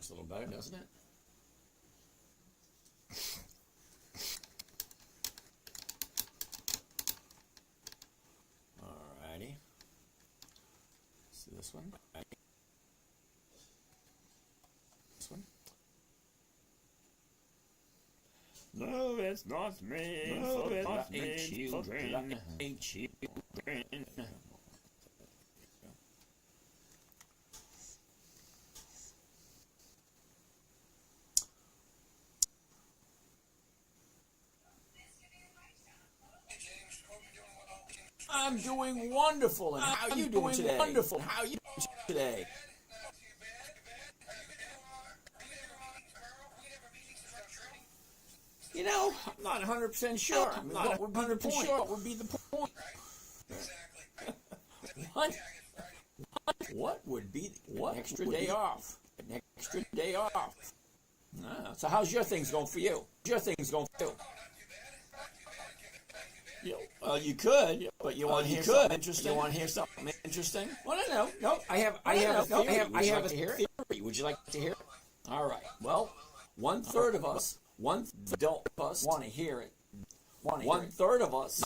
looks a little better, doesn't it? Alrighty. See this one? This one? No, it's not me. No, it's not me. children. I'm doing wonderful, and how are you doing today? Wonderful. How are you doing today? You know, I'm not 100% sure. I'm not 100% sure what would be the point. What would be what? An extra day off. An extra day off. So how's your things going for you? Your things going for you? You could, but you want to hear something interesting. You want to hear something interesting? Well, no. I have a theory. Would you like to hear it? All right. Well, 1/3 of us, adult of us, want to hear it. 1/3 of us,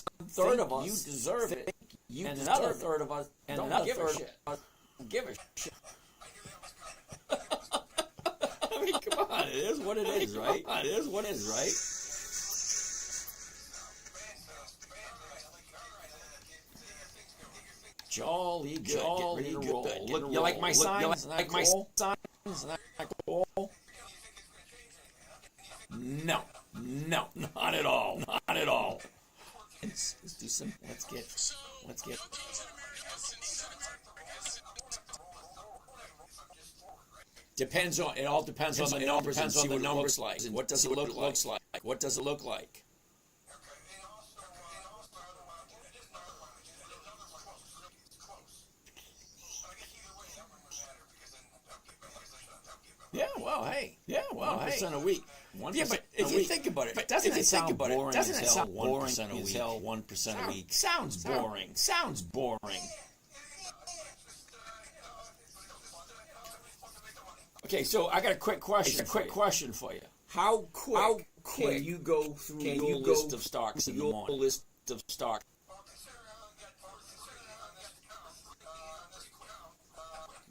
you deserve it. And another third of us, don't give a shit. Give a shit. I mean, come on. It is what it is, right? It is what it is, right? Jolly good. Get ready to roll. Look, you like my signs? You like my signs? Isn't that cool? No, not at all. Not at all. Let's do some. Let's get. Depends on. It all depends on the numbers. Depends on the numbers like. What does it look like? What does it look like? Yeah, well, hey. 1% a week. Yeah, but if you think about it, doesn't it sound boring? Doesn't it sound boring as hell? 1% a week sounds boring. Sounds boring. Okay, so I got a quick question. For you. How quick can you go through your list of stocks in the morning? List of stocks.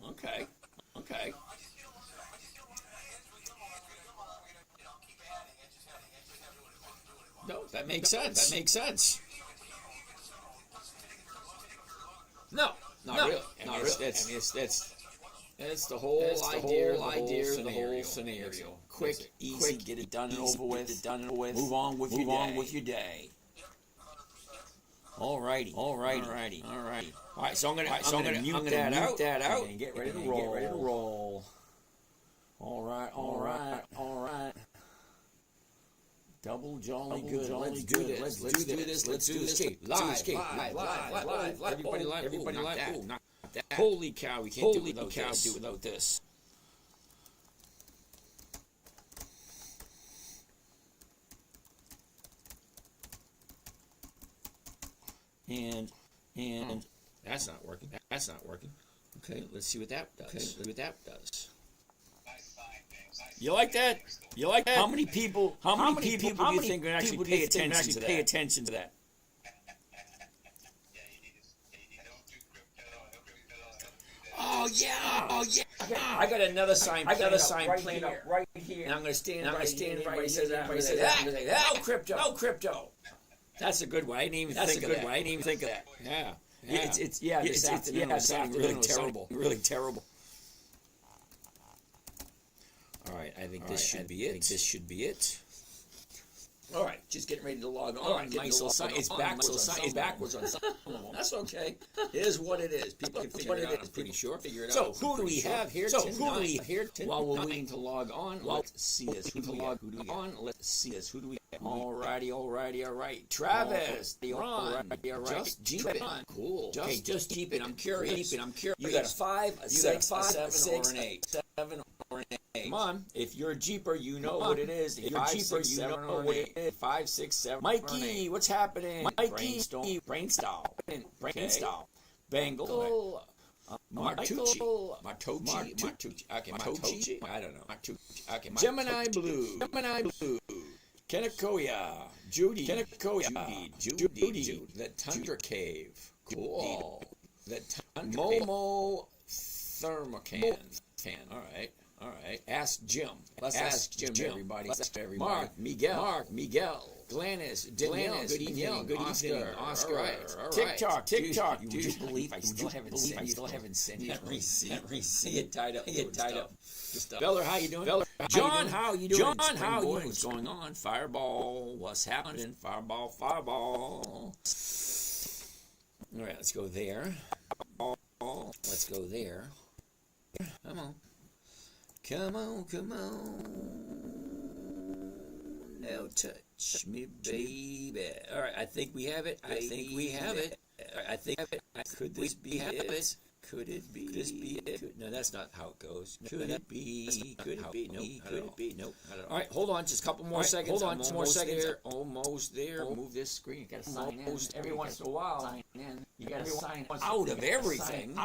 Okay. No, that makes sense. No, not really. It's the whole idea, the whole scenario. Quick, easy, get it done and over with. Move on with your day. Alrighty. All right, so I'm gonna mute that out and get ready to roll. All right. Double jolly good. Let's do this. Live. Everybody live. Knock that. Holy cow, we can't do it without this. And that's not working. Okay, let's see what that does. You like that? How many people do you think would actually pay attention to that? Oh yeah. I got another sign playing up right here. And I'm going to stand right here. Everybody says that. No crypto. That's a good one. I didn't even think of that. Yeah. This afternoon was sounding really terrible. All right, I think this should be it. All right, just getting ready to log on. All right, nice little sign. It's backwards on some of them. That's okay. It is what it is. People can figure it out. I'm pretty sure. So who do we have here tonight? While we're waiting to log on, let's see this. Who do we have? Who do we have? Alrighty. Travis, Ron, just jeeping. Cool. Just jeeping. I'm curious. You got a 5, a 6, a 7, or an 8. 7 or an 8. Come on. If you're a jeeper, you know what it is. If you're a jeeper, you know what it is. 5, 6, 7. Mikey, what's happening? Brainstorm. Bengal. Martucci. Okay, Martucci. I don't know. Okay, Gemini Blue. Kanakoya. Judy. The Tundra Cave. Cool. The Tundra Cave. Momo Thermocan. All right. Ask Jim. Let's ask Jim, everybody. Mark, Miguel. Glennis, Danielle, good evening. Oscar. All right. TikTok. Would you believe I still haven't sent that receipt tied up. Beller, how you doing? John, how you doing? What's going on? Fireball, what's happening? Fireball. All right, let's go there. Come on. Now touch me, baby. All right, I think we have it. Could this be it? Could be it? No, that's not how it goes. Could it be? Nope. All right, hold on, just a couple more seconds. Almost there. Move this screen. You gotta sign in. Every once in a while, you gotta sign out of everything.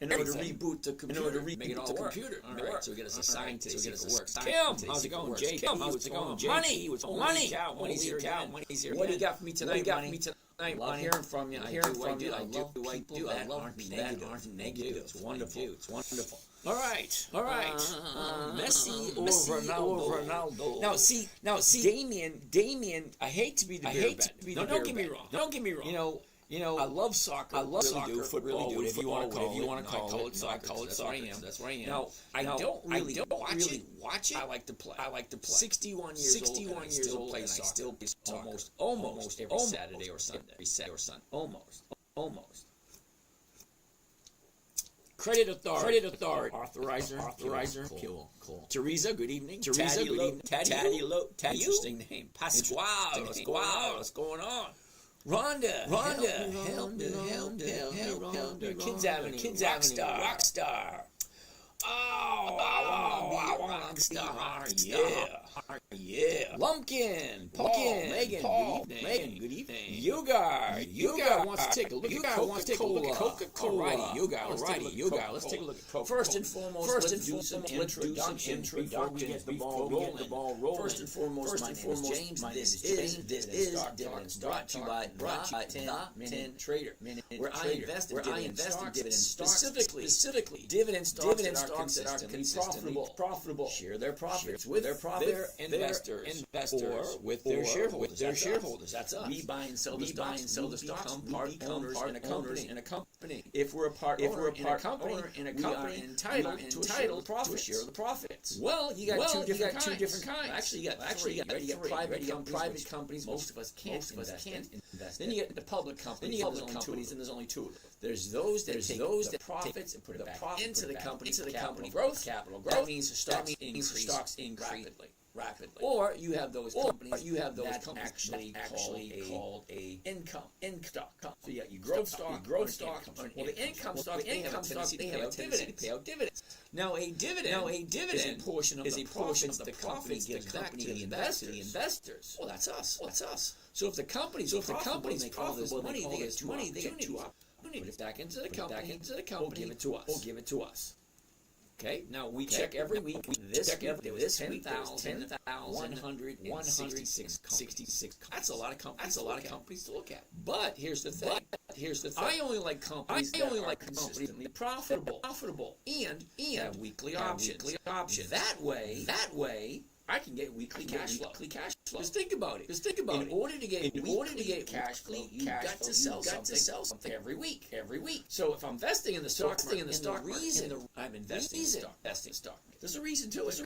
In order to reboot the computer. Make it all work. All right, so get us assigned to see if it works. Kim, how's it going? Jake, how's it going? Money. Money's here. What do you got for me tonight? I love hearing from you. I love people that aren't negative. It's wonderful. All right. Messi or Ronaldo. Now see, Damien. I hate to be the bear bat. No, don't get me wrong. You know, I love soccer. Do football, whatever you want to call it. I call it soccer. That's where I am. Now, I don't really watch it. I like to play. 61 years old, and I still play soccer. Almost every Saturday or Sunday. Almost. Credit authority. Authorizer. Cool. Teresa, good evening. Taddy Low. Interesting name. Wow, what's going on? Rhonda, help me, Rhonda. Kids Avenue, Rockstar. Yeah. Lumpkin, Paul, Megan, good evening. Yugar wants to take a look at Coca-Cola. Alrighty, let's take a look at Coca-Cola. First and foremost, let's do some introduction before we get the ball rolling. First and foremost, my name is James. This is Dividend, brought to you by the 10 Trader, where I invest in dividend stocks, specifically dividend stocks that are consistently profitable. Share their profits with their investors or with their shareholders. That's us. We buy and sell the stocks. Become part owners in a company. If we're a part owner in a company, we are entitled to share the profits. Well, you got two different kinds. Actually, you got private companies. Most of us can't invest. Then you get the public companies. There's only two of them. There's those that take the profits and put it back into the company. Capital growth. That means stocks increase rapidly. Or you have those companies that actually called a income stock. So you got your growth stock. Well, the income stock, they have a tendency to pay out dividends. Now a dividend is a portion of the profits the company gives back to the investors. Well, that's us. So if the company's profitable, money, they get two opportunities. Put it back into the company, or give it to us. Okay, now we check every week. This week there was 10,166. That's a lot of companies to look at. But here's the thing. I only like companies that are consistently profitable and have weekly options. That way, I can get weekly cash flow. Just think about it. In order to get cash flow, you got to sell something every week. So if I'm investing in the stock market, the reason I'm investing in stock, there's a reason to it.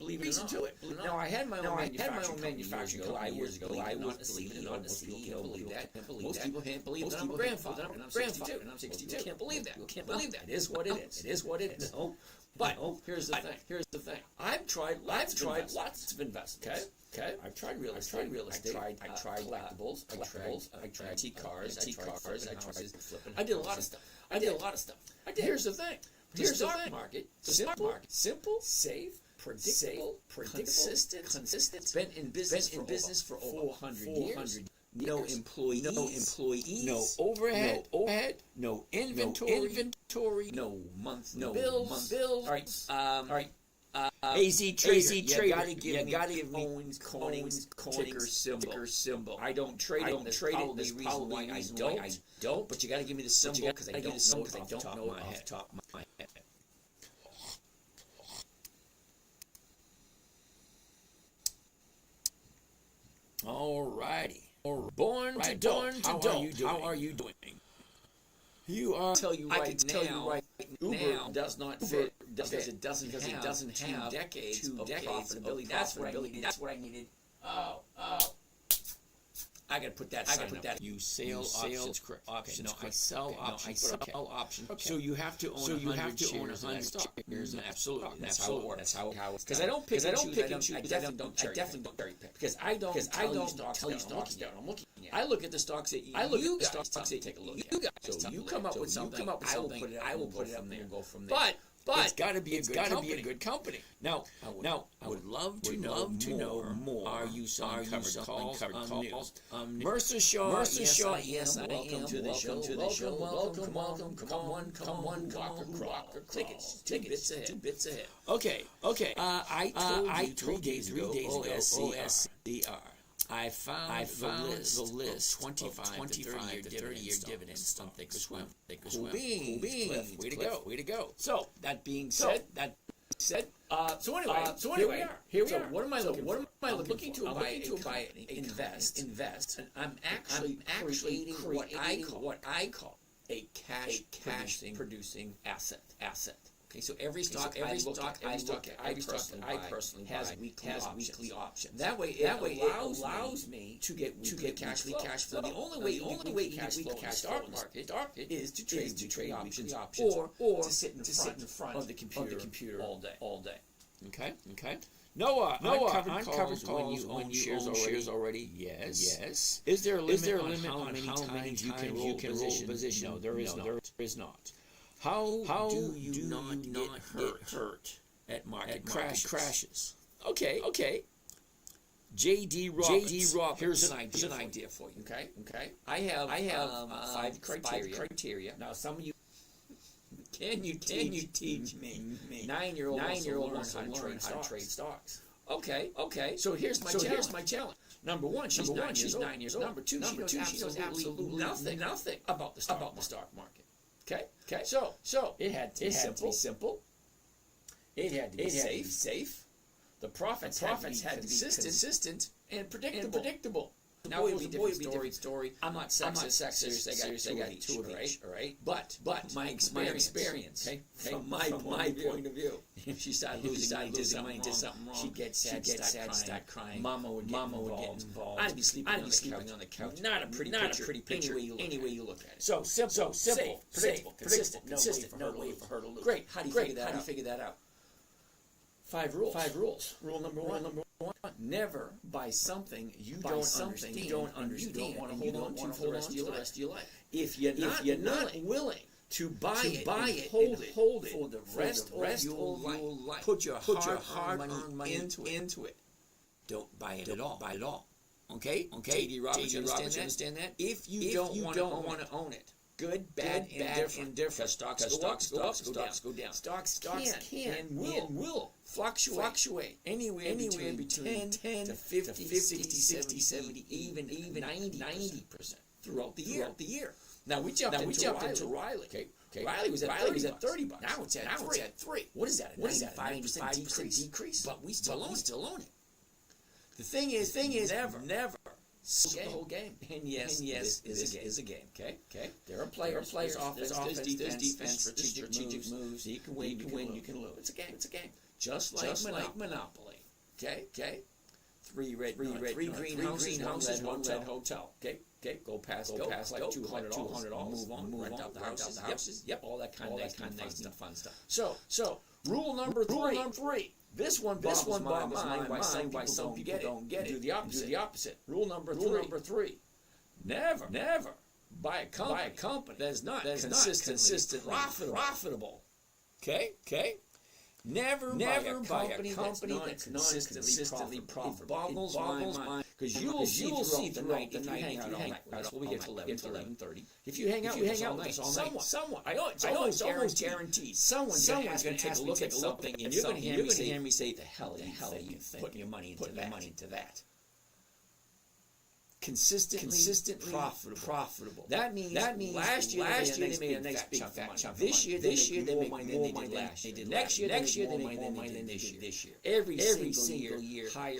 Now I had my own manufacturing years ago. I was, believe it or not, most people can't believe that. Most people can't believe that I'm a grandfather, and I'm 62. Can't believe that. It is what it is. But here's the thing. I've tried lots of investments. Okay. I've tried real estate. I tried collectibles. I tried antique cars. I did a lot of stuff. Here's the thing. The stock market, simple, safe, predictable, consistent. Been in business for over 400 years. no employees, no overhead, no inventory, no monthly bills. All right, AZ Trader, you gotta give me coins, ticker symbol. I don't trade it. There's probably a reason why I don't. But you gotta give me the symbol because I don't know it off the top of my head. Alrighty. Born to dope. How are you doing? You are. I can tell you right now, does not fit because it doesn't have 2 decades of profitability. That's what I needed. Oh. I gotta put that. You sell options. No, I sell options. Okay. So you have to own 100 shares of stock. Absolutely. That's how it works. Because I don't pick and choose. I definitely don't cherry pick. Because I don't tell you stocks that I'm looking at. I look at the stocks that you guys take a look at. So you come up with something. I will put it up there and go from there. But it's got to be a good company. Now, I would love to know more. Are you covered calls on news? Mercer Shaw, yes, I am. Welcome to the show. Welcome. Come on. Tickets, 2 bits ahead. Okay. I told you 3 days ago. OSCR. I found the list 25 to 30-year dividends on Thinkorswim. Cool beans. Way to go. So that being said, so anyway, here we are. What am I looking? I'm looking to buy, invest, and I'm actually creating what I call a cash producing asset. Okay, so every stock I personally has weekly options. That way it allows me to get cash flow. The only way you get weekly cash flow in the stock market is to trade options or to sit in front of the computer all day. Okay. Noah, uncovered calls when you own shares already. Yes. Is there a limit on how many times you can roll position? No, there is not. How do you not get hurt at market crashes? Okay. J.D. Robbins. Here's an idea for you. Okay. I have 5 criteria. Now, some of you can you teach me? 9-year-old learn how to trade stocks. Okay. So here's my challenge. Number one, she's 9 years old. Number two, she knows absolutely nothing about the stock market. Okay. So it had to be simple. It had to be safe. The profits had to be consistent and predictable. Now it will be a different story. I'm not sexist. I got 2 of each. All right. But my experience. Okay. From my point of view, if she started losing money, did something wrong, she'd get sad, start crying. Mama would get involved. I'd be sleeping on the couch. Not a pretty picture. Any way you look at it. So simple, predictable, consistent. No way for her to lose. Great. How do you figure that out? 5 rules. Rule number one. Never buy something you don't understand. You don't want to hold on to for the rest of your life. If you're not willing to buy it, hold it for the rest of your life. Put your hard-earned money into it. Don't buy it at all. Okay. J.D. Robbins, understand that? If you don't want to own it. Good, bad, indifferent. Stocks go up, stocks go down. Stocks can and will fluctuate anywhere between 10 to 50, 60, 70, even 90% throughout the year. Now we jumped into Riley. Okay. Riley was at $30. Now it's at 3. What is that? 95% decrease. But we still own it. The thing is, never. The whole game. And yes, is a game. Okay. There are players, offense, there's defense, strategic moves. You can win, you can lose. It's a game. Just like Monopoly. Okay. 3 green houses, 1 red hotel. Okay. Go past like $200. Move on. Rent out the houses. Yep. All that kind of nice and fun stuff. So rule number 3. This one boggles my mind why some people don't get it. Do the opposite. Rule number 3. Never buy a company that is not consistently profitable. Okay? Never buy a company that's non-consistently profitable. It boggles my mind. Because you will see throughout the night if you hang out all night. That's what we get to 11:30. If you hang out with us all night, someone, it's almost guaranteed, someone's going to take a look at something, and you're going to hear me say, the hell are you putting your money into that? Consistently profitable. That means last year they made a nice big fat chunk. This year they make more money than they did last year. Next year they make more money than this year. Every single year, higher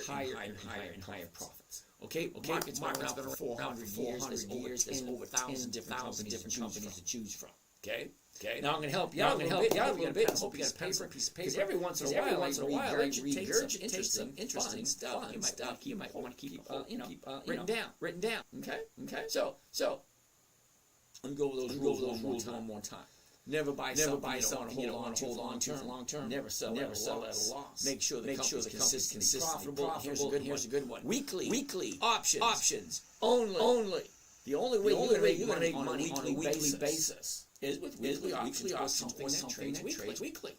profits. Okay. Market's been around for 400 years. There's over 1,000 different companies to choose from. Okay. Now I'm going to help you out a little bit. I hope you got a piece of paper. Because every once in a while, I regurgitate some interesting stuff. You might want to keep written down. Okay. So let me go over those rules one more time. Never buy something you don't want to hold on to long term. Never sell at a loss. Make sure the company's consistently profitable. Here's a good one. Weekly options only. The only way you're going to make money on a weekly basis is with weekly options or something that trades weekly.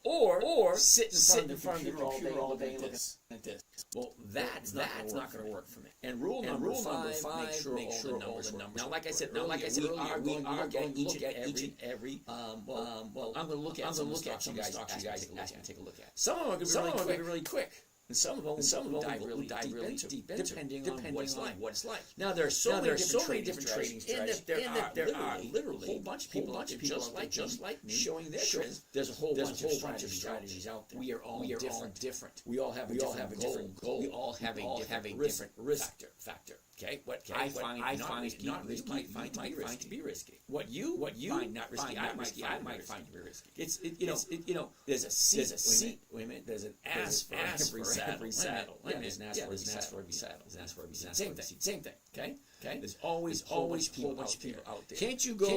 Or sit in front of the computer all day looking at this. Well, that's not going to work for me. And rule number five, make sure all the numbers. Now, like I said, we are going to look at each and every. I'm going to look at some stocks you guys ask me to take a look at. Some of them are going to be really quick. And some of them dive really deep into, depending on what it's like. Now there are so many different trading strategies. There are literally a whole bunch of people out there just like me showing their trends. There's a whole bunch of strategies out there. We are all different. We all have a different goal. We all have a different risk factor. Okay, what I find not risky might find to be risky. What you find not risky, I might find to be risky. It's there's a seat. Wait a minute. There's an ass for every saddle. There's an ass for every saddle. Same thing. Okay. There's always people out there. Can't you go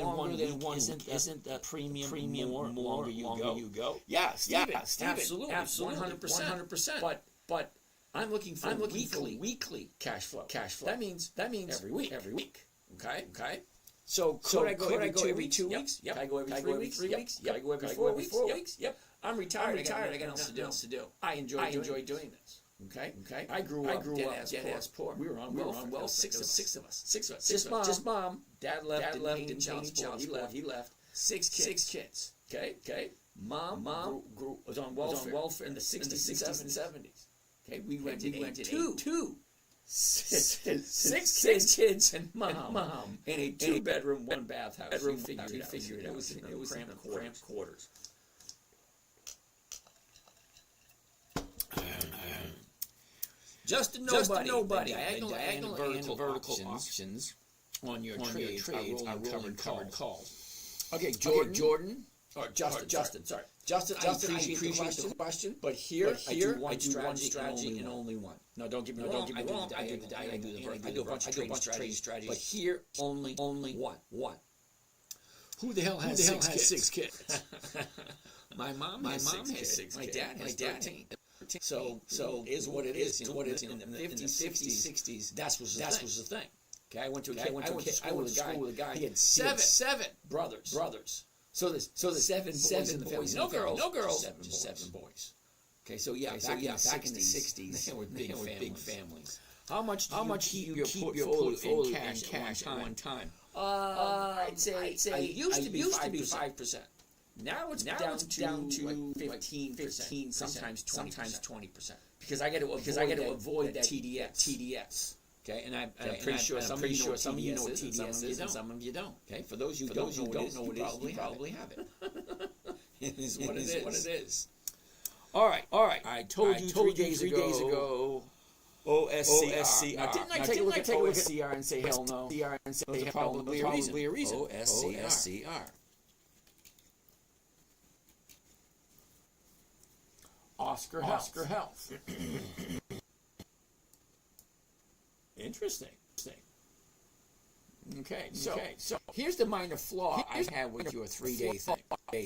longer than 1 week? Isn't that premium more longer you go? Yeah, Steven, absolutely, 100%. But I'm looking for weekly cash flow. That means every week. Okay. So could I go every 2 weeks? Yep. Can I go every 3 weeks? Yep. Can I go every 4 weeks? Yep. I'm retired. I got nothing else to do. I enjoy doing this. Okay. I grew up dead ass poor. We were on welfare. Six of us. Just mom. Dad left in child support. He left. Six kids. Okay. Mom was on welfare in the 60s and 70s. Okay, we rented two. Six kids and mom in a 2-bedroom, 1 bathhouse. You figured it out. It was cramped quarters. Just a nobody. Diagonal and vertical options on your trades are rolling covered calls. Okay, Jordan. Or Justin. Sorry. Justin, I appreciate the question, but here I do one strategy and only one. No, don't get me wrong. I do a bunch of trading strategies, but here only one. Who the hell has 6 kids? My mom has 6 kids. My dad has 13. So is what it is. What it is in the 50s, 60s. That was the thing. Okay, I went to school with a guy. He had seven brothers. So there's 7 boys in the family. No girls. Just 7 boys. Okay, so back in the 60s, there were big families. How much do you keep your portfolio in cash at one time? I'd say it used to be 5%. Now it's down to 15%, sometimes 20%. Because I got to avoid that TDS. Okay, and I'm pretty sure some of you know what TDS is, and some of you don't. Okay, for those who don't know what it is, you probably have it. It is what it is. All right. I told you 3 days ago. OSCR. Now, didn't I take a look at OSCR and say hell no? There's probably a reason. OSCR. Oscar Health. Interesting. Okay, so here's the minor flaw I have with your 3-day thing.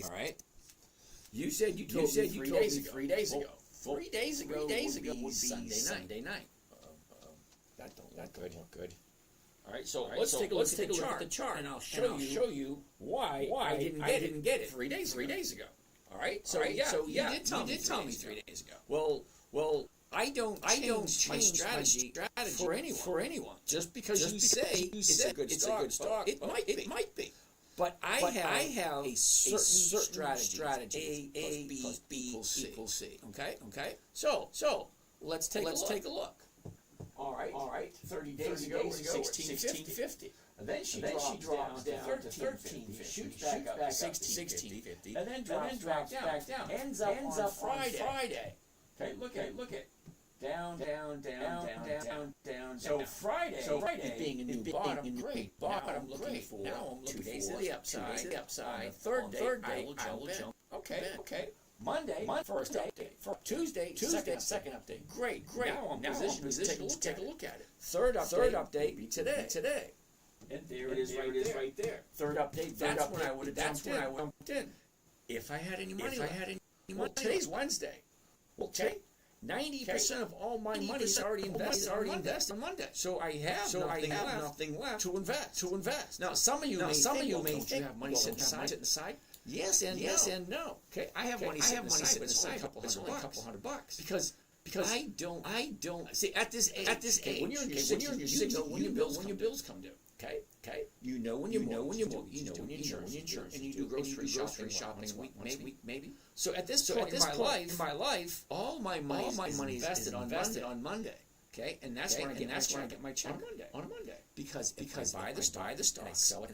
All right. You said you told me 3 days ago. 3 days ago. 3 days ago would be Sunday night. That don't look good. All right, so let's take a look at the chart, and I'll show you why I didn't get it 3 days ago. All right. So you did tell me 3 days ago. Well, I don't change my strategy for anyone. Just because you say it's a good stock, it might be. But I have a certain strategy. A plus B equals C. Okay. So let's take a look. All right. 30 days ago, 1650. And then she drops down to 1350, shoots back up to 1650, and then drops back down. Ends up on Friday. Okay, look at down. So Friday being a new bottom, great. Now I'm looking for 2 days to the upside. On the third day, I will jump. Okay. Monday, first update. Tuesday, second update. Great. Now I'm positioned to take a look at it. Third update be today. And there it is right there. Third update. That's when I would have jumped in. If I had any money. Well, today's Wednesday. Okay. 90% of all my money is already invested on Monday. So I have nothing left to invest. Now some of you may think you have money set aside. Yes and no. Okay, I have money set aside, but it's only a couple $100 because I don't see at this age when you're in your signal when your bills come due. Okay. You know when you insurance and you do grocery shopping once a week maybe. So at this point in my life, all my money is invested on Monday. Okay, and that's when I get my check on a Monday because I buy the stock and I sell a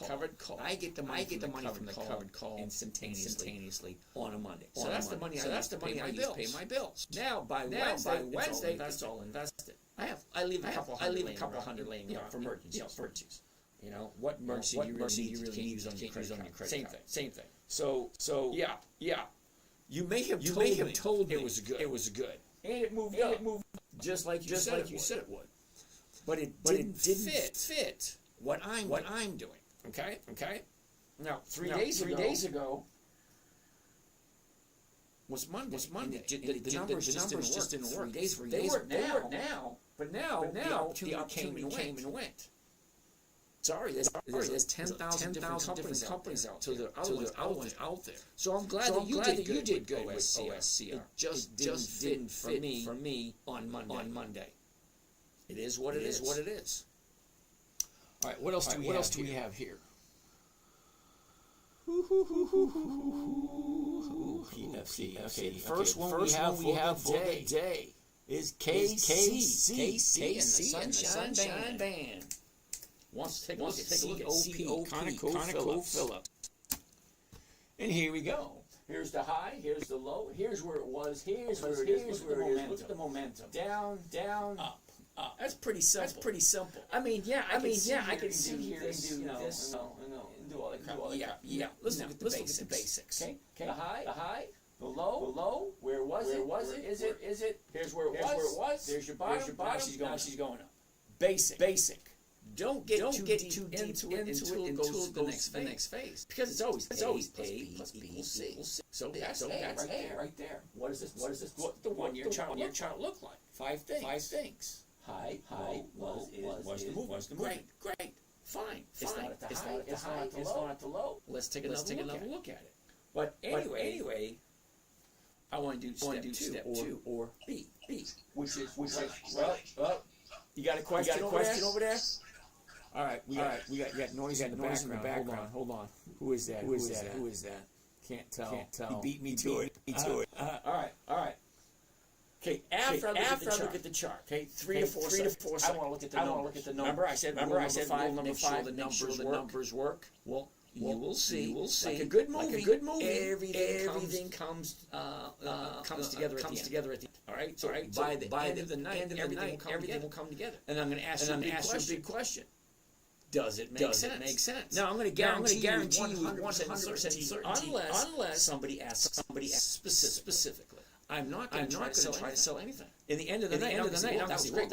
covered call. I get the money from the covered call instantaneously on a Monday. So that's the money I use to pay my bills. Now by Wednesday it's all invested. I leave a couple hundred laying around for emergencies. You know what emergency you really need use on your credit card. Same thing. So yeah. You may have told me it was good. And it moved up. Just like you said it would. But it didn't fit what I'm doing. Okay? Now, 3 days ago was Monday. The numbers just didn't work. They work now. But now the opportunity came and went. Sorry, there's 10,000 different companies out there. So there are other ones out there. So I'm glad that you did good with OSCR. It just didn't fit for me on Monday. It is what it is. All right, what else do we have here? PFC. Okay, the first one we have for the day is KCC and the Sunshine Band. Wants to take a look at OP, Phillip. And here we go. Here's the high, here's the low, here's where it was, here's where it is. Look at the momentum. Down, up. That's pretty simple. I mean, I can sit here and do this, and do all that crap. Yeah. Let's look at the basics. Okay. The high, the low. Where was it? Is it? Here's where it was. There's your bottom. Now she's going up. Basic. Don't get too deep into it until it goes to the next phase. Because it's always A plus B equals C. So that's right there. What is this? What the 1 year chart look like? 5 things. High, low, was the move. Great. Fine. It's not at the low. Let's take another look at it. But anyway, I want to do step 2 or B, which is well. You got a question over there? All right, we got noise in the background. Hold on. Who is that? Can't tell. He beat me to it. All right. Okay, after I look at the chart, okay, 3 to 4 seconds. I want to look at the numbers. Remember I said number 5, make sure the numbers work. Well, you will see. Like a good movie. Everything comes together at the end. All right. So by the end of the night, everything will come together. And I'm going to ask you a big question. Does it make sense? Now I'm going to guarantee you 100% certainty unless somebody asks specifically. I'm not going to try to sell anything. In the end of the night, that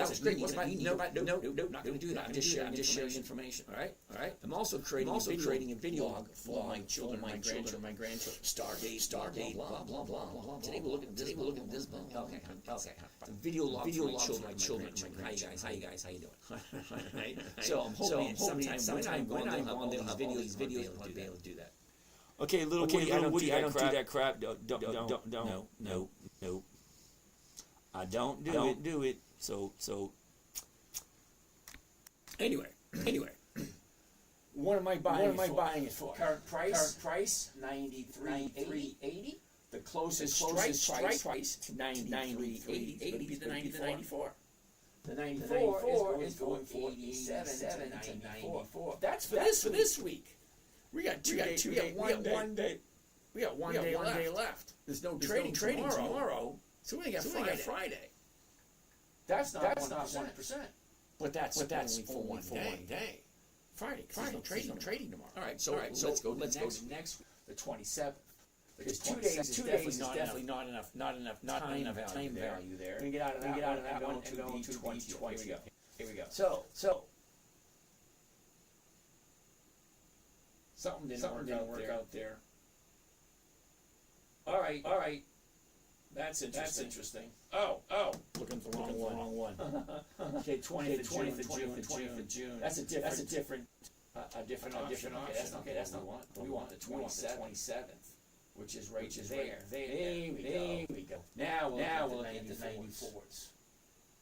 was great. No, not going to do that. I'm just sharing information. All right. I'm also creating a video log for my children, my grandchildren. Stardate, blah. Today we're looking at this. Okay. The video log for my children. How you guys? How you doing? Right. So I'm hoping sometime when I'm gone, they'll have all these videos. I'll be able to do that. Okay, little Woody, I don't do that crap. No. I don't do it. So. Anyway. What am I buying it for? Current price, $93.80. The closest strike price to $93.80 would be the 94. The 94 is going for $87 to $94. That's for this week. We got one day left. There's no trading tomorrow. So we got Friday. That's not 1%. But that's only for one day. Friday. No trading tomorrow. All right. So let's go to next week, the 27th. Because 2 days is definitely not enough time value there. We get out of that one and go to the 20th. Here we go. So something didn't work out there. All right. That's interesting. Oh, looking for the wrong one. Okay, 20th of June. That's a different option. Okay, that's not what we want. The 27th. Which is there. There we go. Now we're looking at the 94s.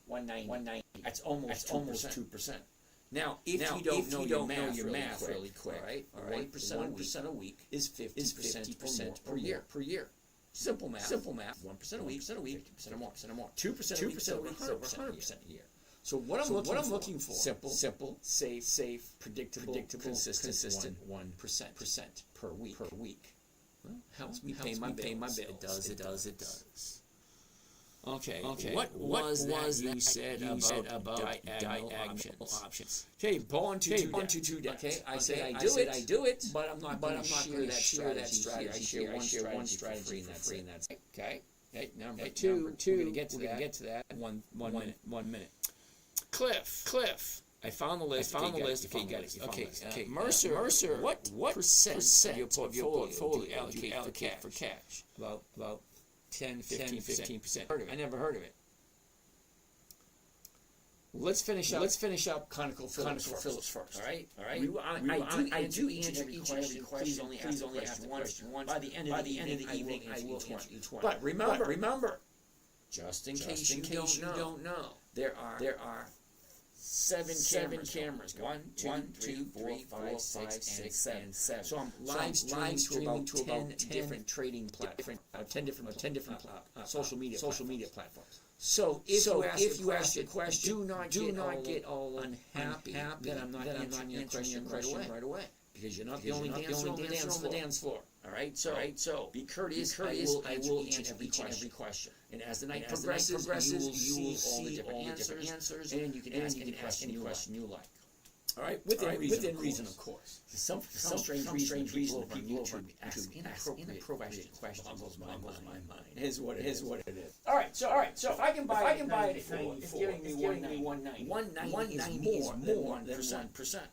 190. That's almost 2%. Now, if you don't know your math really quick, all right, 1% a week is 50% per year. Simple math. 1% a week, 50% or more. 2% a week, 100% a year. So what I'm looking for? Simple, safe, predictable, consistent 1% per week. Helps me pay my bills. It does. Okay. What was that you said about diagonal options? Okay, bond to two decks. Okay, I say I do it, but I'm not going to share that strategy. I share one strategy for free, and that's it. Okay. Number two. We're going to get to that. One minute. Cliff. I found the list. Okay, you got it. Okay. Mercer. What percent of your portfolio do you allocate for cash? About 10-15%. I never heard of it. Let's finish up Phillips first. All right. I do answer each and every question. Please only ask one question. By the end of the evening, I will answer each one. But remember, just in case you don't know, there are seven cameras. 1, 2, 3, 4, 5, 6, and 7. So I'm live streaming to about 10 different trading platforms, 10 different social media platforms. So if you ask a question, do not get all unhappy that I'm not answering your question right away. Because you're not the only dancer on the dance floor. All right. So be courteous. I will answer each and every question. And as the night progresses, you will see all the different answers, and you can ask any question you like. All right, within reason, of course. Some strange reason people on YouTube ask inappropriate questions boggles my mind. Is what it is. All right. So if I can buy it at 94, it's giving me 190. 190 is more than 1%.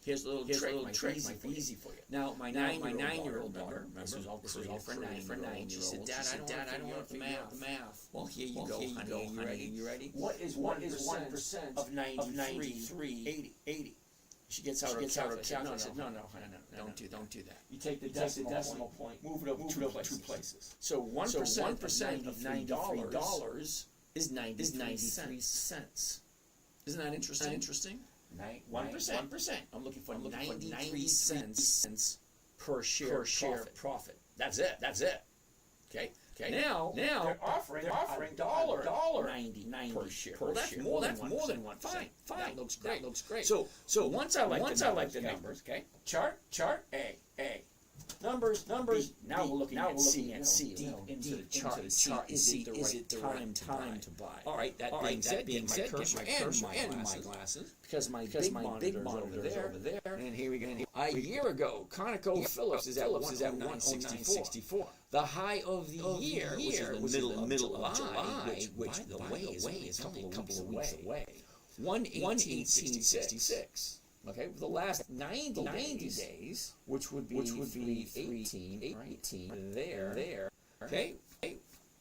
Here's a little trick, easy for you. Now, my 9-year-old daughter, this was all for 9. She said, Dad, I don't want the math. Well, here you go, honey. You ready? What is 1% of 93.80? She gets out her calculator. No, don't do that. You take the decimal point, move it up two places. So 1% of $93 is 93 cents. Isn't that interesting? 1%. I'm looking for 93 cents per share profit. That's it. Okay. Now they're offering $1.90 per share. Well, that's more than 1%. Fine. That looks great. So once I like the numbers, okay. Chart A. Numbers. Now we're looking at C deep into the chart. Is it the right time to buy? All right. That being said, my cursor and my glasses, because my big monitor is over there. And here we go. A year ago, ConocoPhillips is at 109.64. The high of the year, which is the middle of July, which by the way is only a couple of weeks away. 118.66. Okay, the last 90 days, which would be 18 there. Okay.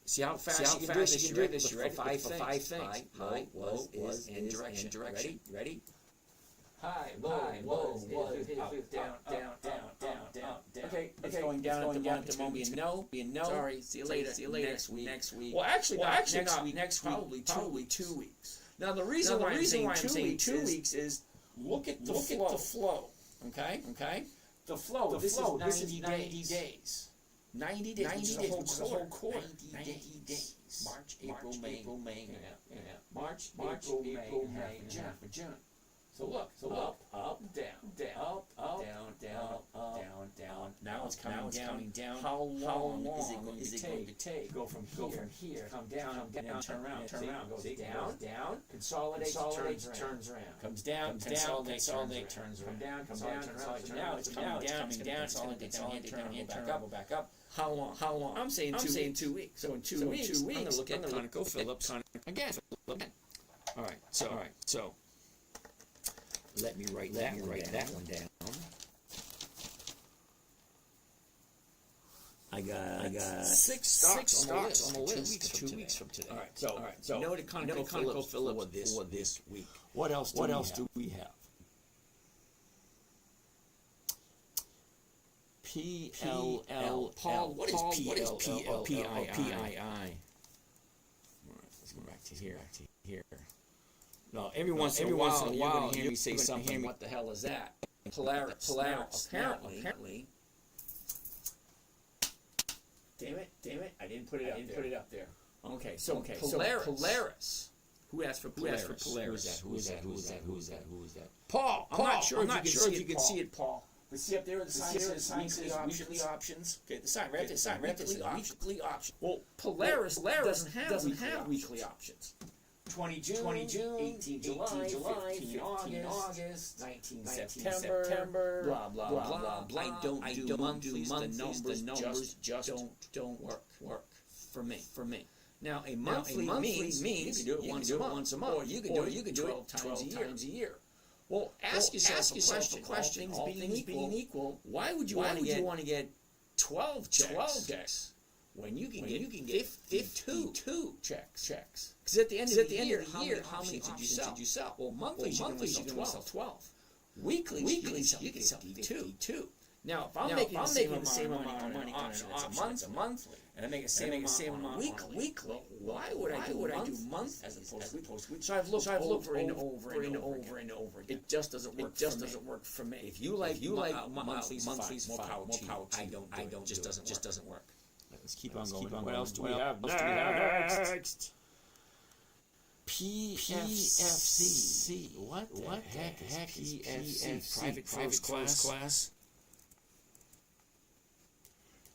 See how fast you can do this. You ready? Five things. High, low, is, and direction. Ready? High, low, down. Okay, It's going down at the moment. Being no. Sorry, see you later. Next week. Well, actually, next week, probably 2 weeks. Now, the reason why I'm saying 2 weeks is look at the flow. Okay. The flow. This is 90 days. 90 days. 90 days. Which is a whole quarter. 90 days. March, April, May. Yeah. March, April, May, and half of June. So look, up, down, up, down. Now it's coming down. How long is it going to take? Go from here, come down, turn around, goes down, consolidates, turns around, comes down, consolidates, turns around, come down, consolidates. Now it's coming down, consolidates, go back up. How long? I'm saying 2 weeks. So in 2 weeks, I'm going to look at ConocoPhillips again. All right. So. Let me write that one down. I got six stocks on the list for 2 weeks from today. All right. So no to ConocoPhillips for this week. What else do we have? PLL. Paul, what is PLPII? All right, let's go back to here. No, every once in a while you're going to hear me say something. What the hell is that? Polaris. Apparently. Damn it! I didn't put it up there. Okay. So Polaris. Who asked for Polaris? Who is that? Paul. I'm not sure if you can see it, Paul. But see up there where the sign says weekly options. Okay, the sign right there. Weekly options. Well, Polaris doesn't have weekly options. 20 June, 18 July, 15 August, 19 September, blah, blah, blah. I don't do monthlies. The numbers just don't work for me. Now, a monthly means you can do it once a month, or you can do it 12 times a year. Well, ask yourself a question. All things being equal, why would you want to get 12 checks? When you can get 52 checks. Because at the end of the year, how many did you sell? Well, monthlies you can sell 12. Weekly you can sell 52. Now, if I'm making the same amount of money on an option, it's a monthly, and I make the same amount weekly, why would I do month as opposed to week? So I've looked over and over again. It just doesn't work for me. If you like monthlies, more power to you. I don't. Just doesn't work. Let's keep on going. What else do we have next? PFC. What the heck is PFC? Private class.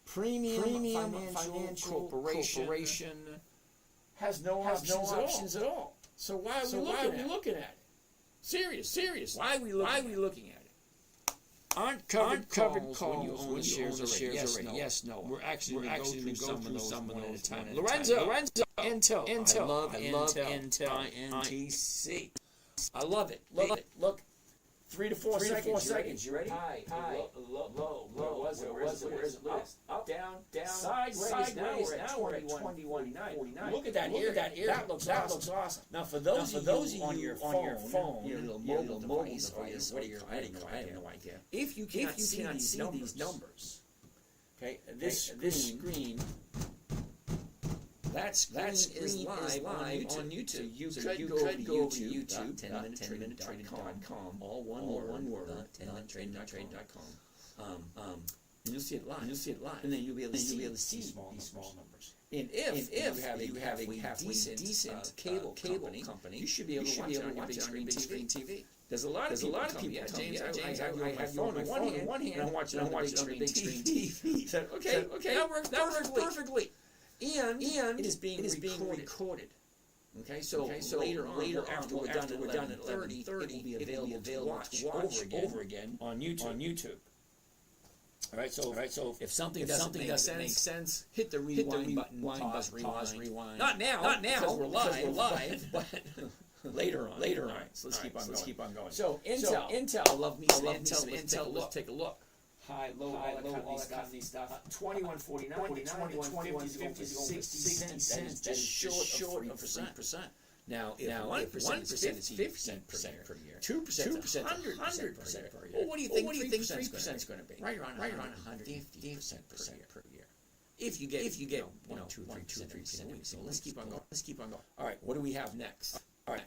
Premium Financial Corporation has no options at all. So why are we looking at it? Serious. Why are we looking at it? Aren't covered calls when you own the shares already? Yes, no. We're actually going to go through some one at a time. Lorenzo, Intel. I love Intel. INTC. I love it. Look. 3 to 4 seconds. You ready? High, low. Where is it? Up, down, sideways. Now we're at 21.49. Look at that ear. That looks awesome. Now, for those of you on your phone, your little mobile device, or what do you call it? I have no idea. If you cannot see these numbers, okay, this screen. That screen is live on YouTube. So you could go to YouTube, 10minutetrading.com, all one word, 10minutetrading.com. And you'll see it live. And then you'll be able to see these small numbers. And if you have a decent cable company, you should be able to watch it on your big screen TV. There's a lot of people come, James, I have my phone in one hand, and I'm watching on the big screen TV. Said, okay, that works perfectly. And it is being recorded. Okay, so later on, after we're done at 11:30, it will be available to watch over again on YouTube. All right, so if something doesn't make sense, hit the rewind button, pause, rewind. Not now, because we're live, but later on. All right, so let's keep on going. So Intel, I love me some Intel. Let's take a look. High, low, all that kind of stuff. 21.49, 21.50, 60 cents. That's just short of 3%. Now, if 1% is 50% per year, 2% is 100% per year. Well, what do you think 3% is going to be? Right around 150% per year. If you get 1, 2, 3% a week. So let's keep on going. All right, what do we have next? All right.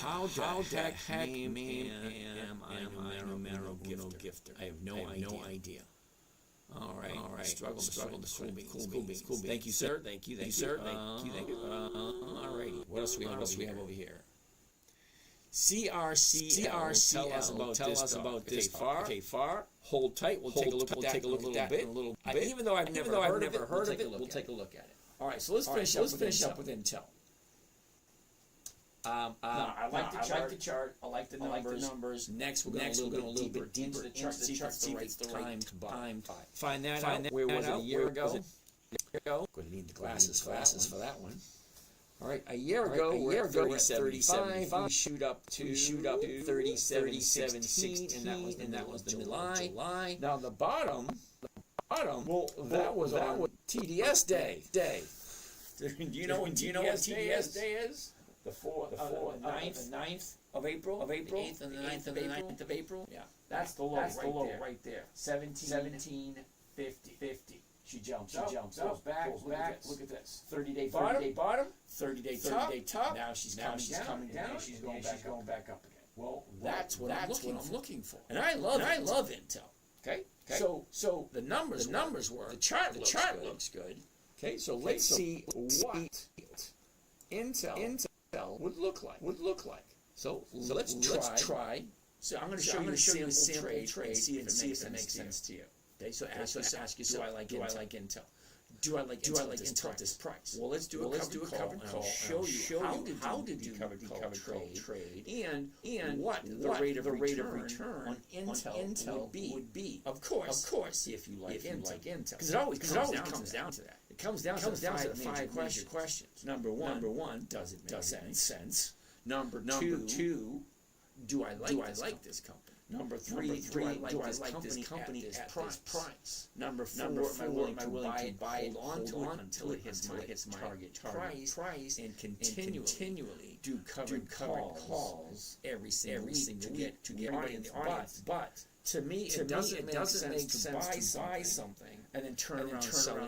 How the heck am I a Mero gifter? I have no idea. All right. Struggle to cool beans. Thank you, sir. Thank you, sir. All righty. What else we have over here? CRCL. Tell us about this. Okay, far. Hold tight. We'll take a look at that in a little bit. Even though I've never heard of it, we'll take a look at it. All right. So let's finish up with Intel. I like the chart. I like the numbers. Next, we're going to look a little bit deeper into the chart. See if it's the right time. Find that out. Where was it a year ago? Going to need the glasses for that one. All right, a year ago, we're at 30.75. We shoot up to 37.17, and that was the July. Now the bottom. Well, that was on TDS day. Do you know what TDS day is? The 9th of April. The 8th and the 9th of April. Yeah, that's the low right there. 17.50. She jumps goes back. Look at this. 30-day bottom. 30-day top. Now she's coming down. She's going back up again. Well, that's what I'm looking for. And I love Intel. Okay. So the numbers work. The chart looks good. Okay. So let's see what Intel would look like. So let's try. So I'm going to show you a sample trade and see if it makes sense to you. Okay, so ask yourself, do I like Intel? Do I like Intel at this price? Well, let's do a covered call. Show you how to do covered call trade and what the rate of return on Intel would be. Of course, if you like Intel, because it always comes down to that. It comes down to the five major questions. Number one, does it make sense? Number two, do I like this company? Number three, do I like this company at this price? Number four, am I willing to buy it, hold on until it hits my target price, and continually do covered calls every single week to get everybody in the audience. But to me, it doesn't make sense to buy something and then turn around and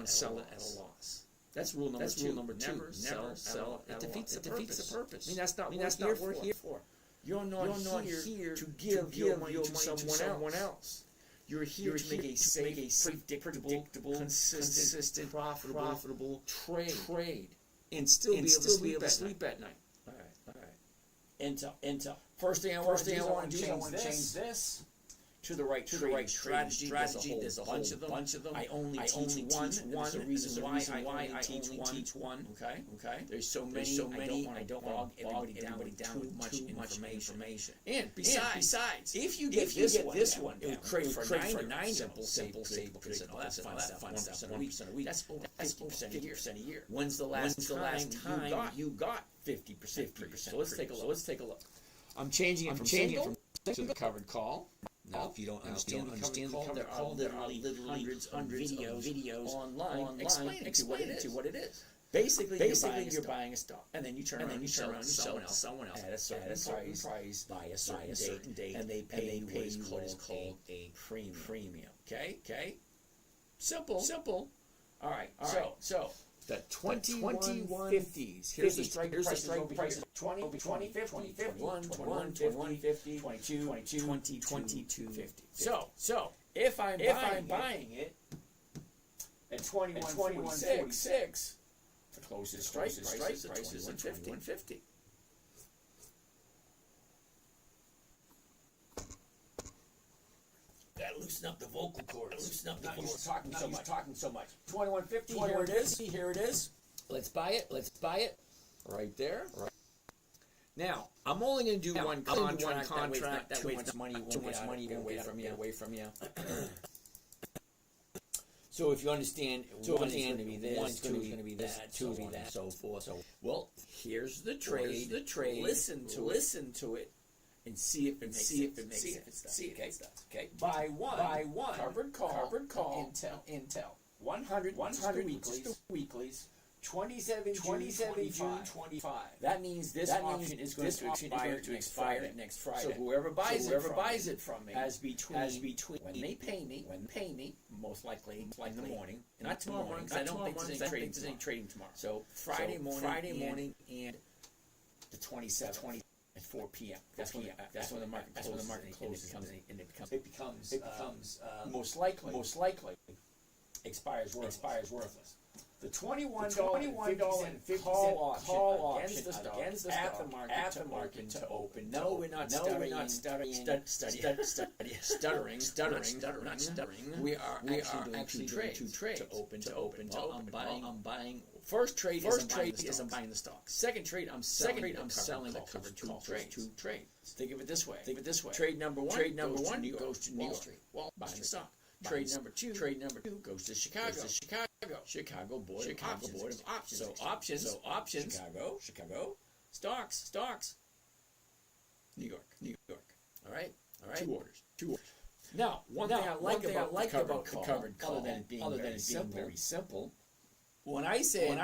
sell it at a loss. That's rule number two. Never sell. It defeats the purpose. I mean, that's not what we're here for. You're not here to give your money to someone else. You're here to make a safe, predictable, consistent, profitable trade, and still be able to sleep at night. All right. Intel. First thing I want to do is change this to the right strategy. There's a whole bunch of them. I only teach one. There's a reason why I only teach one. Okay. There's so many. I don't want to bog everybody down with too much information. And besides, if you get this one, it would create for 9 simple because that's fun stuff. 1% a week. That's 50% a year. When's the last time you got 50%? So let's take a look. I'm changing it from single to the covered call. Now, if you don't understand the covered call, there are literally hundreds of videos online explaining to what it is. Basically you're buying a stock, and then you turn around and sell it to someone else at a certain price by a certain date, and they pay you what is called a premium. Okay. Simple. All right. So. The 2150s. Here's the strike prices. 20, 50, 21, 50, 22, 50. So if I'm buying it at 21.46, the closest strike price is at 21.50. Gotta loosen up the vocal cords. Talking so much. 21.50. Here it is. Let's buy it. Right there. Right. Now I'm only going to do one contract. That way, too much money away from you. So if you understand, one is going to be this, two is going to be that, two is going to be that, so forth. Well, here's the trade. Listen to it. And see if it makes sense. Okay. Buy one. Covered call. Intel. 100 weeklies. 27/25. That means this option is going to expire next Friday. So whoever buys it from me as between when they pay me, most likely in the morning, not tomorrow morning, because I don't think there's any trading tomorrow. So Friday morning and the 27th at 4 p.m. That's when the market closes, and it becomes most likely expires worthless. The $21.50 call option against the stock at the market to open. No, we're not stuttering. We are actually doing two trades to open. I'm buying. First trade is I'm buying the stock. Second trade I'm selling the covered two trades. Think of it this way. Trade number one goes to New York. Buying the stock. Trade number two goes to Chicago. Chicago Board of Options. So options. Chicago. Stocks. New York. All right. Two orders. Now, one thing I like about the covered call, other than it being very simple. When I say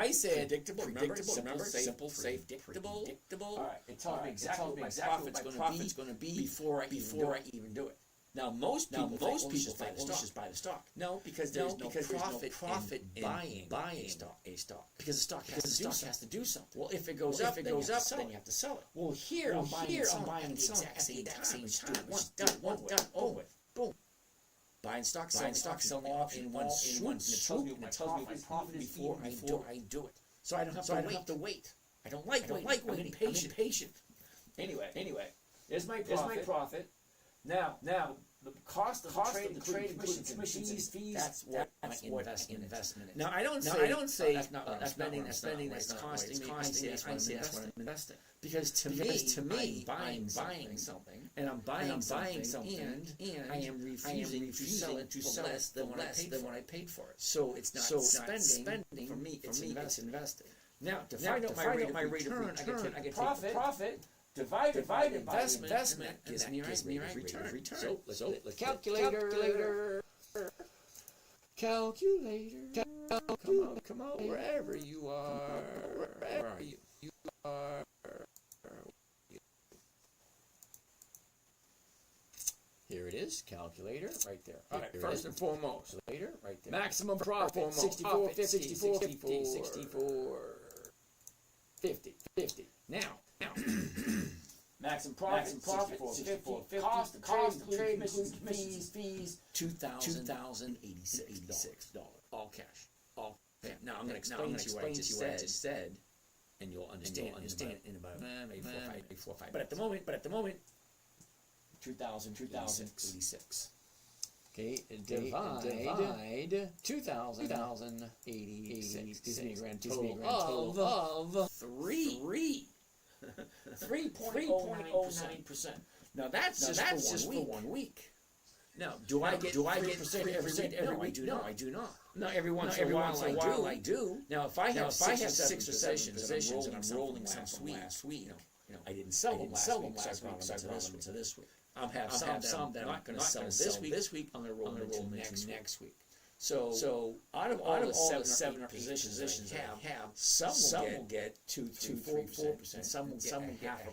predictable, simple, safe, predictable. All right, it tells me exactly what my profit's going to be before I even do it. Now most people just buy the stock. No, because there's no profit in buying a stock. Because the stock has to do something. Well, if it goes up, then you have to sell it. Well, here I'm buying and selling at the exact same time. One done, over with. Boom. Buying stock, selling off in one swoop. And it tells me my profit before I do it. So I don't have to wait. I don't like waiting. I'm impatient. Anyway, there's my profit. Now, the cost of the trade, commissions, fees. That's what investment is. Now, I don't say that's not what I'm spending. That's costing me. I say that's what I'm investing. Because to me, I'm buying something, and I'm buying something, and I am refusing to sell it for less than what I paid for it. So it's not spending. For me, it's investing. Now, to find out my rate of return, I get profit. Divided by investment gives me right return. So let's calculator. Come on, wherever you are. Where are you? You are. Here it is, calculator, right there. All right, first and foremost, right there. Maximum profit, 64, 50. Now. Maximum profit, 50. Cost of trade, commissions, fees, $2,086. All cash. Now I'm going to explain to you what I just said, and you'll understand in about maybe 4 or 5. But at the moment, 2,086. Okay, divide 2,086. Gives me a grand total of 3.09%. Now that's just for 1 week. Now, do I get 3% every week? No, I do not. Now, every once in a while I do. Now, if I have 6 or 7 positions and I'm rolling some from last week, I didn't sell them last week, so I brought them to this week. I'll have some that I'm not going to sell this week. I'm going to roll them into next week. So out of all the 7 positions I have, some will get 2, 3, 4%. Some will get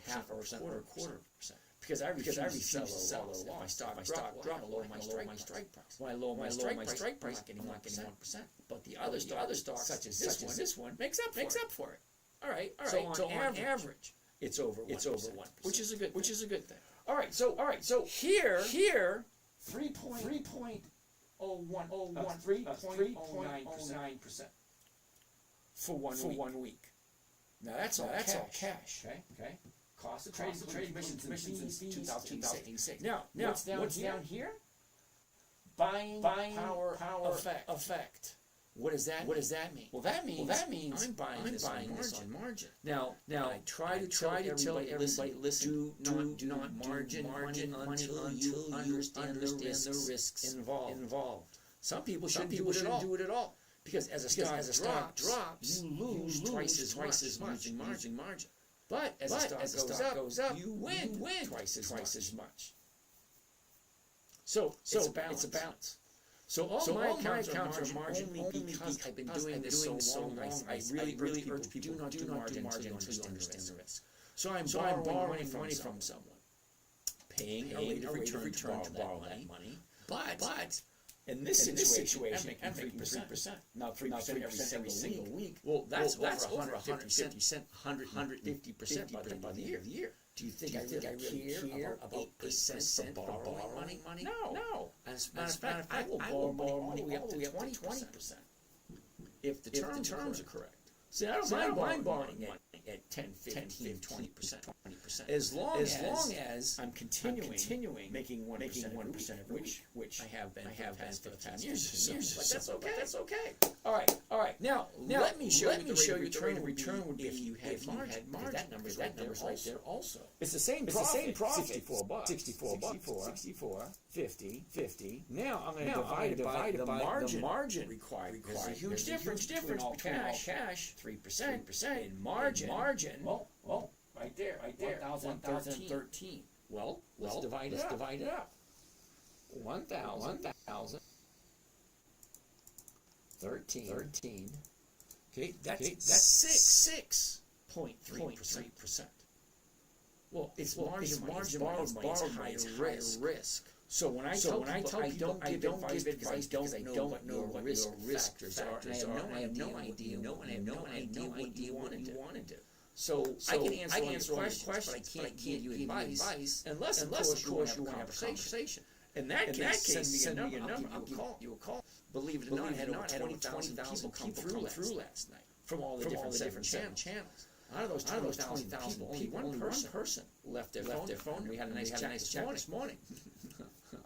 half a percent or a quarter percent. Because I refuse to sell a loss. If my stock drop, I lower my strike price. When I lower my strike price, I'm not getting 1%. But the other stocks, such as this one, makes up for it. All right. So on average, it's over 1%, which is a good thing. All right. So here 3.09% for 1 week. Now that's all cash. Okay. Cost of trade, commissions, fees, 2,086. Now what's down here? Buying power effect. What does that mean? Well, that means I'm buying this on margin. Now I try to tell everybody, listen, do not margin money until you understand the risks involved. Some people shouldn't do it at all. Because as a stock drops, you lose twice as much margin. But as the stock goes up, you win twice as much. So it's a balance. So all my accounts are margin only because I've been doing this so long. I really urge people do not do margin until you understand the risk. So I'm borrowing money from someone, paying a rate of return to borrow that money. But in this situation, I'm making 3%. Now 3% every single week. Well, that's over 150% by the year. Do you think I really care about percent for borrowing money? No. As a matter of fact, I will borrow money up to 20%. If the terms are correct. See, I don't mind borrowing money at 10, 15, 20%. As long as I'm continuing making 1% every week, which I have been for the past years. But that's okay. All right. Now let me show you the rate of return would be if you had margin. That number's right there also. It's the same profit. $64. 64, 50. Now I'm going to divide it by the margin required. There's a huge difference between cash 3%, and margin. Well, right there. 1,013. Well, let's divide it up. 1,013. Okay, that's 6.3%. Well, it's margin borrowed money, it's higher risk. So when I tell people I don't give advice because I don't know what your risk factors are, and I have no idea what you want to do. So I can answer all your questions, but I can't give you advice unless of course, you want to have a conversation. In that case, send me your number. I'll give you a call. Believe it or not, I had over 20,000 people come through last night from all the different channels. Out of those 20,000 people, only one person left their phone. We had a nice chat this morning.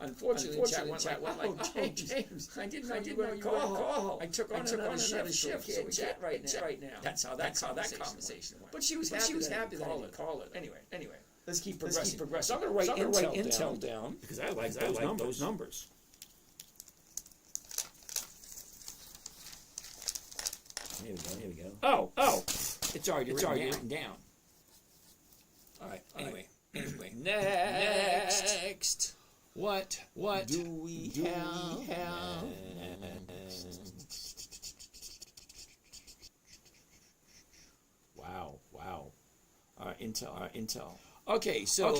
Unfortunately, the chat went like, "Oh, James, I didn't know you were going to call. I took on another shift, so we chat right now." That's how that conversation went. But she was happy that I called it. Anyway, let's keep progressing. So I'm going to write Intel down because I like those numbers. Here we go. Oh, it's already written down. All right. Anyway. Next. What do we have? Wow. Intel. Okay, so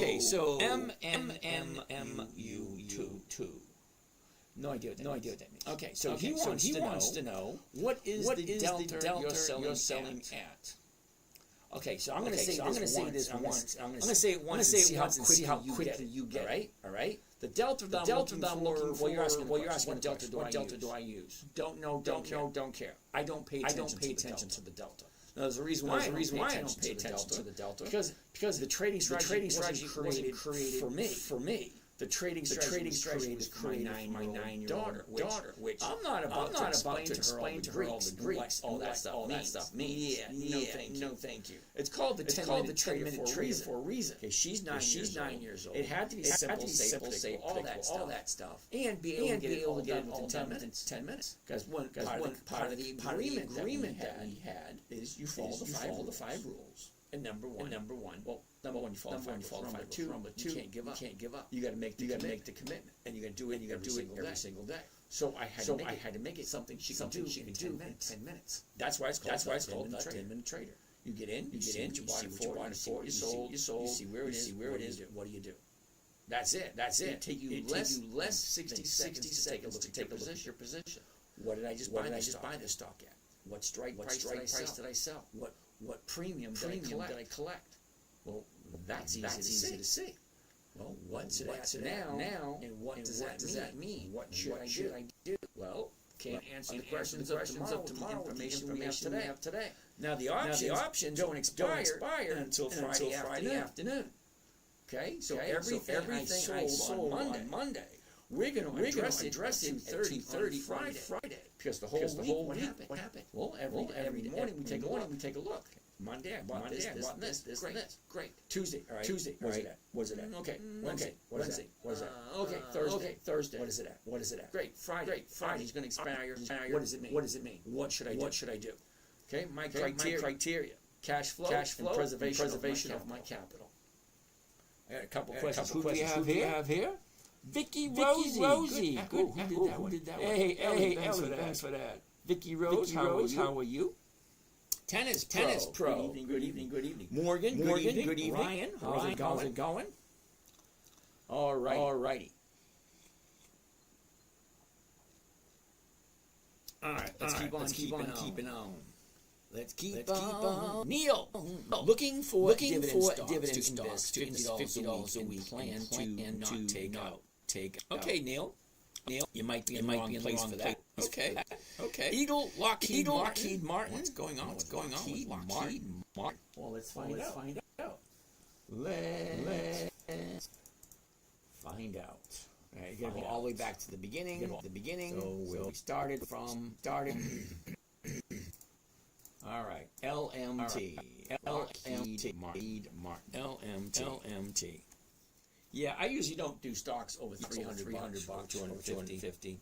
MMMU2. No idea what that means. Okay, so he wants to know what is the delta you're selling at. Okay, so I'm going to say this once. I'm going to say it once and see how quickly you get it. All right. The delta that I'm looking for. Well, you're asking what delta do I use? Don't know. Don't care. I don't pay attention to the delta. Now, there's a reason why I don't pay attention to the delta. Because the trading strategy wasn't created for me. The trading strategy was created for my 9-year-old daughter, which I'm not about to explain to her all the Greeks, all that stuff. No, thank you. It's called the 10-minute trader for a reason. Okay, she's 9 years old. It had to be simple, safe, all that stuff, and be able to get it within 10 minutes. Because one part of the agreement that we had is you follow the 5 rules. And number one, you follow the 5 rules. Number two, you can't give up. You got to make the commitment, and you got to do it. Every single day. So I had to make it something she can do in 10 minutes. That's why it's called the 10-minute trader. You get in, you see what you bought it for, you sold, you see where it is. What do you do? That's it. It take you less 60 seconds to take a look at your position. What did I just buy this stock at? What strike price did I sell? What premium did I collect? Well, that's easy to see. Well, what's it at now? And what does that mean? What should I do? Well, can't answer the questions of tomorrow with the information we have today. Now, the options don't expire until Friday afternoon. Okay? So everything I sold on Monday, we're going to address it at 2:30 Friday. Because the whole week, what happened? Well, every morning we take a look. Monday, I bought this, Great. Tuesday, all right. What is it at? Okay. Wednesday, what is it? Okay. Thursday, what is it at? Great. Friday's going to expire. What does it mean? What should I do? Okay, my criteria. Cash flow and preservation of my capital. I got a couple questions. Who do we have here? Vicky Rosie. Good. Who did that one? Hey, thanks for that. Vicky Rose, how are you? Tennis Pro. Good evening. Morgan, good evening. Ryan, how's it going? All righty. All right, let's keep on keeping on. Let's keep on. Neil, looking for dividend stocks to invest $50 a week. Plan to not take out. Okay, Neil, you might be in the wrong place for that. Okay. Eagle, Lockheed Martin. What's going on with Lockheed Martin? Well, let's find out. Let's find out. All right, you gotta go all the way back to the beginning. So we started. All right, LMT. LMT. Yeah, I usually don't do stocks over 300 bucks, 250.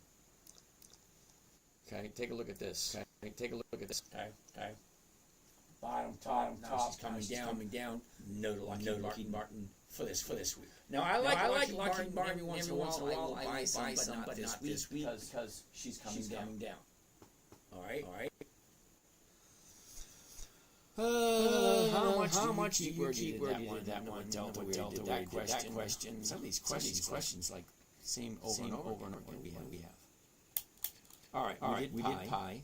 Okay, take a look at this. Okay. Bottom, top. She's coming down. No to Lockheed Martin for this week. Now I like Lockheed Martin every once in a while. I buy some, but not this week because she's coming down. All right. How much deeper did that one? Delta did that question. Some of these questions like same over and over we have. All right. We did pie.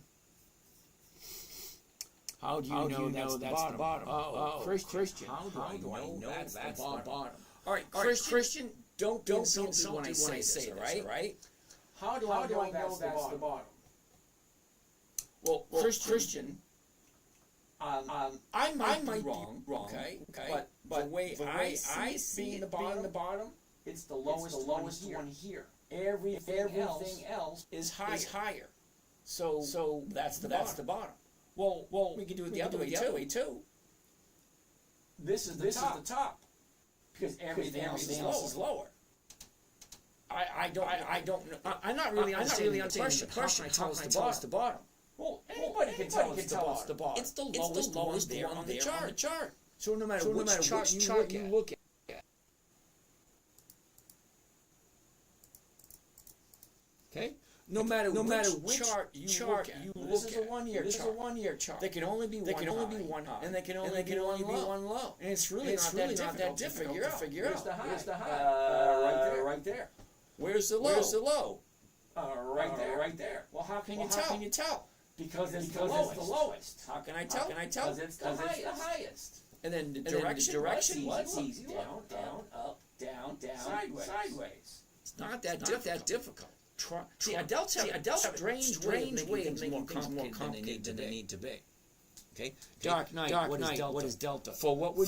How do you know that's the bottom? Christian. How do I know that's the bottom? All right, Christian. Don't insult me when I say this, right? How do I know that's the bottom? Well, Christian. I might be wrong, okay? But the way I see the bottom, it's the lowest one here. Everything else is higher. So that's the bottom. Well, we can do it the other way too. This is the top because everything else is lower. I don't know. I'm not really understanding the question. How can I tell us the bottom? Well, anybody can tell us the bottom. It's the lowest one there on the chart. So no matter which chart you look at. Okay? No matter which chart you look at. This is a 1 year chart. There can only be one high. And there can only be one low. And it's really not that difficult to figure out. Where's the high? Right there. Where's the low? Right there. Well, how can you tell? Because it's the lowest. How can I tell? Because it's the highest. And then the direction what's easy. Down, up, down, sideways. It's not that difficult. A delta strange way of making things more complicated than they need to be. Okay. Dark night. What is delta? For what we're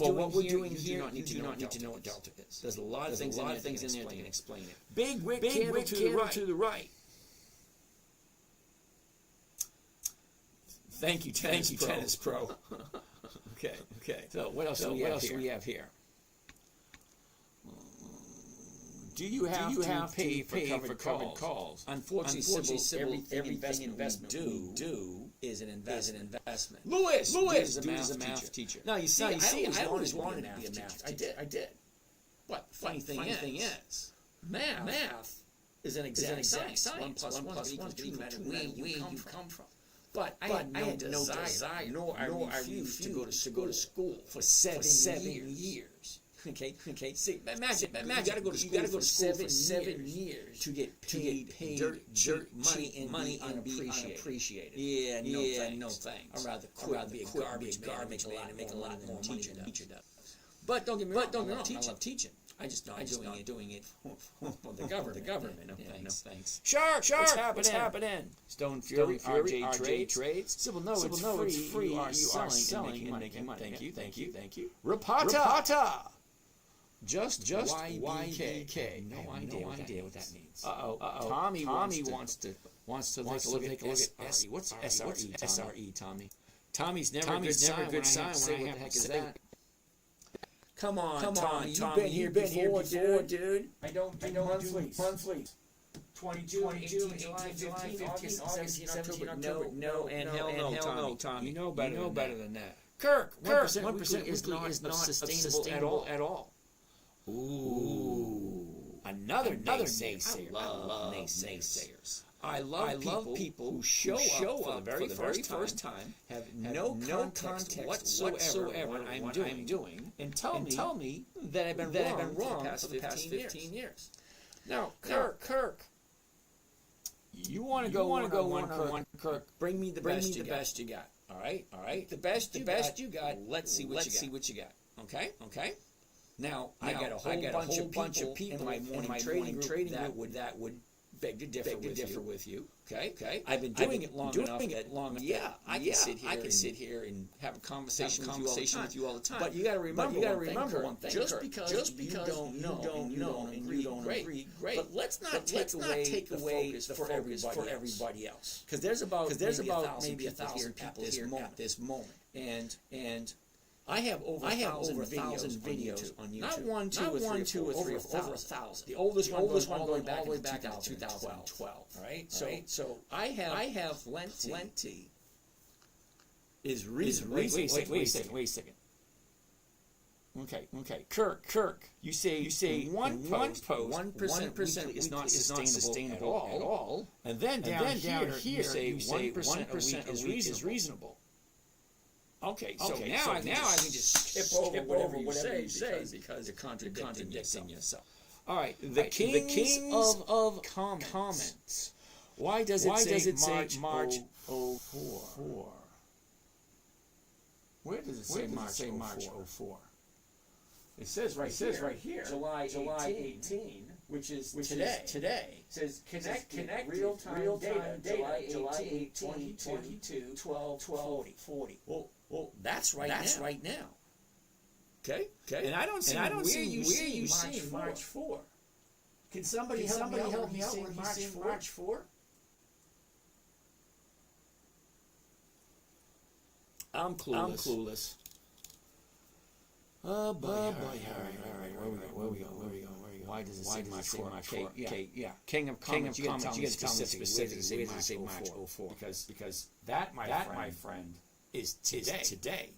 doing here, you do not need to know what delta is. There's a lot of things in there that can explain it. Big wick candle to the right. Thank you, Tennis Pro. Okay. So what else do we have here? Do you have to pay for covered calls? Unfortunately, everything investment we do is an investment. Louis is a math teacher. Now you see, I always wanted to be a math teacher. I did. But the funny thing is, math is an exact science. 1 + 1 = 2 no matter where you come from. But I had no desire, nor I refused to go to school for 7 years. Okay. See, imagine you gotta go to school for 7 years to get paid dirt money unappreciated. Yeah, no thanks. I'd rather quit, be a garbage man and make a lot more money than a teacher does. But don't get me wrong, I love teaching. I just not doing it for the government. No thanks. Shark, what's happening? Stone Fury, RJ Trades. Sybil, no, it's free. You are selling and making money. Thank you. Rapata. Just YBK. No idea what that means. Tommy wants to take a look at SRE. What's SRE, Tommy? Tommy's never a good sign when I have to say what the heck is that. Come on, Tommy. You've been here before, dude. I don't do monthlies. 22, 18, July, 15, August, 17, October. No, and hell no, Tommy. You know better than that. Kirk, 1% is not sustainable at all. Ooh. Another naysayer. I love naysayers. I love people who show up for the very first time, have no context whatsoever what I'm doing, and tell me that I've been wrong for the past 15 years. Now, Kirk, you want to go one, Kirk? Bring me the best you got. All right. The best you got. Let's see what you got. Okay. Now I got a whole bunch of people in my morning trading group that would beg to differ with you. Okay. I've been doing it long enough. Yeah, I can sit here and have a conversation with you all the time. But you got to remember one thing. Just because you don't know and you don't agree, great. But let's not take away the focus for everybody else. Because there's about maybe 1,000 people here at this moment. And I have over 1,000 videos on YouTube. Not one, two, or three, over 1,000. The oldest one going all the way back to 2012. All right. So I have plenty. Is reason. Wait a second. Okay. Kirk. You say one post 1% is not sustainable at all. And then down here you say 1% is reasonable. Okay, so now I can just skip over whatever you say because you're contradicting yourself. All right, the kings of comments. Why does it say March 04? Where does it say March 04? It says right here, July 18, which is today. It says connect real-time data, July 18, 2022, 12:40. Well, that's right now. Okay. And I don't see where you see March 4. Can somebody help me out with March 4? I'm clueless. Oh boy. All right. Where we go? Why does it say March 4? Yeah. King of comments. You got to tell me specifically where does it say March 04? Because that, my friend, is today.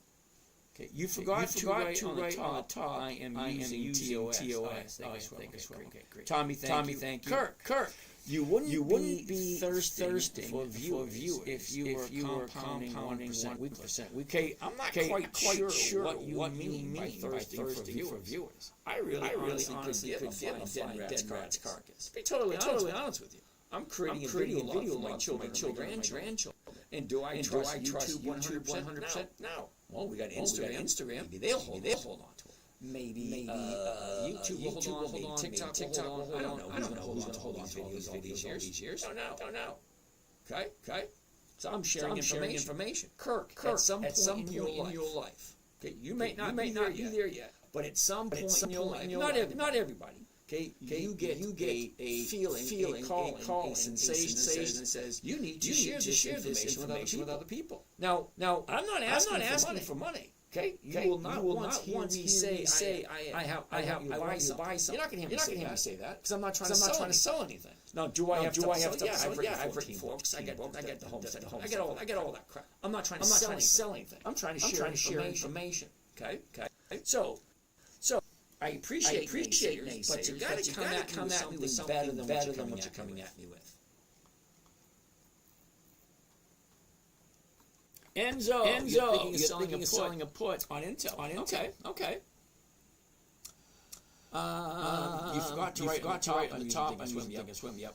Okay, you forgot to write on the top. I am using TOS. Okay, great. Tommy, thank you. Kirk, you wouldn't be thirsting for viewers if you were compounding 1% weekly. Okay, I'm not quite sure what you mean by thirsting for viewers. I really honestly could give a flying dead rat's carcass. Be totally honest with you. I'm creating a video for my children, grandchildren. And do I trust YouTube 100%? No. Well, we got Instagram. Maybe they'll hold on to it. Maybe YouTube will hold on. TikTok will hold on. I don't know who's going to hold on to all these years. Don't know. Okay. So I'm sharing information. Kirk, at some point in your life. Okay, you may not be there yet, but at some point in your life, not everybody. Okay, you get a feeling, a sensation that says you need to share this information with other people. Now, I'm not asking for money. Okay, you will not want to hear me say I want you to buy something. You're not going to hear me say that because I'm not trying to sell anything. Now, do I have to? Yeah, I've written books. I get the home set. I get all that crap. I'm not trying to sell anything. I'm trying to share information. Okay. So. I appreciate naysayers, but you got to come at me with something better than what you're coming at me with. Enzo, you're selling a put on Intel. Okay. You forgot to write on the top. I'm swim. Yep.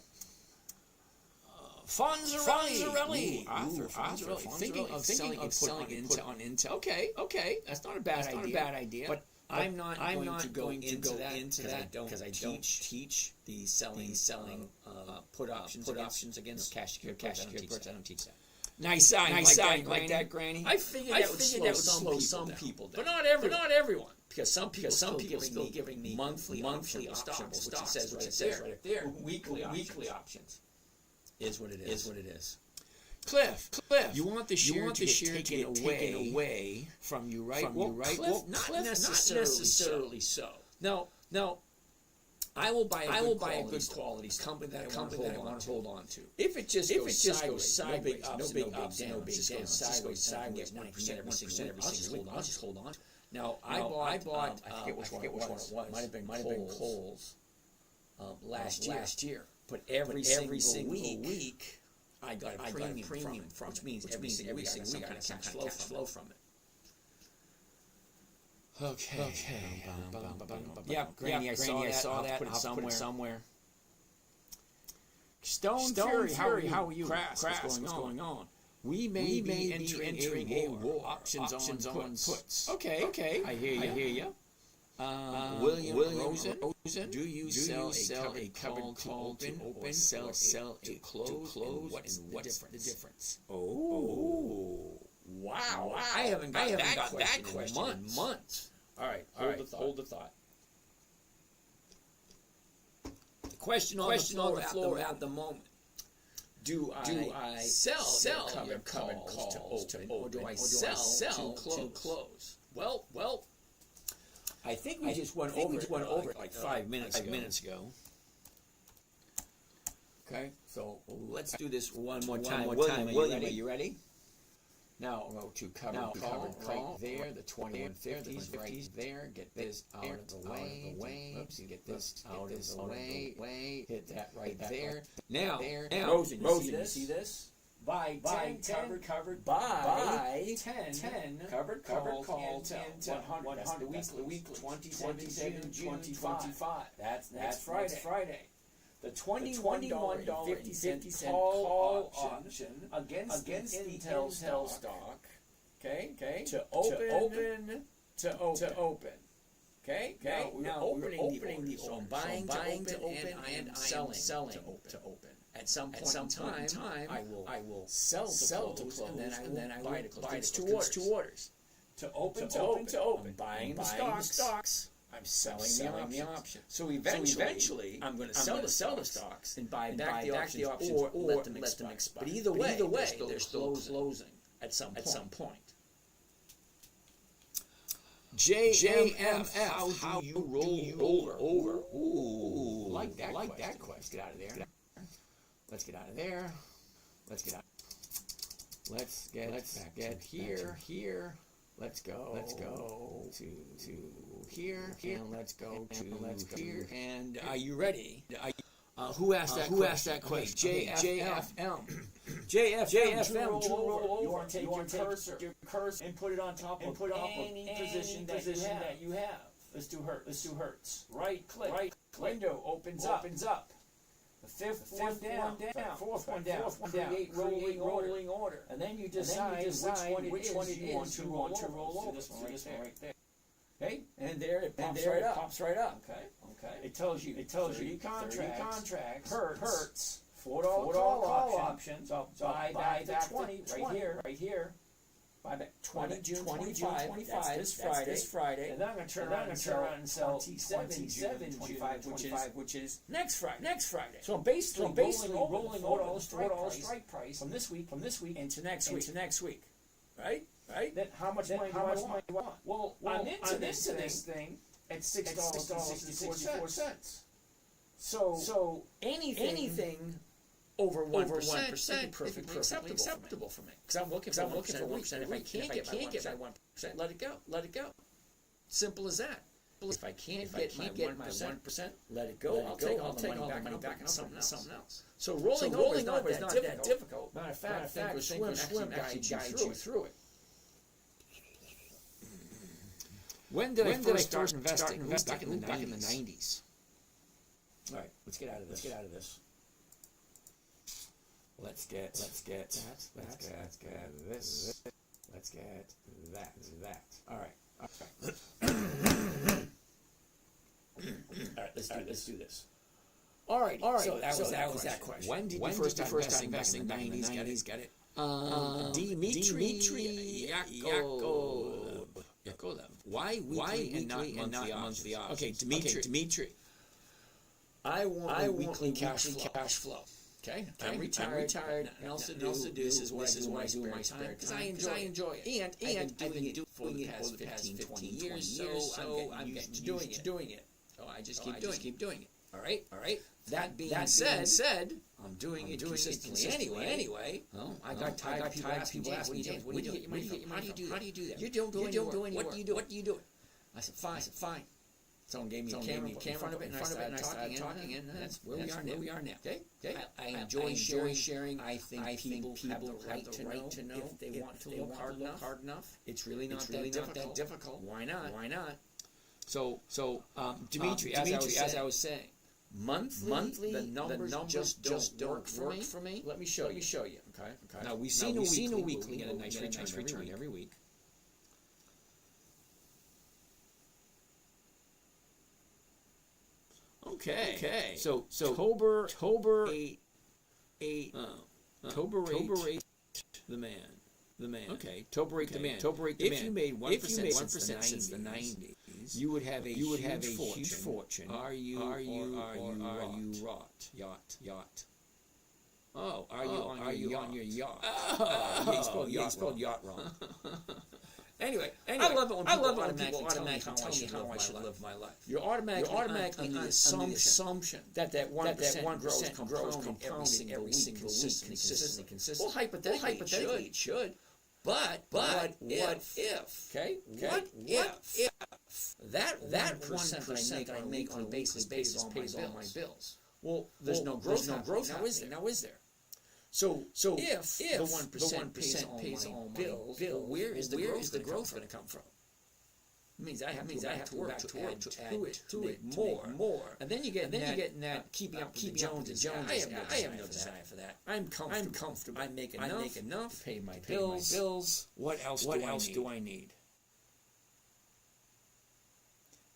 Fonzarelli. Arthur. Thinking of selling a put on Intel. Okay. That's not a bad idea. But I'm not going into that because I don't teach the selling put options against cash secured puts. I don't teach that. Nice side, like that, Granny. I figured that would slow some people down, but not everyone. Because some people still giving me monthly options, which it says right there. Weekly options is what it is. Cliff, you want the share to get taken away from you, right? Well, not necessarily so. Now, I will buy a good quality company that I want to hold on to. If it just goes sideways, no big ups, no big downs, sideways, 1% every single week, I'll just hold on to it. Now, I bought I forget which one it was. Might have been Kohl's. last year. But every single week I got a premium from it, which means every single week I got some kind of cash flow from it. Okay. Yeah, Granny, I saw that. Put it somewhere. Stone Fury, how are you? Crass, what's going on? We may be entering a war. Options on puts. Okay. I hear you. William Rosen, do you sell a covered call to open or sell to close? And what's the difference? Oh, wow. I haven't got that question in months. All right, hold the thought. The question on the floor at the moment. Do I sell covered calls to open, or do I sell to close? Well, I think we just went over it like 5 minutes ago. Okay, so let's do this one more time. William, are you ready? Now I'll go to covered call right there. The 2150s right there. Get this out of the way. Oops, get this out of the way. Hit that right there. Now, Rosen, you see this? Buy 10 covered. Buy 10 covered calls into 100. That's the weekly. 27 June 2025. That's Friday. The $21.50 call option against Intel stock. Okay. To open. Okay. Now we're opening the order. Buying to open and I am selling to open. At some point I will sell to close, and then I buy to close. It's two orders. To open. I'm buying the stocks. I'm selling the option. So eventually I'm going to sell the stocks and buy back the options or let them expire. But either way, they're still closing at some point. JMF, how do you roll over? Ooh, like that question. Let's get out of there. Let's get get here. Let's go to here, and let's go to here. And are you ready? Who asked that question? JFM. JFM. You want to take your cursor and put it on top of any position that you have. Let's do Hertz. Right click. Window opens up. The fifth one down, fourth one down, create rolling order, and then you decide which one it is you want to roll over. This one right there. Okay, and there it pops right up. Okay. It tells you 30 contracts, Hertz, $4 call option. So buy back the 20 right here. Buy back 20 June 2025. That's this Friday. And then I'm going to turn around and sell 27 June 25, which is next Friday. So I'm basically rolling all the strike price from this week into next week. Right? Then how much money do I want? Well, I'm into this thing at $6.64. So anything over 1% would be perfectly acceptable for me. Because I'm looking for 1%. If I can't get my 1%, let it go. Simple as that. If I can't get my 1%, let it go. I'll take all the money back and something else. So rolling over is not that difficult. Matter of fact, Swim actually guides you through it. When did I first start investing? Back in the 90s. All right, let's get out of this. Let's get this. Let's get that. All right. Let's do this. All right. So that was that question. When did you first start investing? 90s. Got it. Dimitri Yakolev. Why weekly and not monthly options? Okay, Dimitri. I want weekly cash flow. Okay, I'm retired. And also do this is what I do in my spare time because I enjoy it. And I've been doing it for the past 15, 20 years, so I'm getting used to doing it. So I just keep doing it. All right. That being said, I'm doing it consistently anyway. Well, I got tired of people asking me, what do you get your money from? How do you do that? You don't go anywhere. What do you do? I said, fine. Someone gave me a camera in front of it, and I started talking, and that's where we are now. Okay? I enjoy sharing. I think people have the right to know if they want to look hard enough. It's really not that difficult. Why not? So, Dimitri, as I was saying, monthly, the numbers just don't work for me. Let me show you. Okay. Now we've seen a weekly get a nice return every week. Okay. So October 8, the man. Okay. October 8, the man. If you made 1% since the 90s, you would have a huge fortune. Are you yacht? Oh, are you on your yacht? Oh, you spelled yacht wrong. Anyway, I love it when people automatically tell me how I should live my life. You're automatically on the assumption that 1% grows compounding every single week, consistently. Well, hypothetically, it should. But what if? Okay. What if that 1% I make on a basis pays all my bills? Well, there's no growth. Now is there? So if the 1% pays all my bills, where is the growth going to come from? It means I have to work to add to it more. And then you get in that keeping up with the Joneses. I have no desire for that. I'm comfortable. I make enough to pay my bills. What else do I need?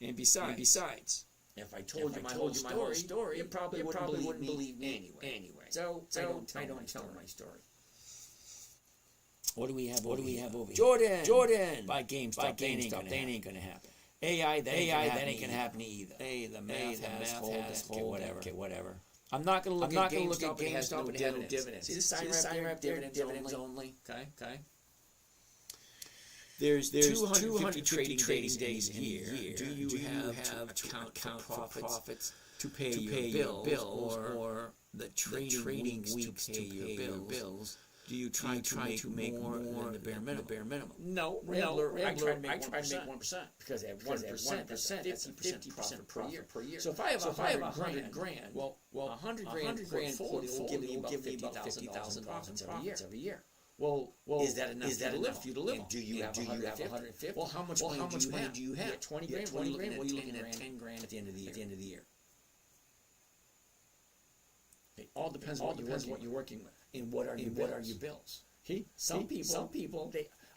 And besides, if I told you my whole story, you probably wouldn't believe me anyway. So I don't tell my story. What do we have over here? Jordan. Buy GameStop. That ain't gonna happen. AI, that ain't gonna happen either. The math has whatever. I'm not gonna look at GameStop. It has no dividends. See the sign wrap dividends only. Okay. There's 250 trading days in a year. Do you have account for profits to pay your bills or the trading weeks to pay your bills? Do you try to make more than the bare minimum? No, I try to make 1%. Because at 1%, that's 50% profit per year. So if I have 100 grand, well, 100 grand portfolio will give me about $50,000 profits every year. Well, is that enough for you to live on? Do you have 150? Well, how much money do you have? 20 grand. What are you looking at? 10 grand at the end of the year. It all depends on what you're working with. And what are your bills? Some people.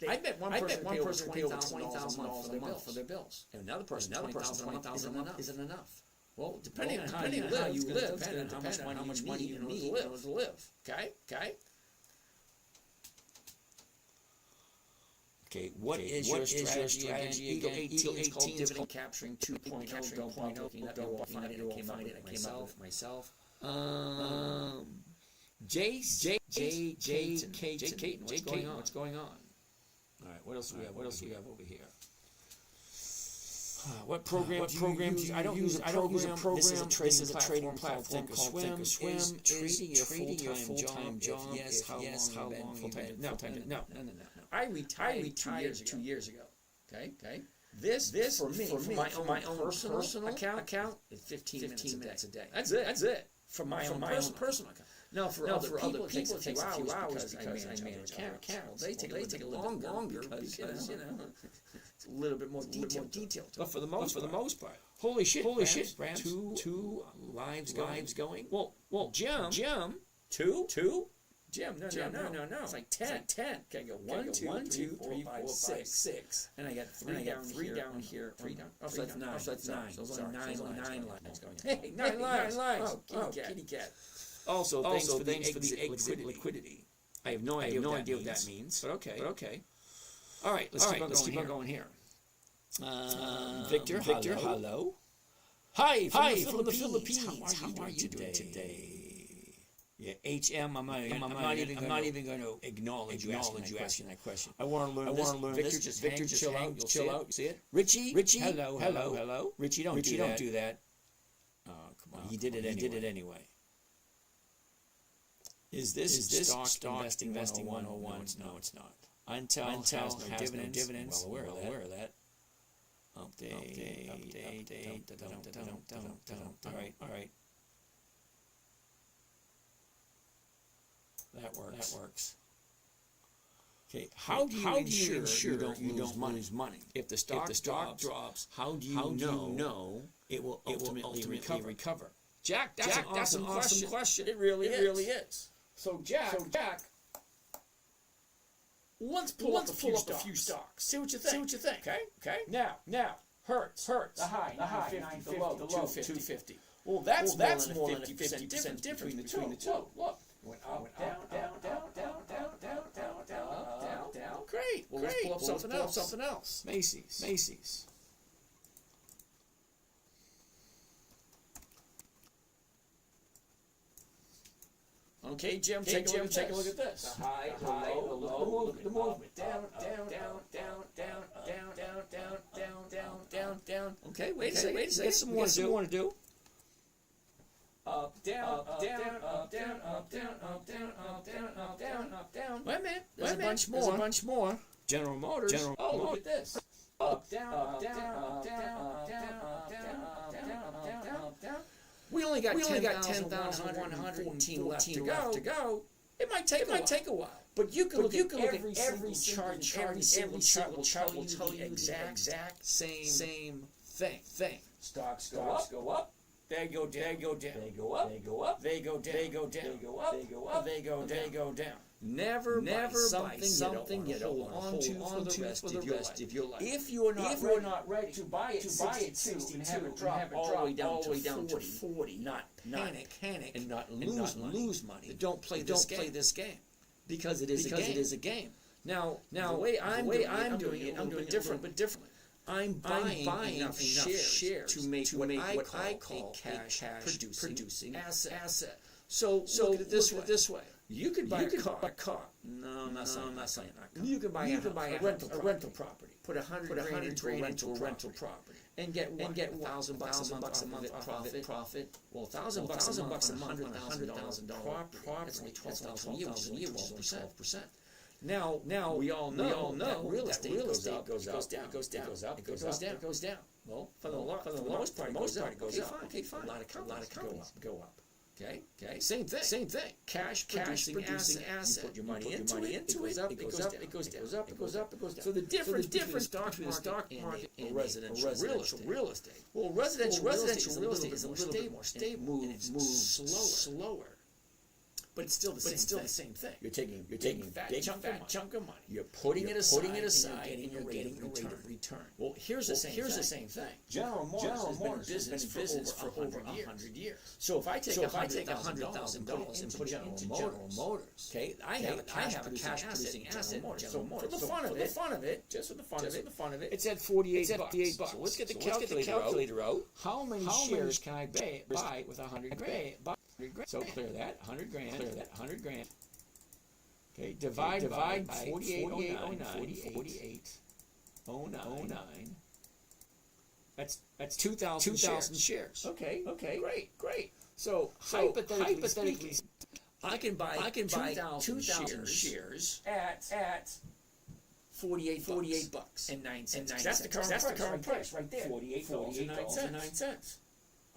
I bet one person pay over $20,000 a month for their bills. And another person $20,000 isn't enough. Well, depending on how you live, depending on how much money you need to live. Okay. Okay, what is your strategy? Eagle 18 is called Dividend Capturing 2.0. Don't find it. I came up with it myself. Jay Caton. What's going on? All right, what else do we have over here? What program do you use? I don't use a program. This is a trading platform called Thinkorswim. Trading your full-time job? Yes. How long full-time? No. I retired 2 years ago. Okay. This for me, for my own personal account, is 15 minutes a day. That's it. For my own personal account. Now, for other people, it takes a few hours because I manage accounts. They take a little longer because it's a little bit more detailed. But for the most part, holy shit, Brad, two lives going. Well, Jim, two. Jim, no. It's like 10. Okay, go 1, 2, 3, 4, 5, 6. And I got three down here. Oh, so that's 9. So there's only 9 lines going. Hey, 9 lines. Oh, kitty cat. Also, thanks for the exit liquidity. I have no idea what that means. But okay. All right, let's keep on going here. Victor, hello. Hi, from the Philippines. How are you doing today? Yeah, HM. I'm not even going to acknowledge you asking that question. I want to learn. Victor, just chill out. You see it? Richie. Hello. Richie, don't do that. Oh, come on. He did it anyway. Is this stock investing 101? No, it's not. Intel has no dividends. Well aware of that. Update. All right. That works. Okay, how do you ensure you don't lose money? If the stock drops, how do you know it will ultimately recover? Jack, that's an awesome question. It really is. So Jack, let's pull up a few stocks. See what you think. Okay. Now, Hertz, the high, 950, the low, 250. Well, that's more than a 50% difference between the two. Look. Went up, down. Great. Well, let's pull up something else. Macy's. Okay, Jim, take a look at this. The high, the low, the movement. Down. Okay, wait a second. Get some more to do. Up, down. Wait a minute. There's a bunch more. General Motors. Look at this. Up, down. We only got 10,114 left to go. It might take a while. But you can look at every chart, every single chart will tell you the exact same thing. Stocks go up. They go down. They go up. They go down. Never buy something you don't hold on to for the rest of your life. If you are not ready to buy it 62 and have it drop all the way down to 40, not panic and not lose money. Don't play this game because it is a game. Now the way I'm doing it, I'm doing it differently. I'm buying enough shares to make what I call a cash producing asset. So look at it this way. You could buy a car. No, I'm not saying that. You could buy a rental property. Put $100,000 into a rental property and get $1,000 a month profit. Well, $1,000 a month on $100,000 property. That's only $12,000 a year, which is 12%. Now we all know that real estate goes up, it goes down. Well, for the most part, it goes up. Okay, fine. A lot of companies go up. Okay. Same thing. Cash producing asset. You put your money into it. It goes up. It goes up. So the difference between the stock market and residential real estate. Well, residential real estate is a little more stable. Moves slower. But it's still the same thing. You're taking a big chunk of money. You're putting it aside, and you're getting a rate of return. Well, here's the same thing. General Motors has been in business for over 100 years. So if I take $100,000 and put it into General Motors, okay, I have a cash producing asset. So for the fun of it, it's at $48. So let's get the calculator out. How many shares can I buy with $100,000? So clear that, 100 grand. Okay, divide by 4809. That's 2,000 shares. Okay, great. So hypothetically, I can buy 2,000 shares at $48.09. That's the current price right there. $48.09.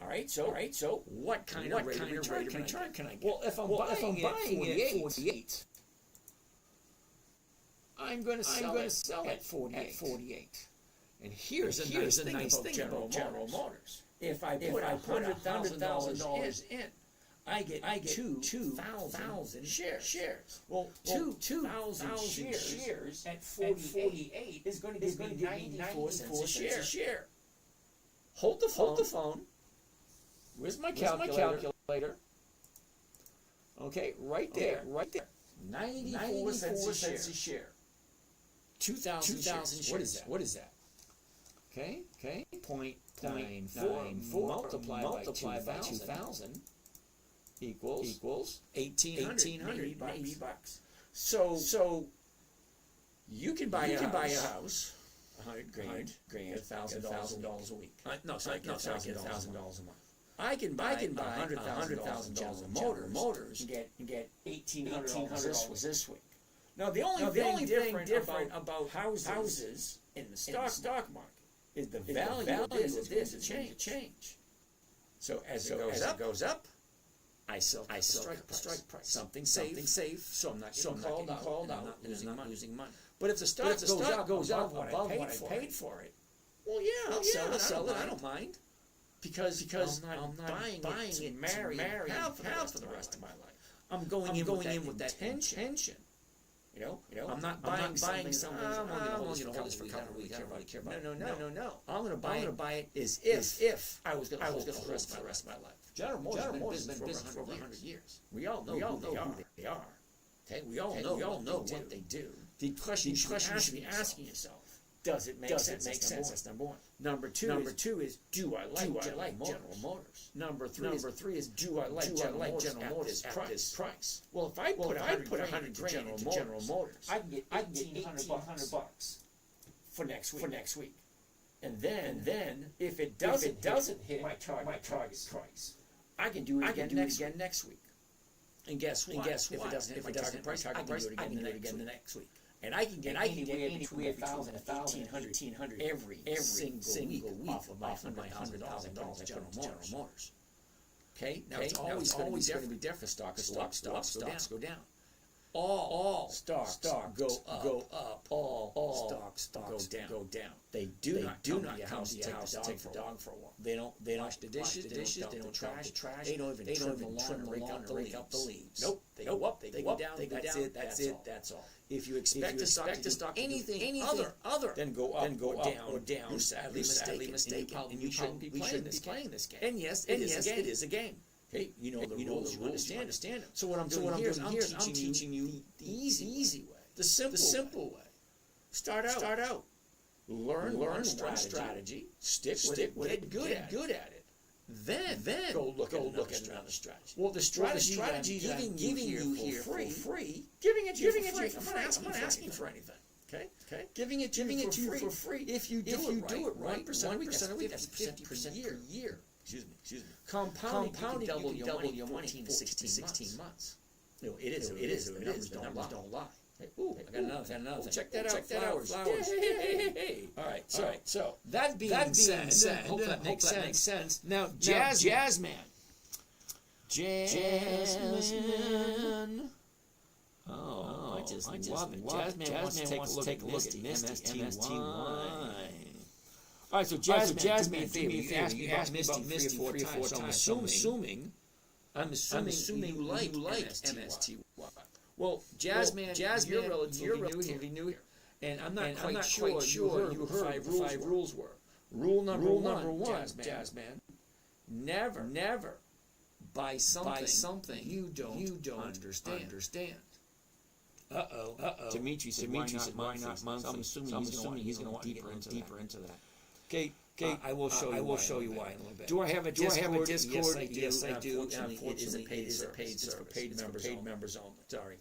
All right, so what kind of rate of return can I get? Well, if I'm buying it at 48, I'm going to sell it at 48. And here's a nice thing about General Motors. If I put $100,000 in, I get 2,000 shares. Well, 2,000 shares at 48 is going to give me 94 cents a share. Hold the phone. Where's my calculator? Okay, right there. 94 cents a share. 2,000 shares. What is that? Okay. 0.94 multiplied by 2,000 equals $1,880. So you can buy a house. $100,000, $1,000 a week. $1,000 a month. I can buy $100,000 of motors and get $1,800 this week. Now the only thing different about houses in the stock market is the value of this is going to change. So as it goes up, I sell strike price. Something safe. So I'm not getting called out. I'm not losing money. But if the stock goes up above what I paid for it, well, yeah, I'll sell it. I don't mind. Because I'm not buying it, marry have for the rest of my life. I'm going in with that intention. You know, I'm not buying something. I'm going to hold this for a couple of weeks. Care about it. No. I'm going to buy it as if I was going to hold it for the rest of my life. General Motors has been in business for over 100 years. We all know who they are. Okay, we all know what they do. The question you should be asking yourself: does it make sense? That's number one. Number two is do I like General Motors? Number three is do I like General Motors at this price? Well, if I put $100 grand into General Motors, I can get $1,800 for next week. And then if it doesn't hit my target price, I can do it again next week. And guess what? If it doesn't hit my target price, I can do it again the next week. And I can get anywhere between $1,000 and $1,800 every single week off of my $100,000 General Motors. Okay? Now it's always going to be different. Stocks go down. All stocks go up. All stocks go down. They do not come to your house to take the dog for a walk. They don't wash the dishes. They don't trash. They don't even trim the lawn, rake up the leaves. Nope. They go up. They go down. That's it. That's all. If you expect the stock to do anything other than go up or down, you're sadly mistaken. And you shouldn't be playing this game. And yes, it is a game. Okay, you know the rules. You understand them. So what I'm doing here is I'm teaching you the easy way, the simple way. Start out. Learn one strategy. Stick with it. Get good at it. Then go look at another strategy. Well, the strategy that I'm giving you here for free. Giving it to you for free. I'm not asking for anything. Okay. Giving it to you for free. If you do it right, 1% a week, that's 50% per year. Excuse me. Compounding double your money in 16 months. No, it is. The numbers don't lie. Hey, ooh, I got another. Check that out. Flowers. Hey. All right. So that being said, hope that makes sense. Now, Jazzman. Oh, I just love it. Jazzman wants to take a look at MSTY. All right, so Jasmine, you asked me about Misty 3 or 4 times. So I'm assuming you like MSTY. Well, Jasmine, you're relatively new here, and I'm not quite sure you heard what 5 rules were. Rule number one, Jasmine, never buy something you don't understand. Uh-oh. Dimitri said, why not monthly? So I'm assuming he's going to want deeper into that. Okay. I will show you why in a little bit. Do I have a Discord? Yes, I do. Unfortunately, it is a paid service. It's for paid members only. Sorry.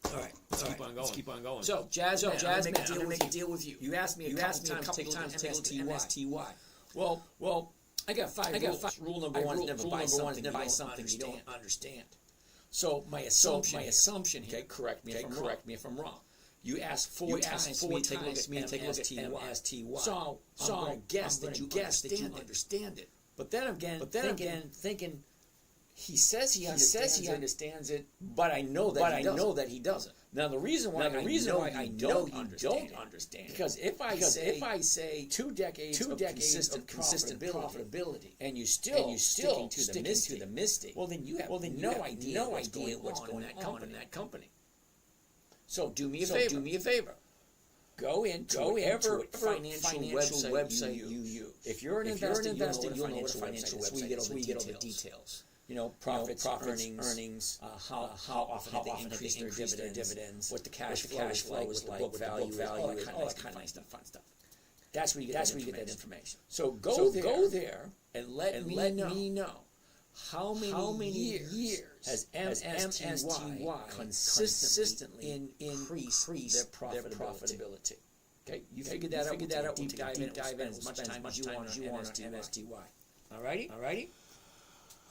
All right, let's keep on going. So, Jasmine, I'm going to make a deal with you. You asked me a couple times to take a look at MSTY. Well, I got 5 rules. Rule number one is never buy something you don't understand. So my assumption here, correct me if I'm wrong. You asked 4 times for me to take a look at MSTY. So I'm going to guess that you understand it. But then again, thinking he says he understands it, but I know that he doesn't. Now the reason why I know he don't understand because if I say 2 decades of consistent profitability and you still sticking to the Misty, well then you have no idea what's going on in that company. So do me a favor. Go into whatever financial website you use. If you're an investor, you'll know what a financial website is. We get all the details. Profits, earnings, how often they increase their dividends, what the cash flow is like, what the book value is, all that kind of stuff, fun stuff. That's where you get that information. So go there and let me know how many years has MSTY consistently increased their profitability. Okay, you figure that out. We'll dive in as much time as you want on MSTY. Alrighty.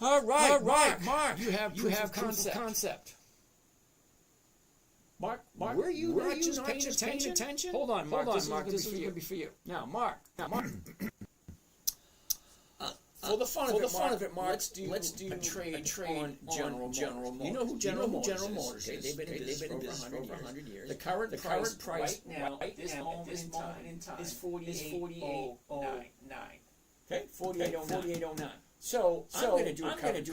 All right, Mark. You have concept. Mark, were you not just paying attention? Hold on, Mark. This is going to be for you. Now, Mark. For the fun of it, Mark, let's do a trade on General Motors. You know who General Motors is? They've been in business for over 100 years. The current price right now, at this moment in time, is 48.09. Okay, 48.09. So I'm going to do a covered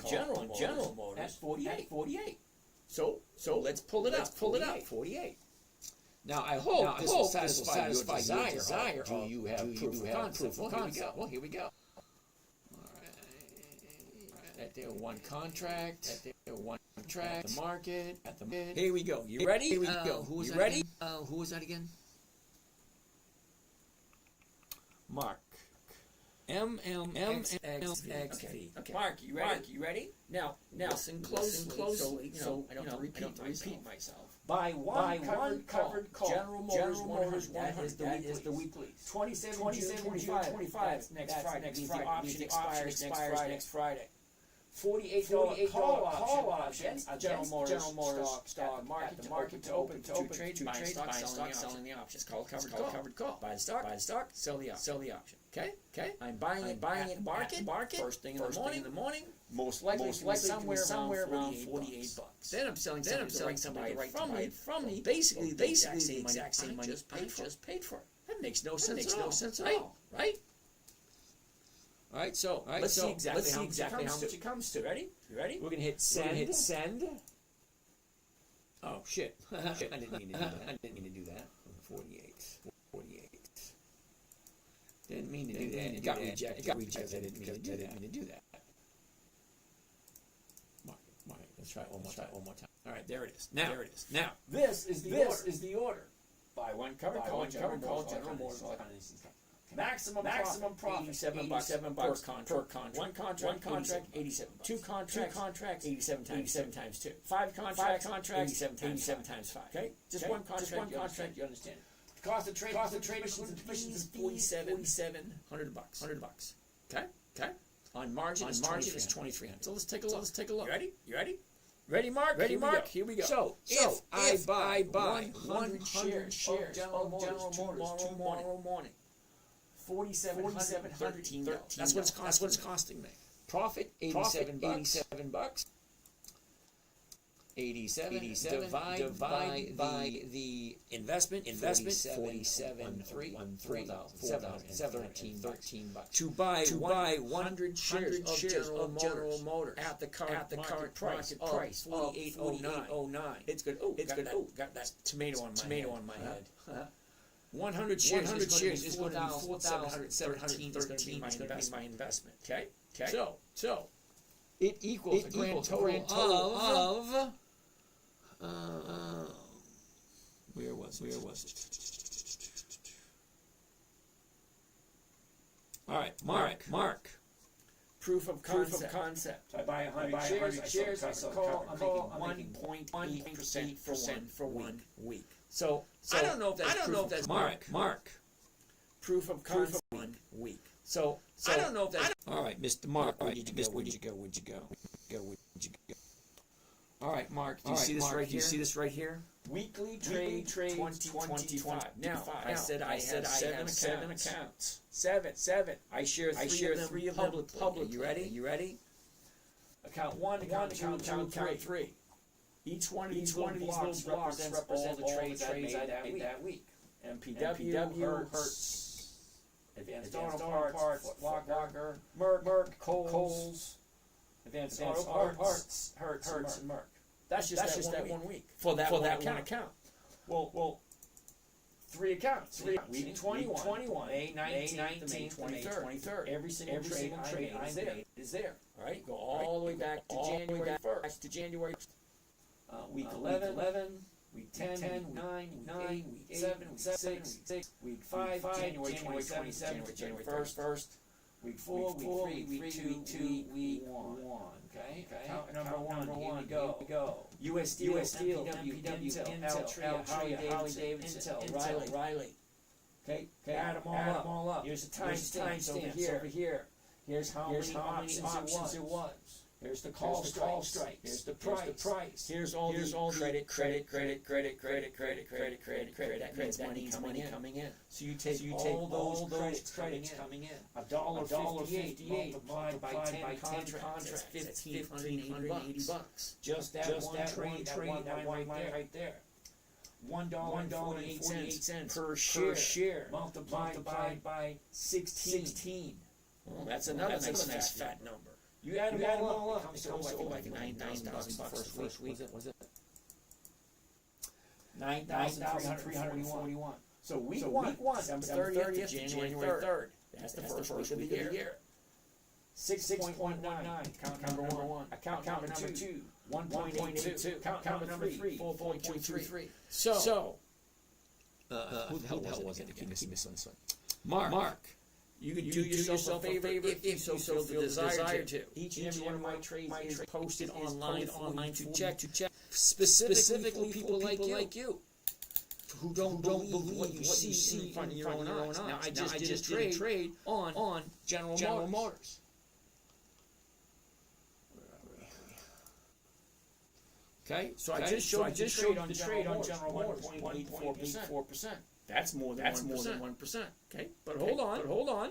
call on General Motors at 48. So let's pull it up. 48. Now I hope this will satisfy your desire. Do you have proof of concept? Well, here we go. At their one contract, the market, Here we go. You ready? Here we go. Who was you ready? Who was that again? Mark. MMXXV. Okay. Mark, you ready? Now, listen closely. So I don't repeat myself. By one covered call. General Motors 100. That is the weekly. 27 June 25. Next Friday. The option expires next Friday. $48 call option. General Motors stock. The market to open to trade. Buying stock, selling the option. It's called covered call. Buy the stock, sell the option. Okay. I'm buying it market. First thing in the morning. Most likely somewhere around $48. Then I'm selling somebody right from me. Basically the exact same money I just paid for it. That makes no sense at all, right? All right, so let's see exactly how much it comes to. Ready? You ready? We're gonna hit send. Oh shit! I didn't mean to do that. 48. Didn't mean to do that. It got rejected. I didn't mean to do that. Mark. Let's try it one more time. All right, there it is. Now, this is the order. Buy one covered call. General Motors. Maximum profit, $87 per contract. One contract, 87. Two contracts, 87 times 2. Five contracts, 87 times 5. Okay, just one contract. You understand? The cost of trade commissions is $4,700. Okay. On margin is $2,300. So let's take a look. You ready? Ready, Mark? Here we go. So if I buy 100 shares of General Motors tomorrow morning. $4,713. That's what it's costing me. Profit $87. 87 divide by the investment 47,313 to buy 100 shares of General Motors at the current market price of 48.09. It's good. Got that tomato on my head. 100 shares is going to be 4,713. It's going to be my investment. Okay. So it equals a grand total of where was it? All right, Mark. Proof of concept. I buy 100 shares. I I'm making 1.8% for 1 week. So I don't know if that's Mark. Proof of concept 1 week. So I don't know if that's all right, Mr. Mark. Where'd you go? All right, Mark. Do you see this right here? Weekly trade 2025. Now I said I have 7 accounts. Seven. I share 3 of them publicly. You ready? Account 1, account 2, 3. Each one of these little blocks represents all the trades I made that week. MPW, Hertz, Advanced Auto Parts, Walker, Merck, Coles, Advanced Auto Parts, Hertz, and Merck. That's just that 1 week for that one account. Well, 3 accounts. Week 21, May 19th to May 23rd. Every single trade I made is there. All right, go all the way back to January 1st. Week 11, week 10, week 9, week 7, week 6, week 5, January 27th, January 1st, week 4, week 3, week 2, week 1. Okay. Count number one. Here we go. US Steel, MPW, Intel, Harley-Davidson, Intel, Riley. Okay. Add them all up. Here's the time stamps over here. Here's how many options it was. Here's the call strikes. Here's the price. Here's all the credit. That means money coming in. So you take all those credits coming in. $1.58 multiplied by 10 contracts. That's $1,580. Just that one trade right there. $1.48 per share multiplied by 16. Well, that's another nice fat number. You add them all up, it comes to like $9,000 first week. Was it? 9,341. So week one, December 30th to January 3rd. That's the first week of the year. 6.19. Count number one. Account number two. 1.82. Count number three. 4.23. So, who the hell was it? Keep missing this one. Mark. You can do yourself a favor if you so feel the desire to. Each and every one of my trades is posted online to check. Specifically people like you who don't believe what you see in front of your own eyes. Now, I just did a trade on General Motors. Okay, so I just showed the trade on General Motors, 1.84%. That's more than 1%. Okay, but hold on.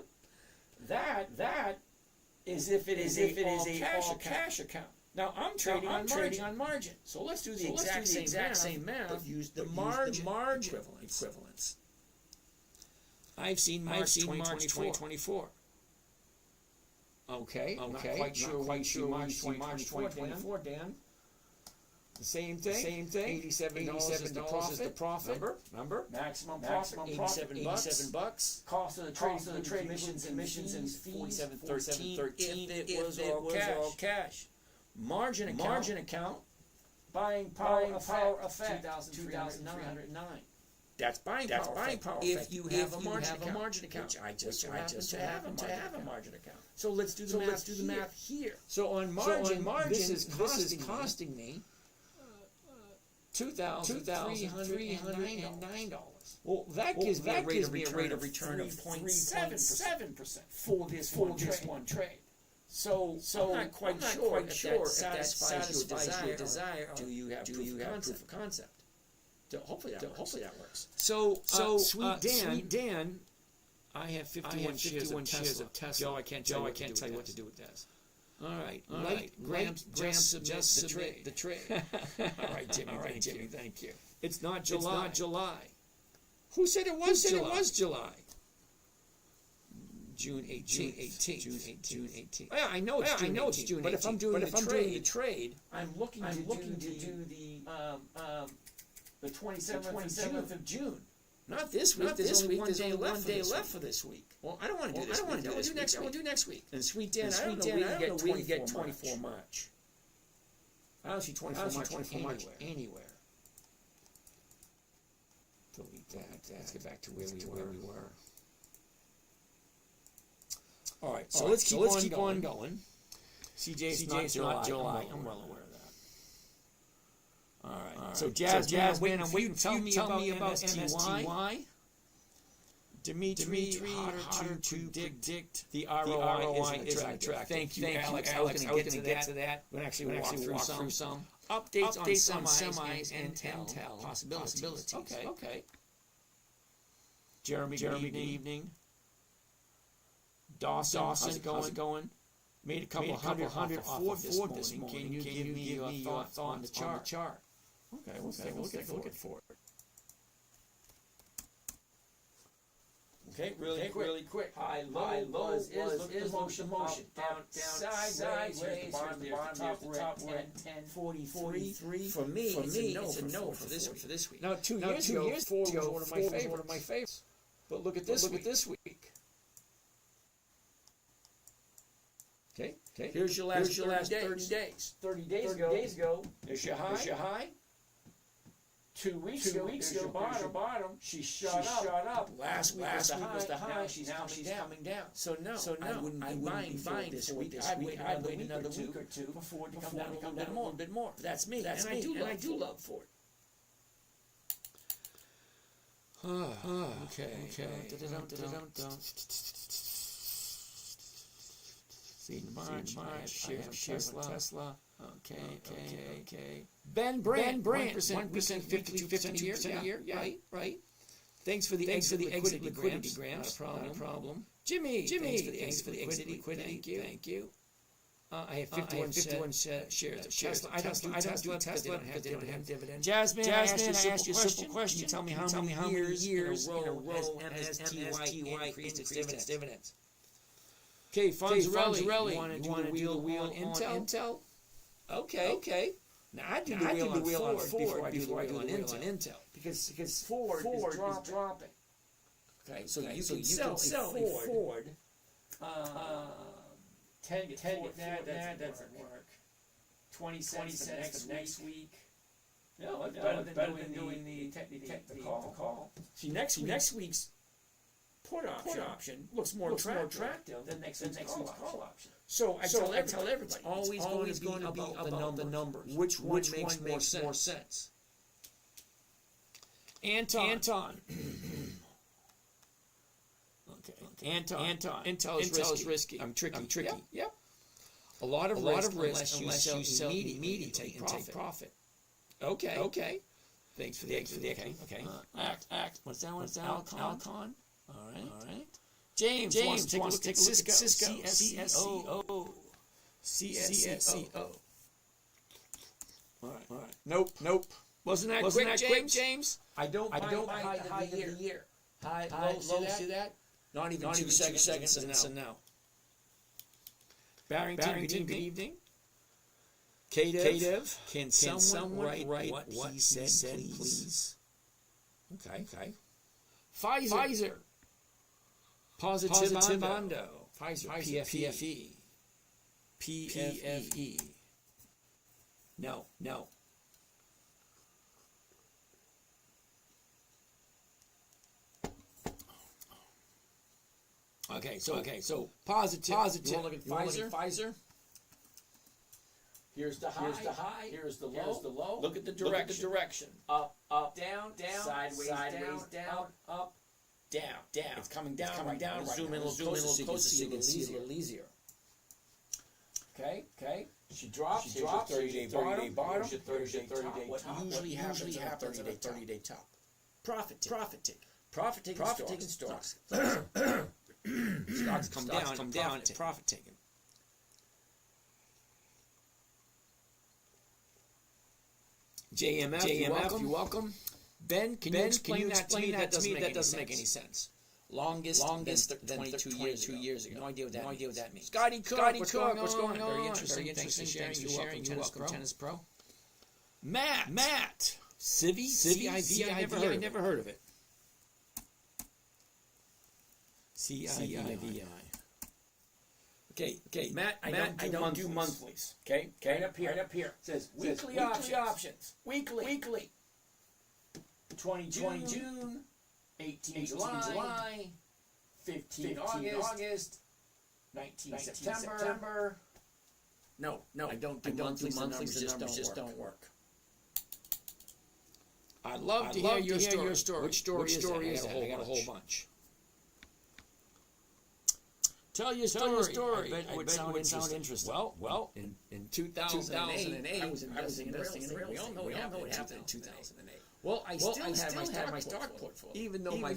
That is if it is a cash account. Now I'm trading on margin. So let's do the exact same math, but use the margin equivalence. I've seen March 2024. Okay, not quite sure March 2024, Dan. The same thing. $87 is the profit. Remember? Maximum profit, $87. Cost of the trade, commissions and fees, $47.13. If it was all cash. Margin account. Buying power effect, 2,309. That's buying power. If you have a margin account, I just happen to have a margin account. So let's do the math here. So on margin, this is costing me $2,309. Well, that gives me a rate of return of 3.77% for this one trade. So I'm not quite sure if that satisfies your desire. Do you have proof of concept? Hopefully that works. So sweet Dan, I have 51 shares of Tesla. Joe, I can't tell you what to do with this. All right. Graham suggests the trade. All right, Jimmy, thank you. It's not July. Who said it was July? June 18th. Yeah, I know it's June 18th. But if I'm doing the trade, I'm looking to do the 27th of June. Not this week. There's only one day left for this week. Well, I don't want to do this. I want to do this. I will do next week. And Sweet Dan, I don't know where you get 24 March. I don't see 24 March anywhere. Delete that. Let's get back to where we were. All right. So let's keep on going. CJ's not July. I'm well aware of that. All right. So Jasmine, I'm waiting. Tell me about MSTY. Dimitri, harder to predict. The ROI isn't attractive. Thank you, Alex. I was going to get to that. We're actually walk through some updates on semis and Intel possibilities. Okay. Jeremy, good evening. Dawson, how's it going? Made a couple hundred off this morning. Can you give me your thoughts on the chart? Okay, we'll take a look at Ford. Okay, really quick. High, low is motion. Down, sideways, the bottom, the top, we're at 10.43. For me, it's a no for this week. Now, two years ago, Ford was one of my favorites. But look at this week. Okay. Here's your last 30 days. 30 days ago, there's your high. 2 weeks ago, your bottom. She shot up. Last week was the high. She's coming down. So no, I wouldn't be buying this week. I'd wait another week or two before it come down a bit more. That's me. And I do love Ford. Okay. March. Shares of Tesla. Okay. Ben Brandt, 1%, 52% a year. Right. Thanks for the exit liquidity grant. Not a problem. Jimmy, thanks for the exit liquidity. Thank you. I have 51 shares of Tesla. I don't do Tesla because they don't have dividend. Jasmine, I asked you a simple question. Can you tell me how many years in a row has MSTY increased its dividends? Okay, Fonzarelli, you want to do the wheel on Intel? Okay. Now I do the wheel on Ford before I do the wheel on Intel because Ford is dropping. Okay, so you can sell a Ford. 10 that doesn't work. 20 cents next week. No, it's better than doing the call. See, next week's put option looks more attractive than next week's call option. So I tell everybody, it's always going to be about the numbers. Which one makes more sense? Anton. Okay. Anton. Intel is risky. I'm tricky. Yep. A lot of risk unless you sell immediately and take profit. Okay. Thanks for the exit. Okay. Act. What's that? Alcon. All right. James wants to take a look at Cisco. CSCO. All right. Nope. Wasn't that quick, James? I don't buy the high of the year. High, low, see that? Not even 2 seconds and now. Barrington, good evening. Kadev, can someone write what he said, please? Okay. Pfizer. Positivando. Pfizer. PFE. No. Okay, so positive. You want to look at Pfizer? Here's the high. Here's the low. Look at the direction. Up, down, sideways, down, up, down. It's coming down. Zoom in a little closer so you can see it a little easier. Okay. She drops. Here's your 30-day bottom. Here's your 30-day top. What usually happens on a 30-day top? Profit taking stocks. Stocks come down, it's profit taking. JMF, you're welcome. Ben, can you explain that to me? That doesn't make any sense. Longest than 22 years ago. No idea what that means. Scotty Cook, what's going on? Very interesting. Thanks for sharing. You're welcome, Tennis Pro. Matt. Civi, I never heard of it. CIVI. Okay, Matt, I don't do monthlies. Okay, right up here. It says weekly options. Weekly. 20 June, 18 July, 15 August, 19 September. No, I don't do monthlies. The numbers just don't work. I'd love to hear your story. Which story is that? I got a whole bunch. Tell your story. I bet it would sound interesting. Well, in 2008, I was investing in real estate. We all know what happened in 2008. Well, I still had my stock portfolio, even though my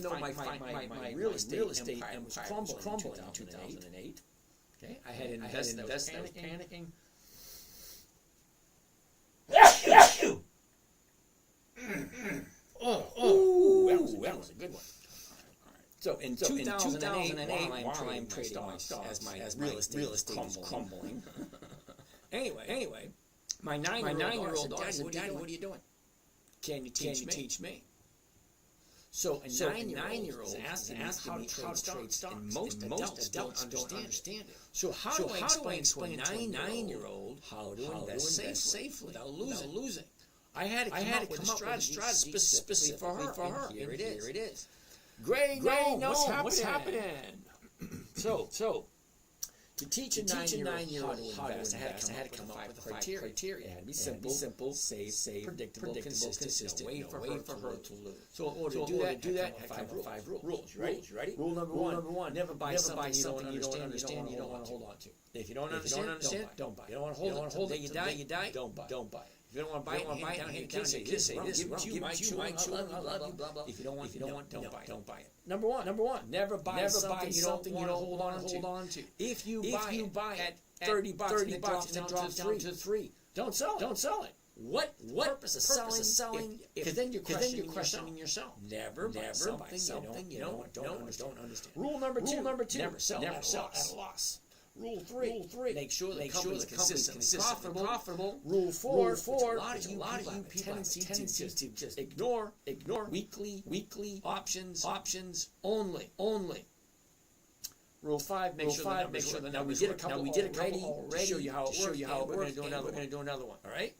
real estate empire was crumbling in 2008. Okay, I had invested. I was panicking. That was a good one. So in 2008, while I'm trading my stocks as real estate is crumbling. Anyway, my 9-year-old daughter said, "Daddy, what are you doing? Can you teach me?" So a 9-year-old asked me how to trade stocks, and most adults don't understand it. So how do I explain to a 9-year-old how to invest safely without losing? I had to come up with a strategy specific for her. Here it is. Greg, what's happening? So To teach a 9-year-old how to invest, I had to come up with 5 criteria. It had to be simple, safe, predictable, consistent, way for her to lose. So in order to do that, I have 5 rules. You ready? Rule number one, never buy something you don't understand, you don't want to hold on to. If you don't understand, don't buy it. You don't want to hold it, you die, don't buy it. If you don't want to buy it, hand it down, say this, you might chew, I love you, blah, blah. If you don't want, don't buy it. Number one, never buy something you don't hold on to. If you buy at $30 and it drops down to 3, don't sell it. What purpose of selling? Because then you're questioning yourself. Never buy something you don't understand. Rule number two, never sell at a loss. Rule 3, make sure the company is consistently profitable. Rule 4, a lot of you people have a tendency to just ignore weekly options only. Rule 5, make sure the numbers work. Now we did a couple already to show you how it works. We're going to do another one. All right.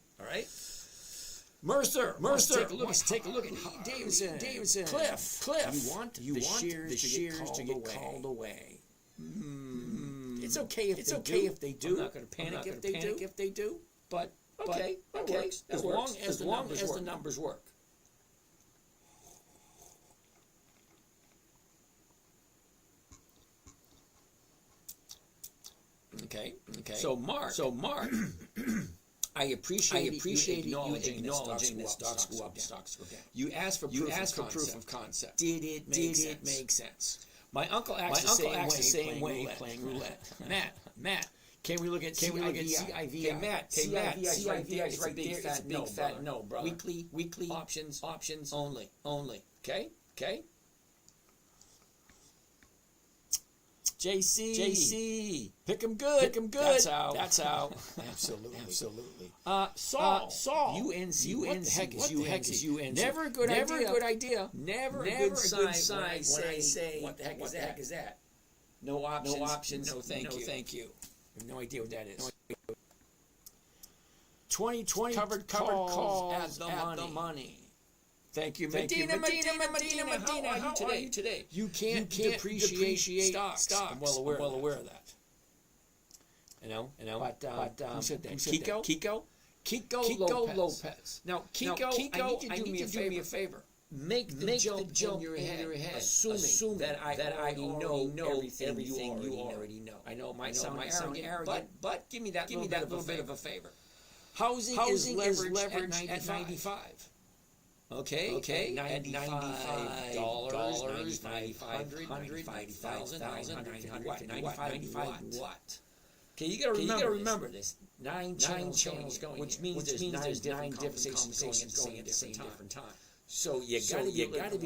Mercer, let's take a look at Davidson, Cliff. You want the shares to get called away. It's okay if they do. I'm not going to panic if they do. But okay, that works. As long as the numbers work. Okay. So Mark, I appreciate you acknowledging that stocks go up, stocks go down. You asked for proof of concept. Did it make sense? My uncle acts the same way playing roulette. Matt, can we look at CIVI? Hey, Matt, CIVI is right there. It's a big fat no, brother. Weekly options only. Okay. JC, pick 'em good. That's out. Absolutely. Saul, UNC. What the heck is UNC? Never a good idea. Never a good sign when I say, what the heck is that? No options. No, thank you. I have no idea what that is. 2020 covered calls at the money. Thank you, Medina. How are you today? You can't depreciate stocks. I'm well aware of that. You know. But who said that? Kiko Lopez. Now, Kiko, I need you to do me a favor. Make the jump in your head, assuming that I already know everything you already know. I know it might sound arrogant, but give me that little bit of a favor. Housing is leveraged at 95. Okay, at $95, 95 what? Okay, you gotta remember this. 9 channels going, which means there's 9 different conversations going at the same different time. So you gotta be a little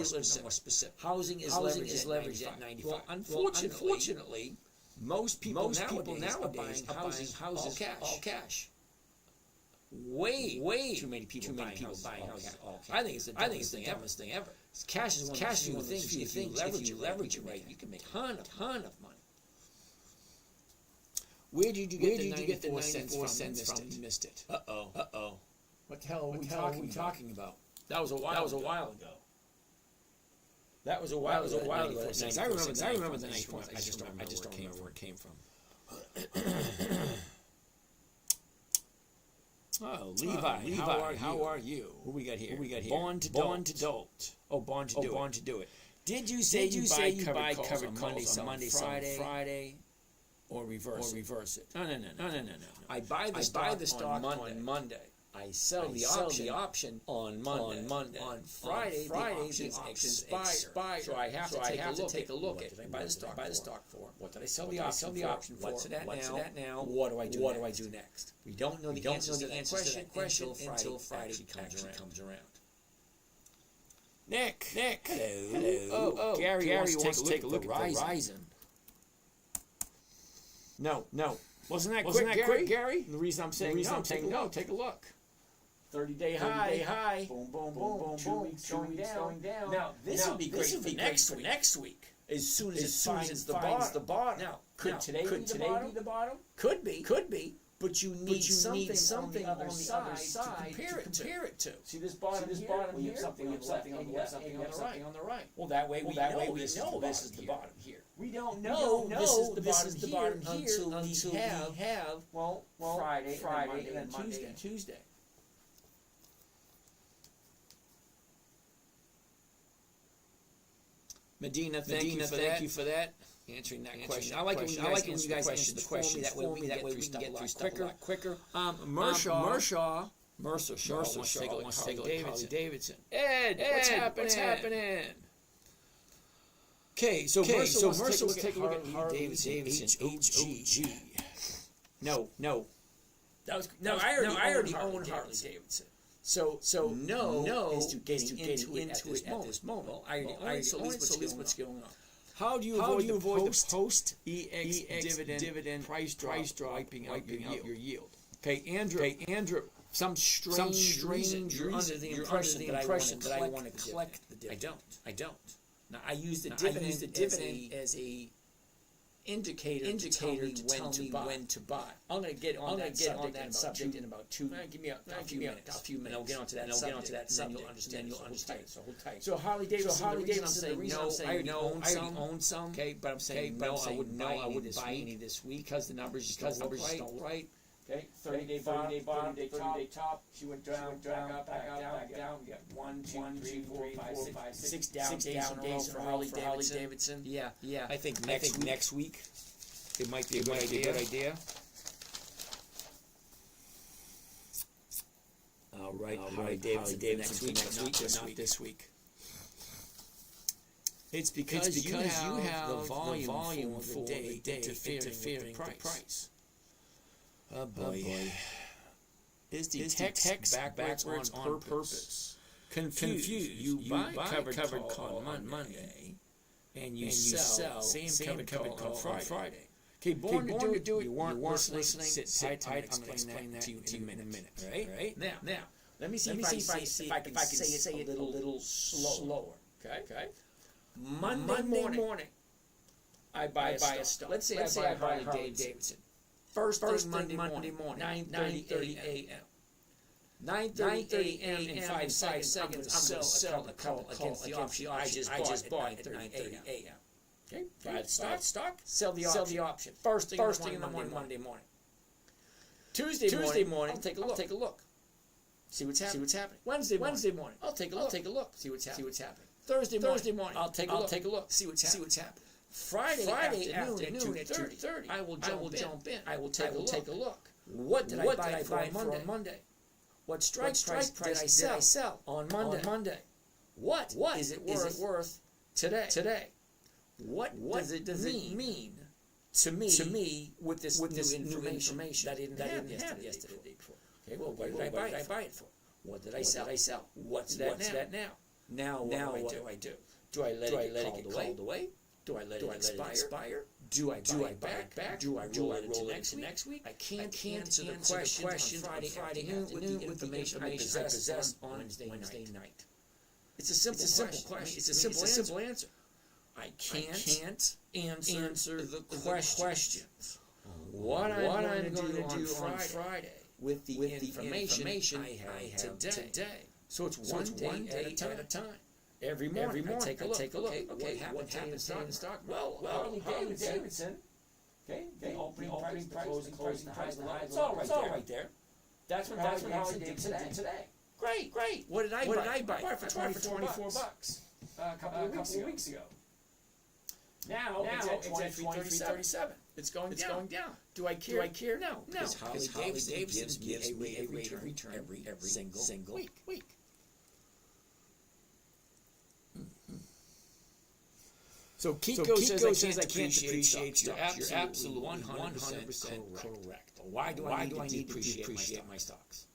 more specific. Housing is leveraged at 95. Well, unfortunately, most people nowadays are buying houses all cash. Way too many people buying houses all cash. I think it's the dumbest thing ever. Cash is one of the things you think if you leverage it right, you can make a ton of money. Where did you get the 94 cents from? You missed it. Uh-oh. What the hell are we talking about? That was a while ago. That was a while ago. I remember the 94 cents. I just don't remember where it came from. Oh, Levi, how are you? Who we got here? Born to Dolt. Oh, born to do it. Did you say you buy covered calls on Monday, Friday, or reverse it? No. I buy the stock on Monday. I sell the option on Monday. On Friday, the option expires. So I have to take a look at it. What did I buy the stock for? What did I sell the option for? What's it at now? What do I do next? We don't know the answer to that question until Friday comes around. Nick. Hello. Oh, Gary wants to take a look at Verizon. No. Wasn't that quick, Gary? The reason I'm saying no, take a look. 30-day high. Boom. 2 weeks going down. Now, this would be great for next week. As soon as it finds the bottom. Now, could today be the bottom? Could be. But you need something on the other side to compare it to. See this bottom here? We have something on the left, something on the right. Well, that way we know this is the bottom here. We don't know this is the bottom here until we have Friday and then Monday and Tuesday. Medina, thank you for that. Answering that question. I like when you guys answer the question that way we can get through stuff a lot quicker. Mercer wants to take a look at Davidson. Ed, what's happening? Okay, so Mercer wants to take a look at Davidson. HOG. No. I already own Harley Davidson. So no is to getting into it at this moment. Well, I already own it, so what's going on? How do you avoid the post EX dividend price drop wiping out your yield? Okay, Andrew. Some strange reason you're under the impression that I want to collect the dividend. I don't. Now I use the dividend as a indicator to tell me when to buy. I'm going to get on that subject in about two. Give me a few minutes. I'll get onto that subject, and then you'll understand. So hold tight. So Harley Davidson. The reason I'm saying no, I already own some. Okay, but I'm saying no, I wouldn't buy any this week because the numbers just don't look right. Okay, 30-day bottom, 30-day top. She went down, up, back down. We got 1, 2, 3, 4, 5, 6 down days for Harley Davidson. Yeah. I think next week it might be a good idea. All right, Harley Davidson next week, but not this week. It's because you have the volume for the day interfering price. Oh boy. Is the text backwards on purpose? Confuse. You buy covered call on Monday, and you sell same covered call on Friday. Okay, born to do it. You weren't listening. Sit tight. I'm explain that to you in a minute. Right? Now, let me see if I can say it a little slower. Okay. Monday morning, I buy a stock. Let's say I buy Harley Davidson. First thing Monday morning, 9:30 a.m. 9:30 a.m. in 5 seconds, I'm going to sell the call against the option I just bought at 9:30 a.m. Okay, buy the stock, sell the option. First thing in the morning, Monday morning. Tuesday morning, I'll take a look. See what's happening. Wednesday morning, I'll take a look. See what's happening. Thursday morning, I'll take a look. See what's happening. Friday afternoon at 2:30, I will jump in. I will take a look. What did I buy for Monday? What strike price did I sell on Monday? What is it worth today? What does it mean to me with this new information that I didn't have yesterday before? Okay, well, what did I buy it for? What did I sell? What's that now? Now what do I do? Do I let it get called away? Do I let it expire? Do I buy it back? Do I roll it into next week? I can't answer the question on Friday afternoon with the information I possess on Wednesday night. It's a simple question. It's a simple answer. I can't answer the questions. What I'm going to do on Friday with the information I have today. So it's one day at a time. Every morning I take a look. Okay, what happens in the stock? Well, Harley Davidson. Okay, the opening price, the closing price, the highs, the lows. It's all right there. That's what Harley Davidson did today. Great. What did I buy? I bought it for $24 a couple of weeks ago. Now it's at 23.37. It's going down. Do I care? No. Because Harley Davidson gives me a rate of return every single week. So Kiko says I can't appreciate stocks. You're absolutely 100% correct. Why do I need to appreciate my stocks?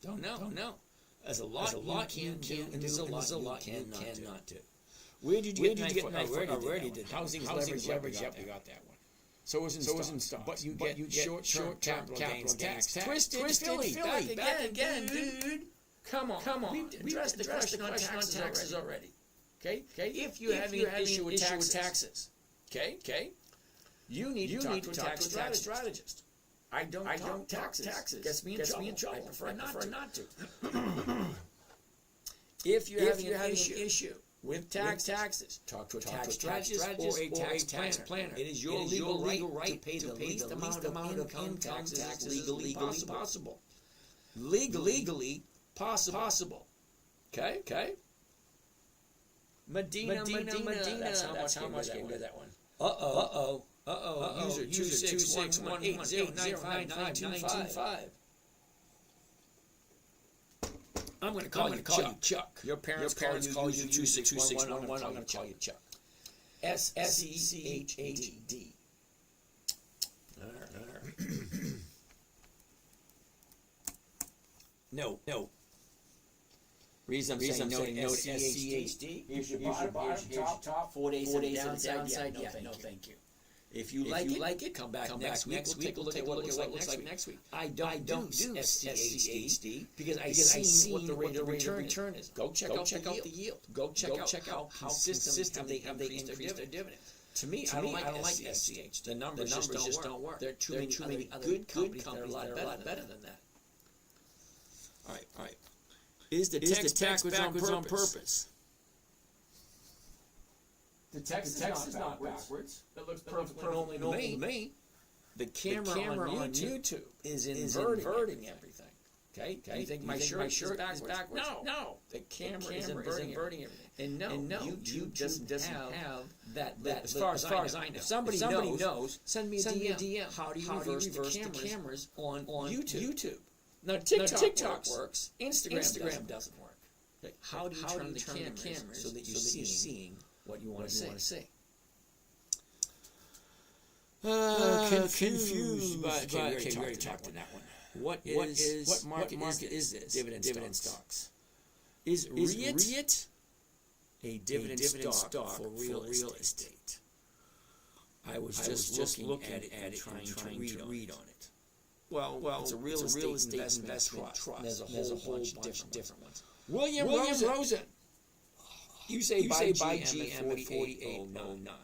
Don't know. There's a lot you can do, and there's a lot you cannot do. Where did you get my already did housing leverage? Yep, we got that one. So is in stocks. But you get short capital gains tax. Twisted Philly, back again, dude. Come on. We've addressed the question on taxes already. Okay. If you have an issue with taxes, okay, you need to talk to a tax strategist. I don't taxes. Gets me in trouble. I prefer not to. If you're having an issue with taxes. Talk to a tax strategist or a tax planner. It is your legal right to pay the least amount of income taxes legally possible. Legally possible. Okay? Medina. That's how much came to that one. Uh-oh. User 26118095995. I'm going to call you Chuck. Your parents call you 26111. I'm going to call you Chuck. SCHD. No. Reason I'm saying no to SCHD. Here's your bottom, top. 4 days to the downside. No, thank you. If you like it, come back next week. We'll take a look at what it looks like next week. I don't do SCHD because I see what the rate of return is. Go check out the yield. Go check out how consistently have they increased their dividend. To me, I don't like SCH. The numbers just don't work. There are too many good companies that are a lot better than that. All right. Is the text backwards on purpose? The text is not backwards. It looks perfectly normal to me. The camera on YouTube is inverting everything. Okay? You think my shirt is backwards? No. The camera is inverting everything. And no, YouTube doesn't have that. As far as I know. If somebody knows, send me a DM. How do you reverse the cameras on YouTube? Now TikTok works. Instagram doesn't work. Okay. How do you turn the cameras so that you're seeing what you want to see? Confused by we already talked on that one. What market is this? Dividend stocks. Is REIT a dividend stock for real estate? I was just looking at it and trying to read on it. Well, it's a real estate investment trust. There's a whole bunch of different ones. William Rosen. You say buy GM at 4809.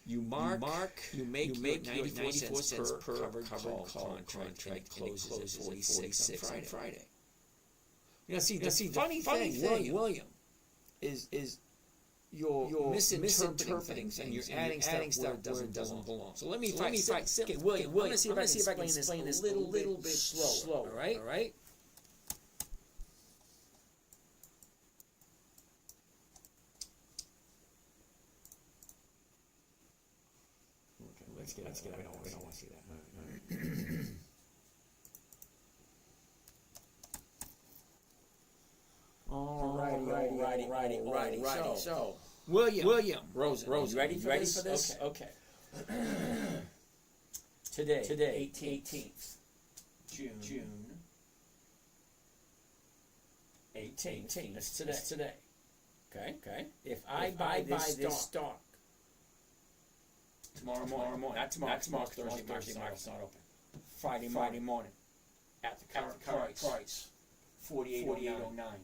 You make 94 cents per covered call contract closes at 46 on Friday. See, the funny thing, William, is you're misinterpreting things and you're adding stuff where it doesn't belong. So let me fight. Okay, William, I'm going to see if I can explain this a little bit slower. All right? Okay, let's get it. We don't want to see that. Alrighty. So, William Rosen. You ready for this? Okay. Today, 18th June 18th. That's today. Okay. If I buy this stock tomorrow morning, not tomorrow, Thursday, market's not open. Friday morning, at the current price, 48.09.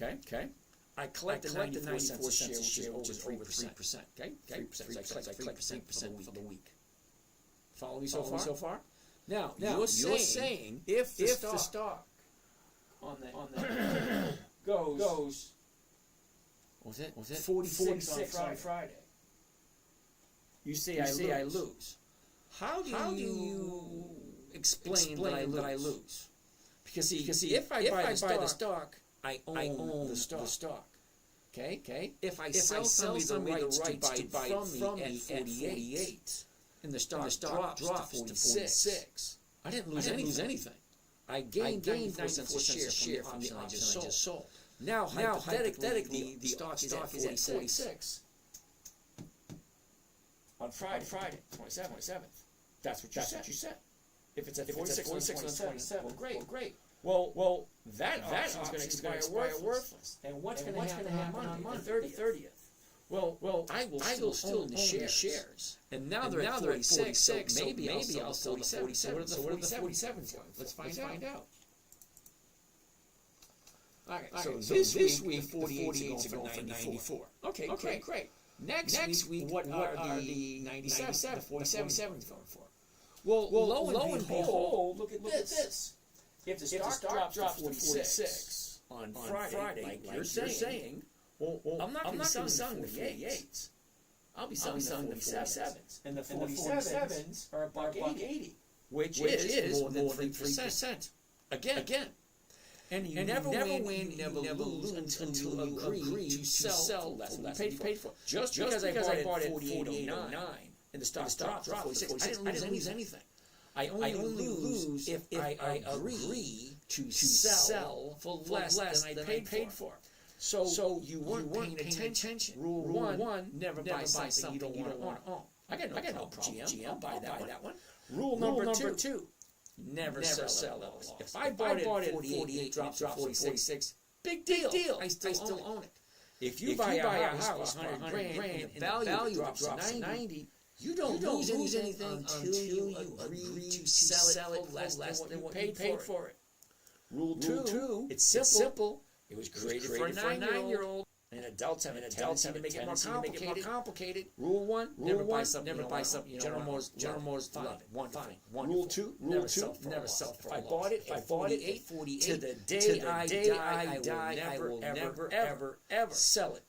Okay. I collected 94 cents a share, which is over 3%. Okay. 3% for the week. Follow me so far? Now you're saying if the stock on the goes was it 46 on Friday? You say I lose. How do you explain that I lose? Because see, if I buy the stock, I own the stock. Okay. If I sell somebody the rights to buy it from me at 48, and the stock drops to 46, I didn't lose anything. I gained 94 cents a share from the option I just sold. Now hypothetically, the stock is at 46 on Friday, 27th. That's what you said. If it's at 46 on 27th, well, great. Well, that option's going to expire worthless. And what's going to happen on Monday, the 30th? Well, I will still own the shares. And now they're at 46, so maybe I'll sell the 47. So what are the 47s going? Let's find out. So this week, 48 are going for 94. Okay, great. Next week, what are the 97, the 47s going for? Well, lo and behold, look at this. If the stock drops to 46 on Friday, like you're saying, I'm not going to be selling the 48s. I'll be selling the 47s. And the 47s are $1.80, which is more than 3%. Again. And you never win, you never lose until you agree to sell less than you paid for. Just because I bought it at 48.09 and the stock dropped to 46, I didn't lose anything. I only lose if I agree to sell for less than I paid for. So you weren't paying attention. Rule one: never buy something you don't want to own. I got no problem. GM, buy that one. Rule number two: never sell those. If I bought it at 48, dropped to 46, big deal. I still own it. If you buy a house for $100,000 and the value drops to 90, you don't lose anything until you agree to sell it for less than what you paid for it. Rule two: it's simple. It was created for a 9-year-old, and adults have a tendency to make it more complicated. Rule one: never buy something. General Motors, fine. Rule two: never sell for. If I bought it at 48, to the day I die, I will never ever sell it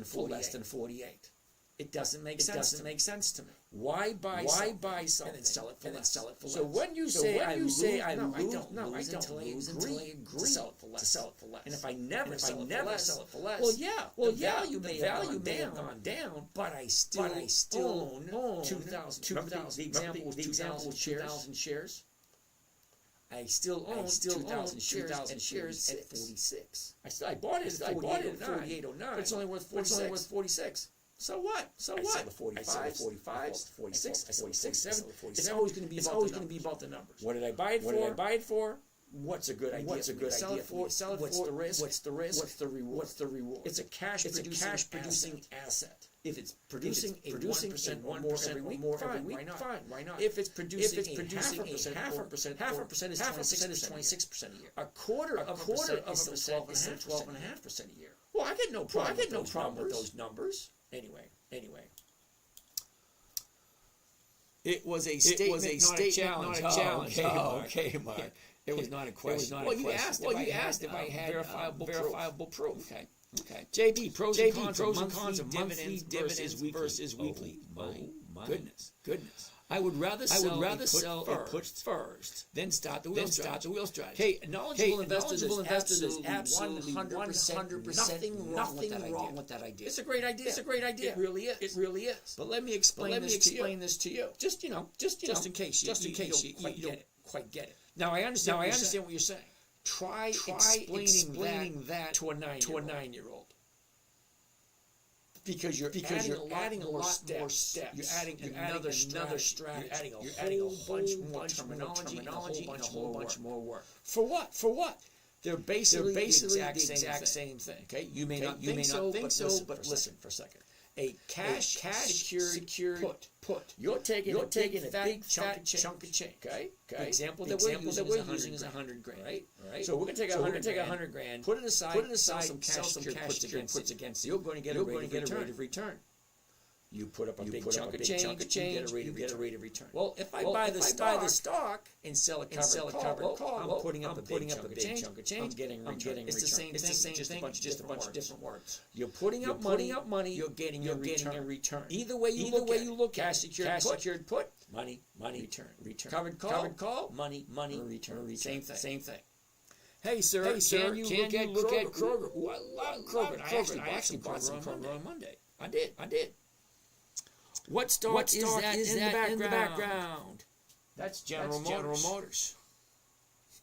for less than 48. It doesn't make sense to me. Why buy something and then sell it for less? So when you say I lose until I agree to sell it for less. And if I never sell it for less, the value may have gone down, but I still own 2,000. The example was 2,000 shares. I still own 2,000 shares at 46. I bought it at 48.09. But it's only worth 46. So what? I sell the 45, 46, I sell the 47. It's always going to be about the numbers. What did I buy it for? What's a good idea? Sell it for? What's the risk? What's the reward? It's a cash producing asset. If it's producing 1% more every week, fine. Why not? If it's producing half a percent is 26% a year. A quarter of a percent is 12.5% a year. Well, I get no problem with those numbers. Anyway. It was a statement, not a challenge. Okay, Mark. It was not a question. Well, you asked if I had verifiable proof. Okay. JB, pros and cons of monthly dividends versus weekly. Oh my goodness. I would rather sell and put first, then start the wheel strategy. Hey, knowledgeable investors is absolutely 100% nothing wrong with that idea. It's a great idea. It really is. But let me explain this to you. Just in case you don't quite get it. Now I understand what you're saying. Try explaining that to a 9-year-old. Because you're adding a lot more steps. You're adding another strategy. You're adding a whole bunch more terminology and a whole bunch more work. For what? They're basically the exact same thing. Okay, you may not think so, but listen for a second. A cash secured put. You're taking a big chunk of change. Okay. The example that we're using is $100,000. Right. So we're gonna take $100,000, put it aside, sell some cash secured puts against it. You're going to get a rate of return. You put up a big chunk of change, you get a rate of return. Well, if I buy the stock and sell a covered call, I'm putting up a big chunk of change. I'm getting a return. It's the same thing, just a bunch of different words. You're putting up money. You're getting a return. Either way you look at it. Cash secured put, money, return. Covered call, money, return. Same thing. Hey sir, can you look at Kroger? Ooh, I love Kroger. I actually bought some Kroger on Monday. I did. What stock is that in the background? That's General Motors.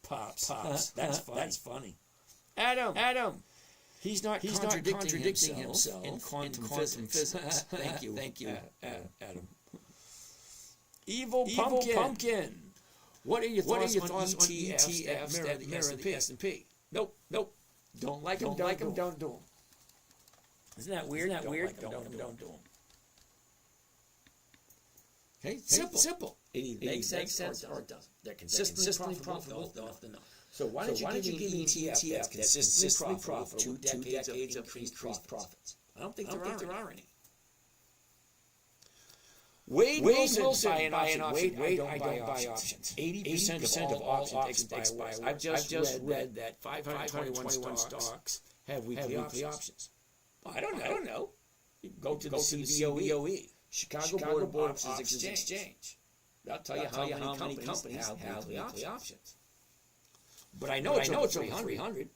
Pops. That's funny. Adam. He's not contradicting himself in quantum physics. Thank you, Adam. Evil Pumpkin. What are your thoughts on ETFs that mirror the S&P? Nope. Don't like them. Don't do them. Isn't that weird? Don't do them. Okay, simple. It either makes sense or it doesn't. They're consistently profitable enough to know. So why don't you give me an ETF that's consistently profitable, 2 decades of increased profits? I don't think there are any. Wade Wilson, buy an option. Wade, I don't buy options. 80% of options expire. I've just read that 521 stocks have weekly options. I don't know. You go to the CBOE, Chicago Board of Options Exchange. That'll tell you how many companies have weekly options. But I know it's 300.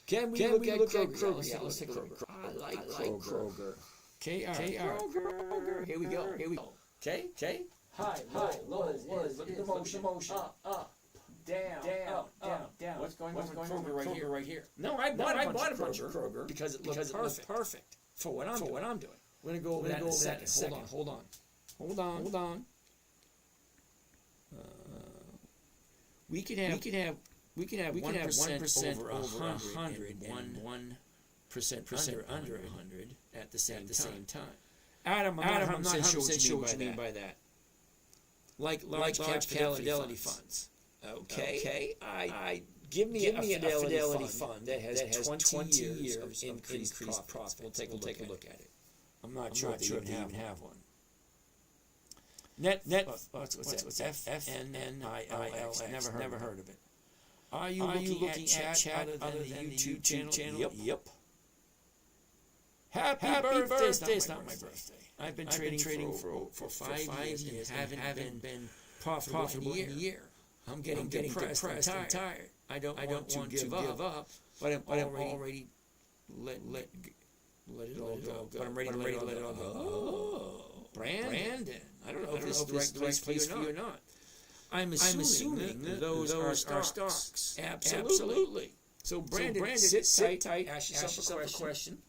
Can we look at Kroger? Yeah, let's take Kroger. I like Kroger. Kroger. Here we go. Okay. High, low, look at the motion. Up, down. What's going on with Kroger right here? No, I bought a bunch of Kroger because it looks perfect for what I'm doing. We're gonna go over that in a second. Hold on. We could have 1% over 100 and 1% under 100 at the same time. Adam, I'm not sure what you mean by that. Like large cap fidelity funds. Okay. Give me a fidelity fund that has 20 years of increased profits. We'll take a look at it. I'm not sure if you even have one. What's that? FNNILX. Never heard of it. Are you looking at chat other than the YouTube channel? Yep. Happy birthday! It's not my birthday. I've been trading for 5 years and haven't been profitable in a year. I'm getting depressed and tired. I don't want to give up, but I'm already let it all go. But I'm ready to let it all go. Oh, Brandon. I don't know if this is the right place for you or not. I'm assuming those are stocks. Absolutely. So Brandon, sit tight. Ask yourself a question.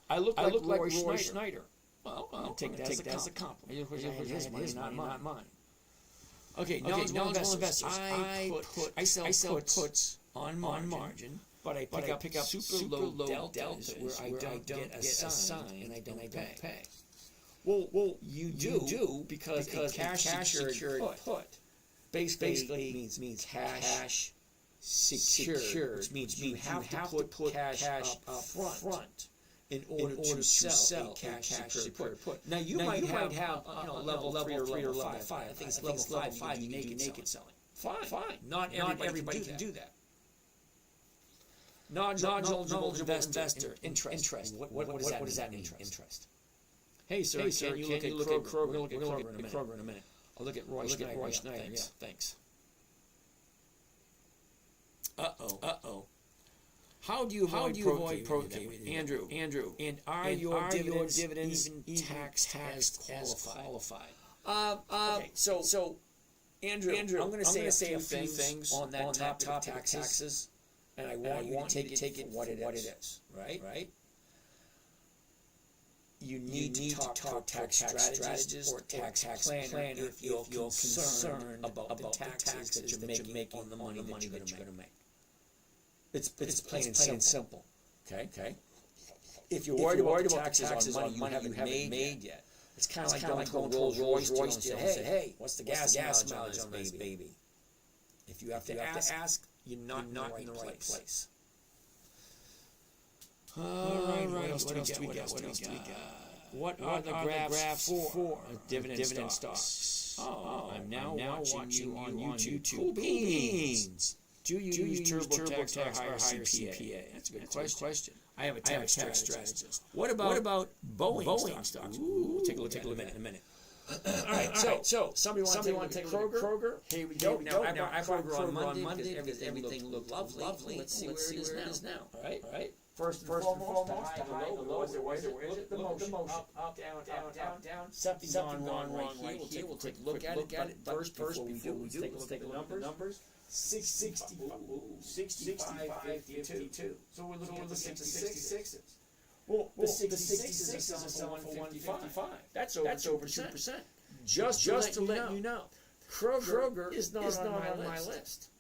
I look like Roy Schneider. Well, I'll take that as a compliment. His money, not mine. Okay, knowledgeable investors. I sell puts on margin, but I pick up super low deltas where I don't get assigned and I don't pay. Well, you do because a cash secured put basically means cash secured, which means you have to put cash up front in order to sell a cash secured put. Now you might have level 3 or level 5. I think it's level 5 you naked selling. Fine. Not everybody can do that. Non-knowledgeable investor interest. What does that mean? Interest. Hey sir, can you look at Kroger? We'll look at Kroger in a minute. I'll look at Roy Schneider. Yeah, thanks. Uh-oh. How do you avoid provoking, Andrew? And are your dividends even tax qualified? Okay, so Andrew, I'm going to say a few things on that topic of taxes, and I want you to take it for what it is. Right? You need to talk to tax strategist or tax planner if you're concerned about the taxes that you're making on the money that you're going to make. It's plain and simple. Okay. If you're worried about taxes on money you haven't made yet, it's kind of like going to a Rolls Royce deal and say, "Hey, what's the gas mileage on this baby?" If you have to ask, you're not in the right place. All right. What else do we got? What are the graphs for dividend stocks? I'm now watching you on YouTube. Cool beans. Do you use TurboTax or higher CPA? That's a good question. I have a tax strategist. What about Boeing stocks? We'll take a look in a minute. All right. So somebody want to take Kroger? Here we go. Now I bought Kroger on Monday because everything looked lovely. Let's see where it is now. All right. First and foremost, the high, the low, is it? Look at the motion. Up, down. Something's gone wrong right here. We'll take a look at it. First, before we do, let's take a look at the numbers. 65, 52. So we're looking at the 66s. Well, the 66s are selling for 155. That's over 2%. Just to let you know, Kroger is not on my list.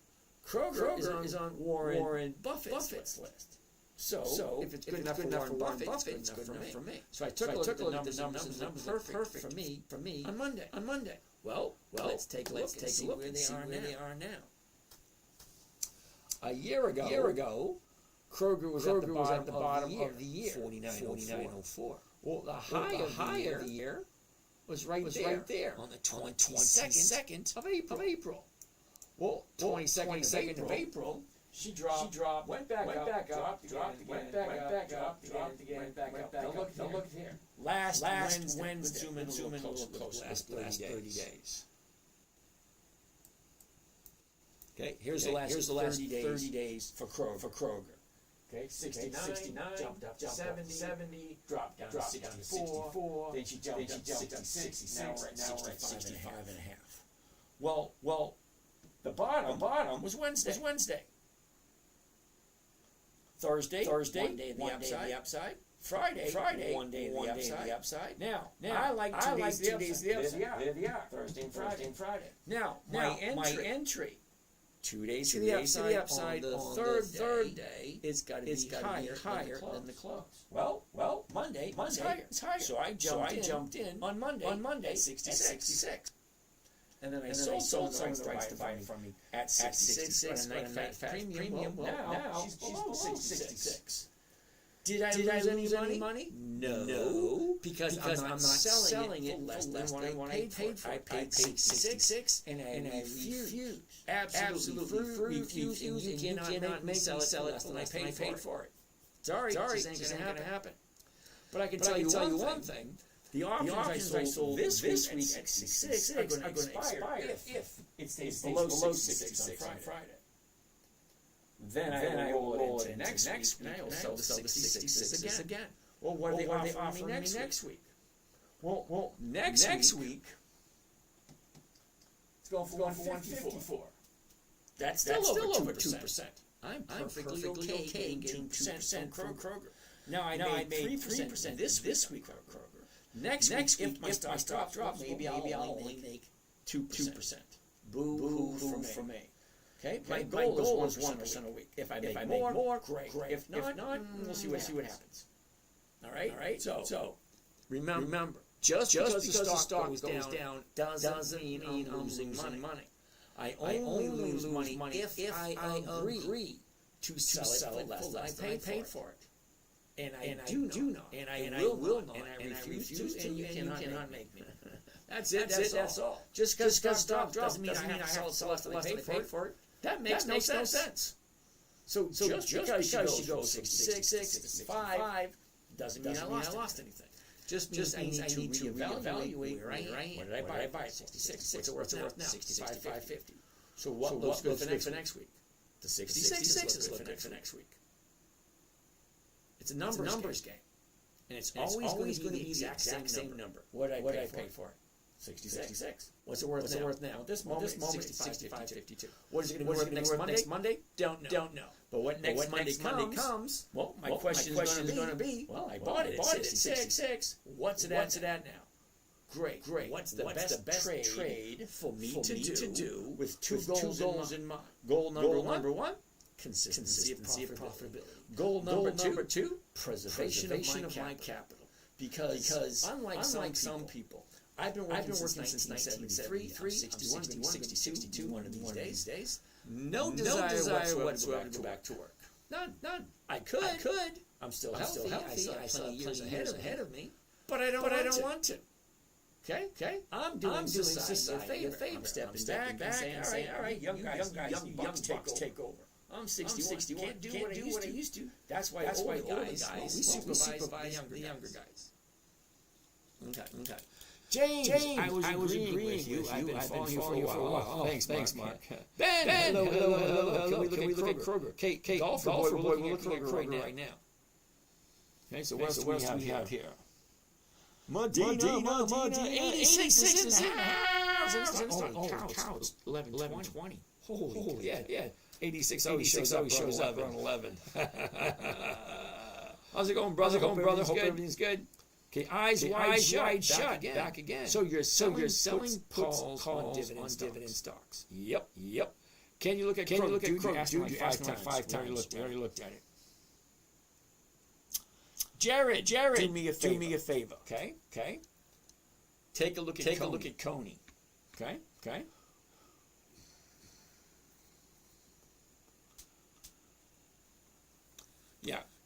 Kroger is on Warren Buffett's list. So if it's good enough for Warren Buffett, it's good enough for me. So I took a look at the numbers. The numbers are perfect for me on Monday. Well, let's take a look and see where they are now. A year ago, Kroger was at the bottom of the year, 49.04. Well, the high of the year was right there on the 22nd of April. Well, 22nd of April She dropped, went back up, dropped again, went back up, dropped again, went back up. Now look here. Last Wednesday, zoom in a little closer. Last 30 days. Okay, Here's the last 30 days for Kroger. Okay, 69, jumped up to 70, dropped down to 64, then she jumped up to 66, now we're at 65 and a half. Well, the bottom was Wednesday. Thursday, one day in the upside. Friday, one day in the upside. Now, I like 2 days the upside. There they are. Thursday and Friday. Now, my entry. 2 days to the upside. On the third day, it's got to be higher than the close. Well, Monday, it's higher. So I jumped in on Monday, 66. And then I sold some of the rights to buy from me at 66 on a night fat premium. Well, now she's below 66. Did I lose any money? No, because I'm not selling it for less than what I paid for. I paid 66, and I refused. Absolutely refused. And you cannot make me sell it less than I paid for it. Sorry, it ain't gonna happen. But I can tell you one thing. The options I sold this week at 66 are going to expire if it stays below 66 on Friday. Then I will roll it into next week, and I will sell the 66 again. Well, what are they offering me next week? Well, next week, it's going for 154. That's still over 2%. I'm perfectly okay in getting 2% from Kroger. Now, I made 3% this week from Kroger. Next week, if my stock drops, maybe I'll only make 2%. Boo-hoo for me. Okay, my goal is 1% a week. If I make more, great. If not, we'll see what happens. All right. So remember, just because the stock goes down doesn't mean I'm losing money. I only lose money if I agree to sell it less than I paid for it. And I do not. And I will not. And I refuse to. And you cannot make me. That's it. That's all. Just because stock drops doesn't mean I have to sell it less than I paid for it. That makes no sense. So just because she goes 66, 65, doesn't mean I lost anything. Just means I need to reevaluate where I am. What did I buy? 66. What's it worth now? 65.50. So what looks good for next week? The 66 is looking good for next week. It's a numbers game. And it's always going to be the exact same number. What did I pay for it? 66. What's it worth now? At this moment, it's 65.52. What is it going to be worth next Monday? Don't know. But when next Monday comes, well, my question is going to be, well, I bought it at 66. What's it at now? Great. What's the best trade for me to do with two goals in mind? Goal number one, consistency of profitability. Goal number two, preservation of my capital. Because unlike some people, I've been working since 1973. I'm 62 one of these days. No desire whatsoever to go back to work. None. I could. I'm still healthy. I still have plenty years ahead of me. But I don't want to. Okay. I'm doing society a favor. I'm stepping back and saying, all right, young guys, take over. I'm 61. Can't do what I used to. That's why older guys, we supervise the younger guys. Okay. James, I was agreeing with you. I've been following you for a while. Oh, thanks, Mark. Ben, hello. Can we look at Kroger? Kate, golfer boy, we're looking at Kroger right now. Okay, so what else do we have here? Medina, 86 is in the house. Oh, cows, 11:20. Holy, yeah. 86 always shows up on 11. How's it going, brother? Hope everything's good. Okay, eyes wide shut. Back again. So you're selling puts calls on dividend stocks. Yep. Can you look at Kroger? Dude, you asked me 5 times. We already looked at it. Jared, do me a favor. Okay. Take a look at Coney. Okay.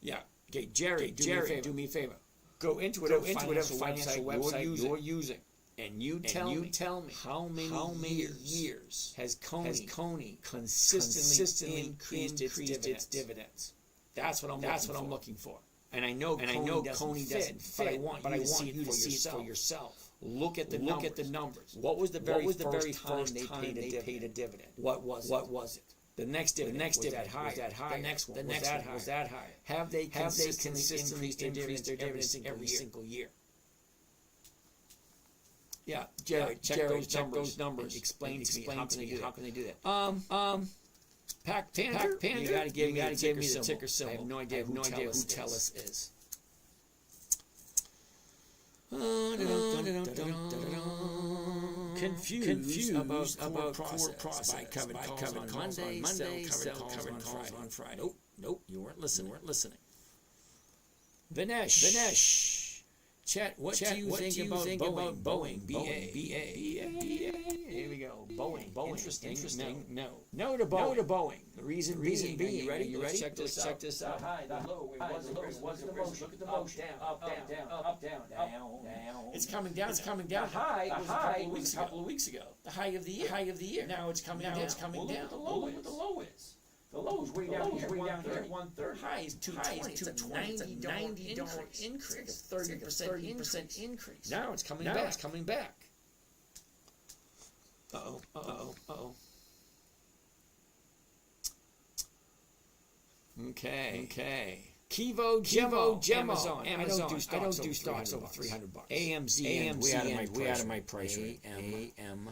Yeah. Okay, Jerry, do me a favor. Go into whatever financial website you're using. And you tell me how many years has Coney consistently increased its dividends? That's what I'm looking for. And I know Coney doesn't fit, but I want you to see it for yourself. Look at the numbers. What was the very first time they paid a dividend? What was it? The next dividend was that higher. The next one was that higher. Have they consistently increased their dividends every single year? Yeah, Jared, check those numbers. Explain to me how can they do that? Pack Panther, you gotta give me the ticker symbol. I have no idea who Tellus is. Confused about core process by covered calls on Monday, sell covered calls on Friday. Nope, you weren't listening. Vinesh. Chat, what do you think about Boeing? BA. Here we go. Boeing. Interesting. No to Boeing. The reason being. You ready? Check this out. High, the low. It was the motion. Look at the motion. Up, down. It's coming down. The high was a couple of weeks ago. The high of the year. Now it's coming down. Look what the low is. The low is way down here. 1/3. High is $220. It's a $90 increase. It's a 30% increase. Now it's coming back. Uh-oh. Okay. Kivo, Gemmo, Amazon. I don't do stocks over $300. AMZN. We out of my price range. AMZN.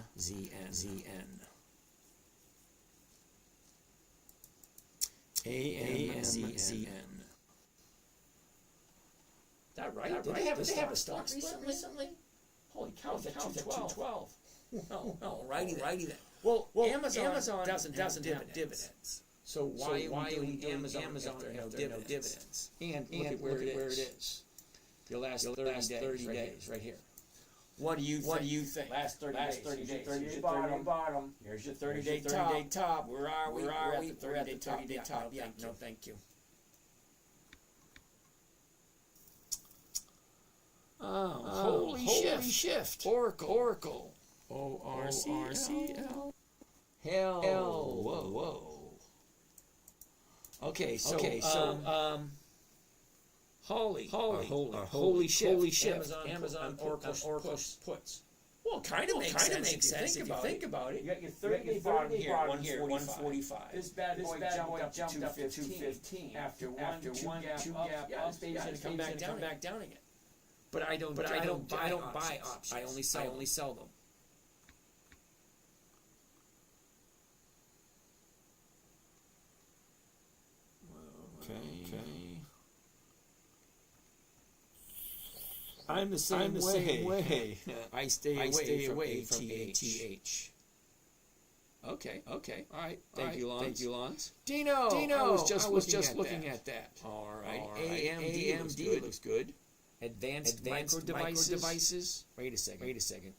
AMZN. That right? Did they have a stock recently? Holy cow, it's at 212. Well, righty then. Well, Amazon doesn't have dividends. So why are we doing Amazon if there are no dividends? And look at where it is. Your last 30 days, right here. What do you think? Last 30 days. Bottom. Here's your 30-day top. Where are we? We're at the 30-day top. No, thank you. Oh, holy shift. Oracle. ORCL. Hell. Whoa. Okay, so holy shift. Amazon Oracle puts. Well, kind of makes sense if you think about it. You got your 30-day bottom here, 145. This bad boy jumped up to 215 after one two gap. Yeah, this baby's gonna come back down again. But I don't buy options. I only sell them. Okay. I'm the same way. I stay away from ATH. Okay. All right. Thank you, Lons. Dino. I was just looking at that. All right. AMD looks good. Advanced micro devices. Wait a second.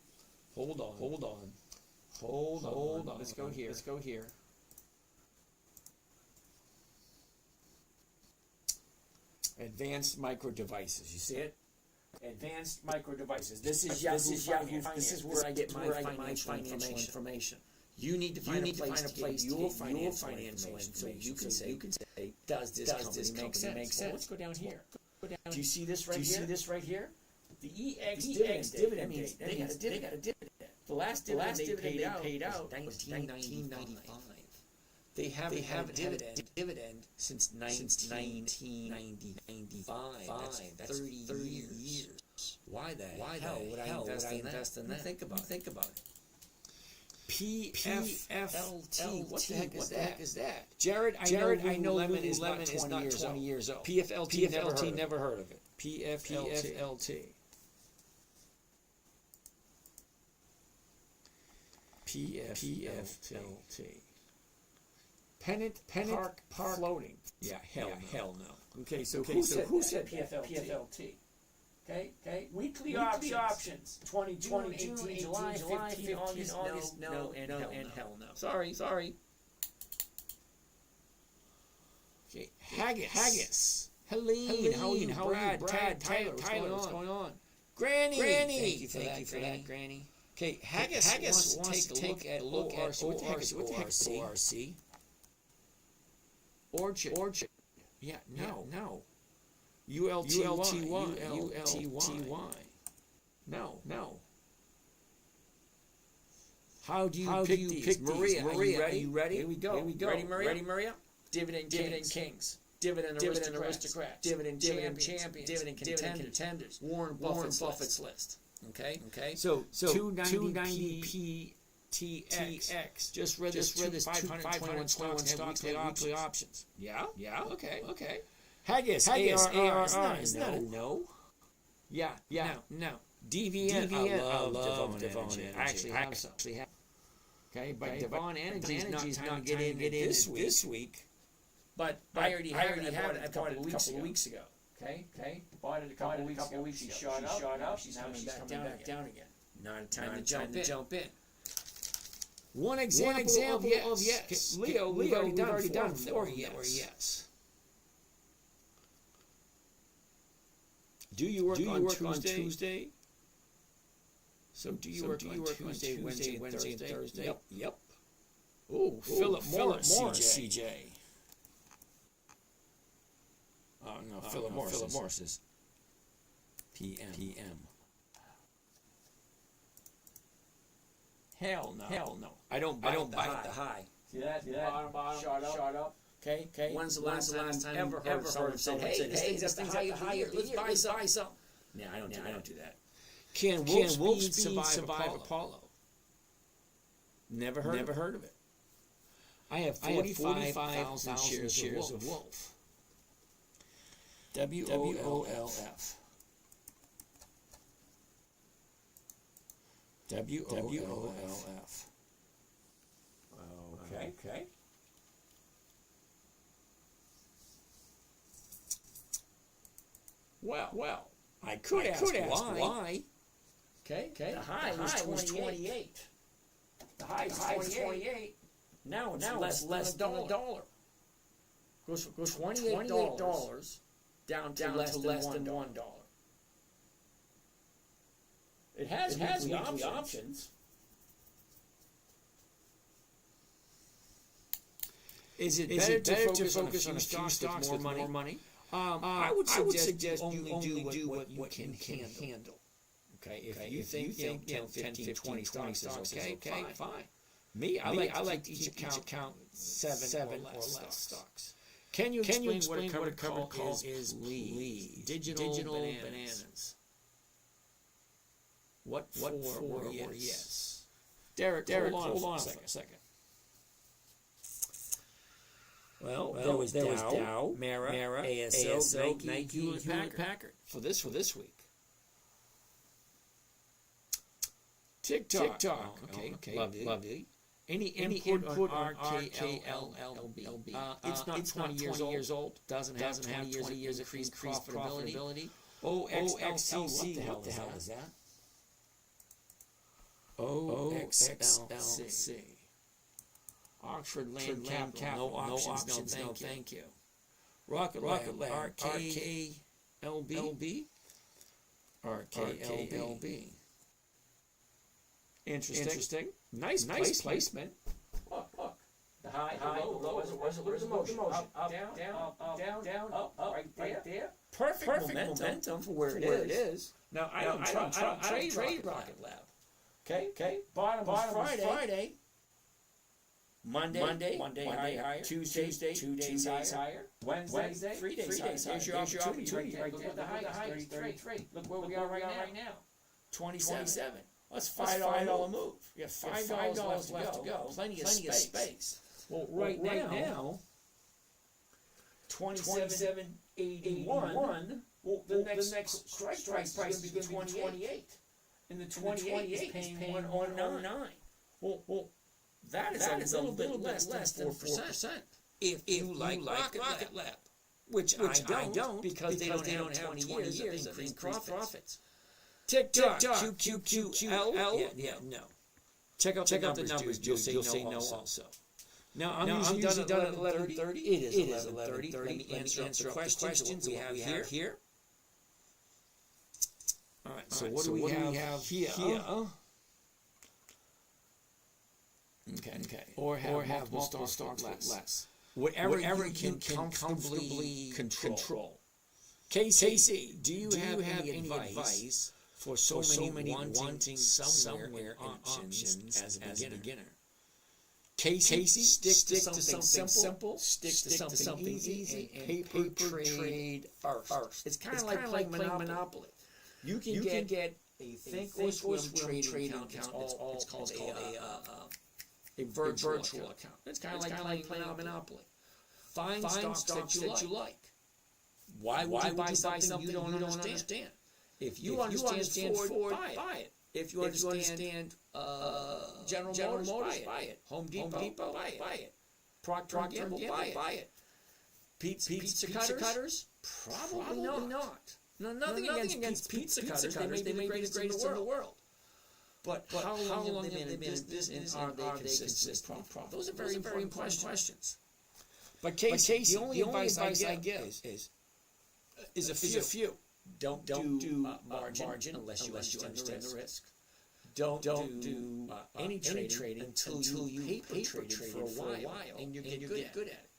Hold on. Let's go here. Advanced micro devices. You see it? Advanced micro devices. This is Yahoo. This is where I get my financial information. You need to find a place to get your financial information so you can say, does this company make sense? Well, let's go down here. Do you see this right here? The EX dividend date. They got a dividend. The last dividend they paid out was 1995. They haven't had a dividend since 1995. That's 30 years. Why the hell would I invest in that? Think about it. PFLT. What the heck is that? Jared, I know Lemon is not 20 years old. PFLT, never heard of it. PFLT. Pennant Park floating. Yeah, hell no. Okay, so who said PFLT? Okay. Weekly options. 22, 18, July, 15, August, no, and hell no. Sorry. Okay, Haggis. Helene, how are you? Brad, Tyler, what's going on? Granny, thank you for that, Granny. Okay, Haggis wants to take a look at ORC. Orchard. Yeah, no. ULTY. No. How do you pick these? Maria, are you ready? Here we go. Ready, Maria? Dividend Kings. Dividend Aristocrats. Dividend Champions. Dividend Contenders. Warren Buffett's list. Okay. So 290 PTX. Just read this 521 stocks weekly options. Yeah. Okay. Haggis. ARR. Isn't that a no? Yeah. No. DVN. I love Devon Energy. I actually have some. Okay, but Devon Energy is not time to get in this week. But I already have it a couple of weeks ago. Okay. Bought it a couple of weeks ago. She shot up. She's coming back down again. Not a time to jump in. One example of yes. Leo, we've already done 4 yes. Do you work on Tuesday? So do you work on Tuesday, Wednesday, and Thursday? Yep. Ooh, Phillip Morris, CJ. Oh no, Phillip Morris is PM. Hell no. I don't bite the high. See that? Bottom. Shot up. Okay. When's the last time ever heard someone say, "Hey, this thing's at the high of the year. Let's buy some." No, I don't do that. Can Wolf Speed survive Apollo? Never heard of it. I have 45,000 shares of Wolf. WOLF. WOLF. Okay. Well, I could ask why. Okay. The high was 28. The high was 28. Now it's less than $1. Goes $28 down to less than $1. It has weekly options. Is it better to focus on a few stocks with more money? I would suggest you only do what you can handle. Okay, if you think 10, 15, 20 stocks is okay, fine. Me, I like to each account 7 or less stocks. Can you explain what a covered call is? Lead. Digital bananas. What for yes? Derek, hold on a second. Well, there was Dow, Mara, ASO, Nike, Hewlett Packard for this week. TikTok. Okay. Lovely. Any input on RKLLB? It's not 20 years old. Doesn't have 20 years of increased profitability. OXLC. What the hell is that? OXLC. Oxford Land Capital. No options. No, thank you. Rocket Lab. RKLB. RKLB. Interesting. Nice placement. Look. The high, the low. Where's the motion? Up, down, up, right there. Perfect momentum for where it is. Now, I don't trade Rocket Lab. Okay. Bottom Friday. Monday higher. Tuesday 2 days higher. Wednesday 3 days higher. Here's your opportunity right there. Look at the high, 33. Look where we are right now. 27. That's $5 move. You have $5 left to go. Plenty of space. Well, right now, 27.81. Well, the next strike price is going to be 28. And the 28 is paying 109. Well, that is a little bit less than 4%. If you like Rocket Lab, which I don't because they don't have 20 years of increased profits. TikTok, QQQL. Yeah, no. Check out the numbers. You'll say no also. Now, I'm usually done at 11:30. It is 11:30. Let me answer the questions we have here. All right. So what do we have here? Okay. Or have multiple stocks with less. Whatever you can comfortably control. Casey, do you have any advice for so many wanting somewhere in options as a beginner? Casey, stick to something simple, stick to something easy, and paper trade first. It's kind of like playing Monopoly. You can get a think or swim trading account. It's called a virtual account. It's kind of like playing Monopoly. Find stocks that you like. Why would you buy something you don't understand? If you understand Ford, buy it. If you understand General Motors, buy it. Home Depot, buy it. Procter & Gamble, buy it. Pizza cutters? Probably not. No, nothing against pizza cutters. They may be the greatest in the world. But how long have they been in business, and are they consistently profitable? Those are very important questions. But Casey, the only advice I give is a few. Don't do margin unless you understand the risk. Don't do any trading until you paper trade for a while and you get good at it.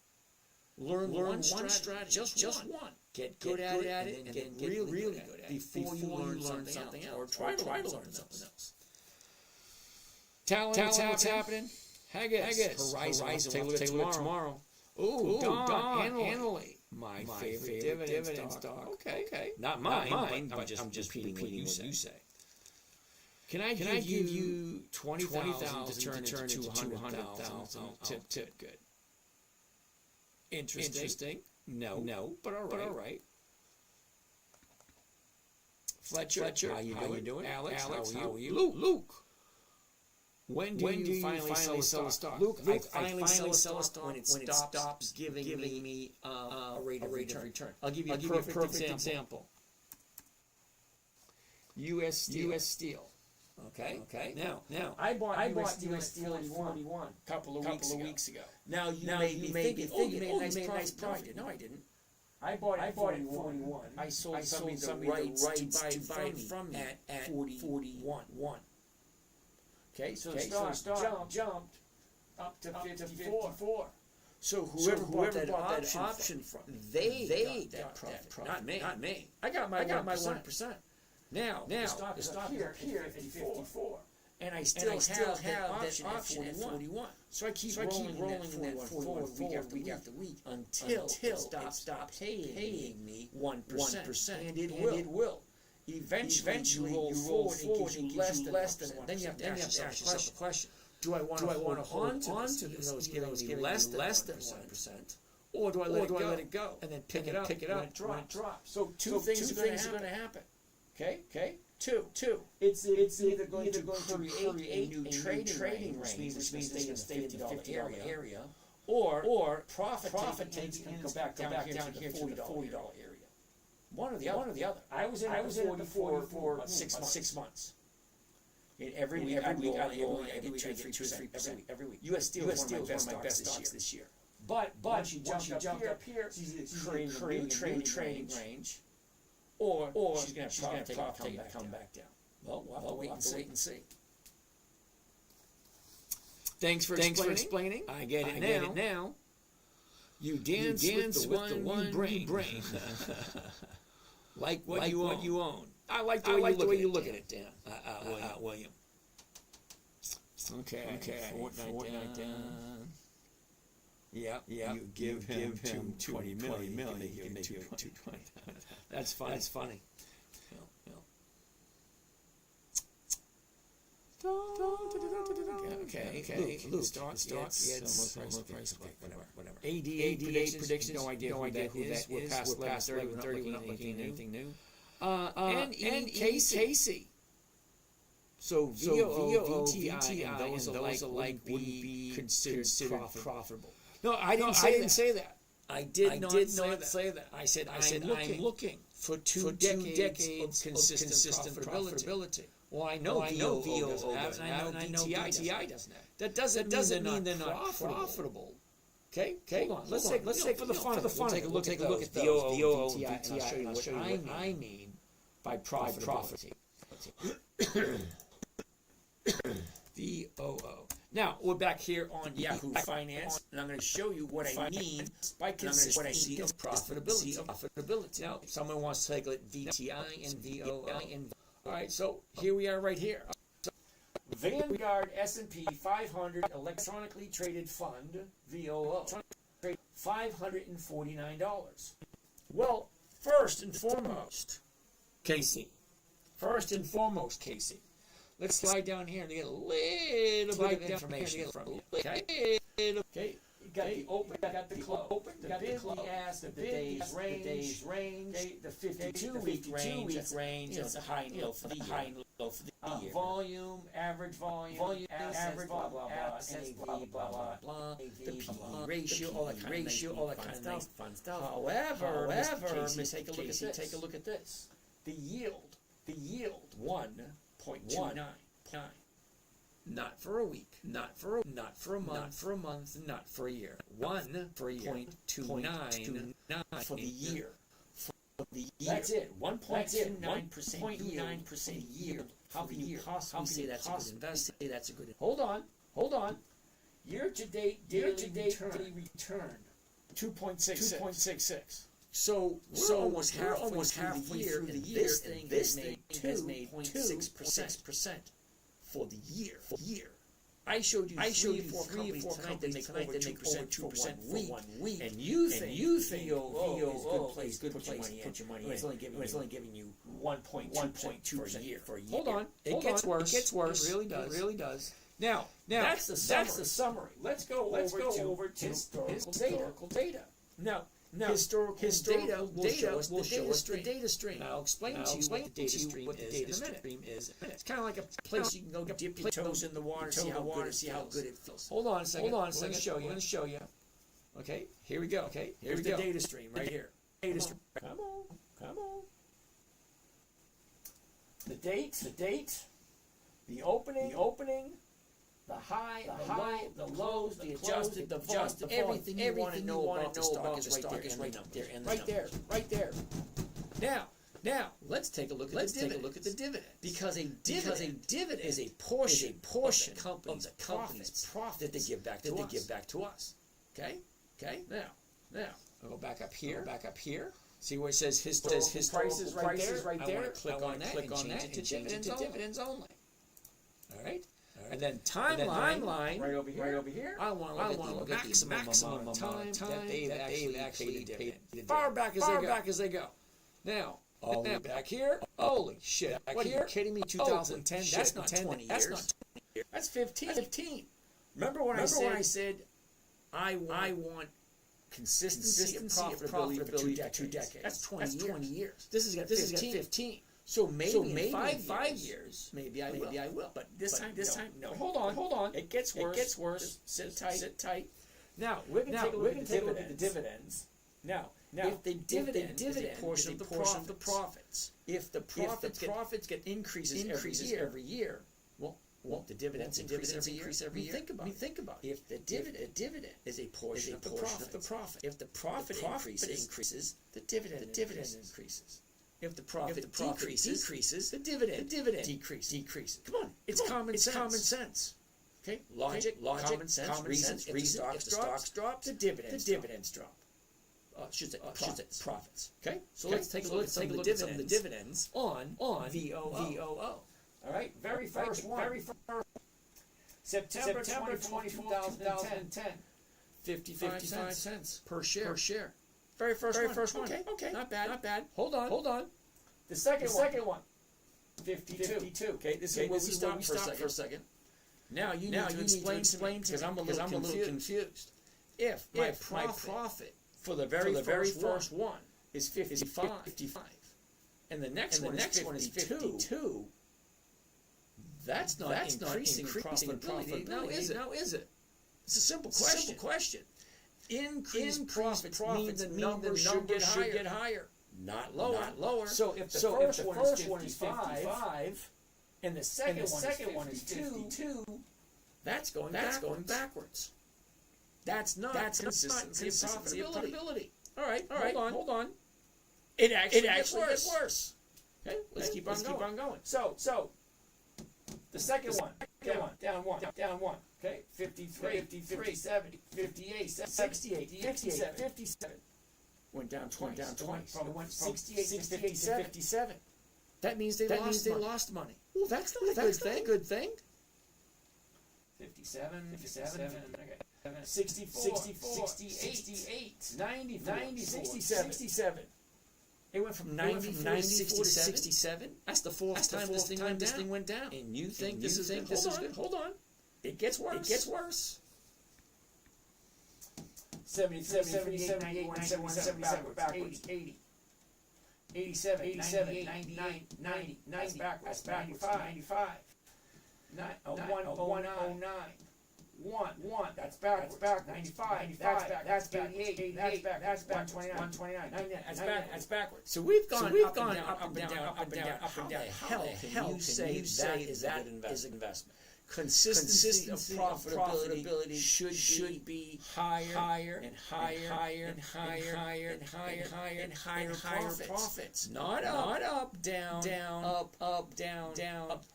Learn one strategy, just one. Get good at it and get really good at it before you learn something else or try to learn something else. Talent, what's happening? Haggis. Horizon. Take a look at tomorrow. Ooh, Don, Annalie. My favorite dividend stock. Okay. Not mine, but I'm just repeating what you say. Can I give you 20,000 to turn into 200,000? Tip. Good. Interesting. No, but all right. Fletcher, how you doing? Alex, how are you? Luke. When do you finally sell a stock? Luke, I finally sell a stock when it stops giving me a rate of return. I'll give you a perfect example. U.S. Steel. Okay. Now I bought U.S. Steel at 41 a couple of weeks ago. Now you may be thinking, you made a nice profit. No, I didn't. I bought it at 41. I sold somebody the rights to buy from me at 41. Okay, so the stock jumped up to 54. So whoever bought that option from, they got that profit. Not me. I got my 1%. Now the stock is here at 54. And I still have that option at 41. So I keep rolling that 41 week after week until it stops paying me 1%. And it will. Eventually you roll forward and gives you less than 1%. Then you have to ask yourself a question. Do I want to hold on to this even though it's giving me less than 1%? Or do I let it go and then pick it up when it drops? So two things are going to happen. Okay? Two. It's either going to create a new trading range, which means they can stay in the $50 area, or profit takes and go back down here to the $40 area. One or the other. I was in it for 6 months. Every week I get 3% every week. U.S. Steel is one of my best stocks this year. But once you jump up here, she's creating a new trading range, or she's going to profit and come back down. Well, we'll have to wait and see. Thanks for explaining. I get it now. You dance with the one you bring. Like what you own. I like the way you look at it, Dan. William. Okay. Fortnite down. Yeah. You give him 20 million. You give him 220. That's funny. Okay. Stocks. Whatever. ADA predictions. No idea who that is. We're past 30. We're not looking at anything new. And Casey. So VOO, VTI, and those alike would be considered profitable. No, I didn't say that. I did not say that. I said I'm looking for two decades of consistent profitability. Well, I know VOO doesn't have it, and I know VTI doesn't have it. That doesn't mean they're not profitable. Okay. Hold on. Let's take for the fun. Take a look at VOO, VTI, and I'll show you what I mean by profitability. VOO. Now, we're back here on Yahoo Finance, and I'm going to show you what I mean by consistency of profitability. Now, someone wants to take VTI and VOO. All right, so here we are right here. Vanguard S&P 500 electronically traded fund, VOO, $549. Well, first and foremost, Casey. Let's slide down here and get a little bit of information from you. Okay. Okay. You got the open, you got the close, the bid, the ask, the day's range, the 52-week range, that's the high and low for the year. Volume, average volume, average, blah, blah, blah, NAV, blah, blah, blah, the PE ratio, all that kind of fun stuff. However, take a look at this. The yield, 1.29. Not for a week, not for a month, not for a year. 1.29 for the year. That's it. 1.29% yield. How can you possibly say that's a good investment? Hold on. Year to date return 2.66. So almost halfway through the year. This thing has made 0.6% for the year. I showed you three or four companies tonight that make over 2% for 1 week, and you think VO is a good place to put your money in. It's only giving you 1.2% for a year. Hold on, it gets worse. It really does. Now that's the summary. Let's go over to historical data. Now, historical data will show us the data stream. Now, I'll explain to you what the data stream is. It's kind of like a place you can go dip your toes in the water, see how good it feels. Hold on a second. I'm going to show you. Okay, here we go. Here's the data stream right here. Come on. The date, the opening, the high, the lows, the adjusted, the adjusted, everything you want to know about the stock is right there. Now, let's take a look at the dividend. Because a dividend is a portion of the company's profit that they give back to us. Okay. Now, I'll go back up here. See where it says historical prices right there. I want to click on that and change it to dividends only. All right. And then timeline right over here. I want to look at the maximum time that they've actually paid far back as they go. Now, all the way back here. Holy shit! What are you kidding me? 2010. That's not 20 years. That's 15. Remember when I said I want consistency of profitability for 2 decades? That's 20 years. This is 15. So maybe in 5 years, maybe I will. But this time, no. Hold on. It gets worse. Sit tight. Now we're gonna take a look at the dividends. Now, if the dividend is a portion of the profits, if the profits get increases every year, well, the dividends increase every year. Think about it. If the dividend is a portion of the profit, if the profit increases, the dividend increases. If the profit decreases, the dividend decreases. Come on, it's common sense. Okay, logic, common sense, reasons. If the stocks drop, the dividends drop. Should say profits. Okay, so let's take a look at some of the dividends on VOO. All right, very first one. September 24, 2010. 55 cents per share. Very first one. Okay. Not bad. Hold on. The second one. 52. Okay, this is where we stop for a second. Now you need to explain because I'm a little confused. If my profit for the very first one is 55, and the next one is 52, that's not increasing profitability. Now is it? It's a simple question. Increased profits mean the numbers should get higher, not lower. So if the first one is 55 and the second one is 52, that's going backwards. That's consistency of profitability. All right. Hold on. It actually gets worse. Okay, let's keep on going. So the second one, down one. Okay, 53, 57, 58, 68, 57. Went down twice. It went from 68 to 57. That means they lost money. Well, that's not a good thing. 57, okay. 64, 68, 94, 67. It went from 94 to 67. That's the fourth time this thing went down. And you think this is good? Hold on. It gets worse. 70, 78, 91, 77, backwards. 80. 87, 98, 90, that's backwards. 95. 109. 1, that's backwards. 95, that's 88, that's back. 129, that's backwards. So we've gone up and down. How the hell can you say that is an investment? Consistency of profitability should be higher profits. Not up, down, up, down.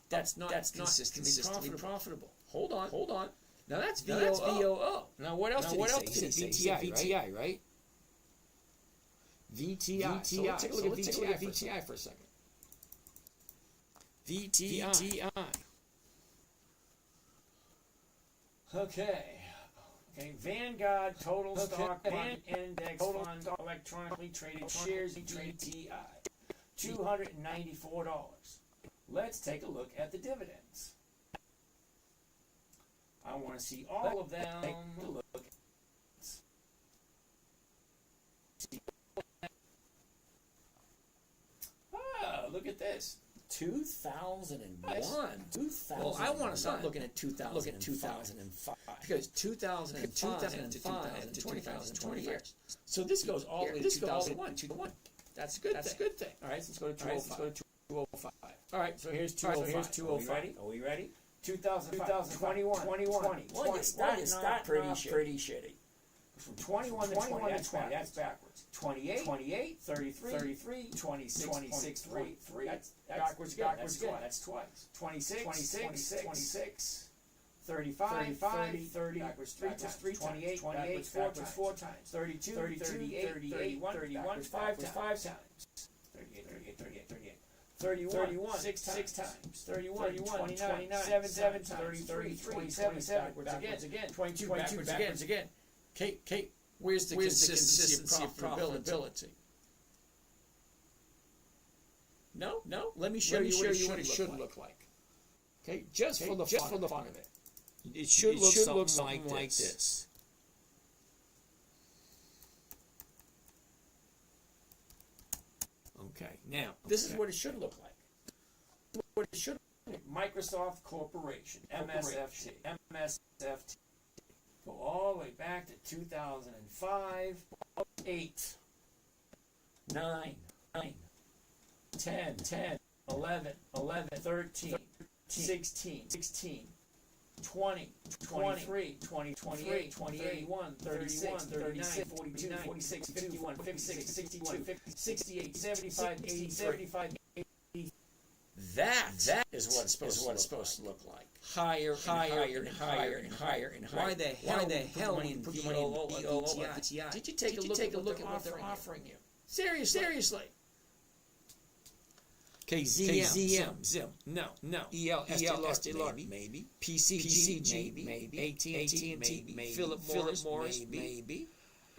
That's not consistently profitable. Hold on. Now that's VOO. Now what else did he say? VTI, right? VTI. So let's take a look at VTI for a second. VTI. Okay, Vanguard Total Stock Fund Index Fund Electronically Traded Shares VTI, $294. Let's take a look at the dividends. I want to see all of them. Look at this. 2001. Well, I want to start looking at 2005. Because 2005 to 2020 years. So this goes all the way to 2001. That's a good thing. All right, so let's go to 205. All right, so here's 205. Are we ready? 2021. Well, it's not pretty shitty. From 21 to 20, that's backwards. 28, 33, 26, 3. That's backwards again. That's twice. 26, 35, 30, backwards 3 times. 28, backwards 4 times. 32, 38, 31, 5 times. 38. 31, 6 times. 31, 29, 7 times. 33, 27, backwards again. 22, backwards again. Kate, where's the consistency of profitability? No. Let me show you what it should look like. Okay, just for the fun of it. It should look something like this. Okay, now this is what it should look like. Microsoft Corporation, MSFT. Go all the way back to 2005, 8, 9, 10, 11, 13, 16, 20, 23, 28, 31, 36, 39, 42, 46, 51, 56, 62, 68, 75, 80. That is what it's supposed to look like. Higher and higher. Why the hell in VTI? Did you take a look at what they're offering you? Seriously. Okay, ZM. No. EL, maybe. PCG, maybe. AT&T, maybe. Phillip Morris, maybe.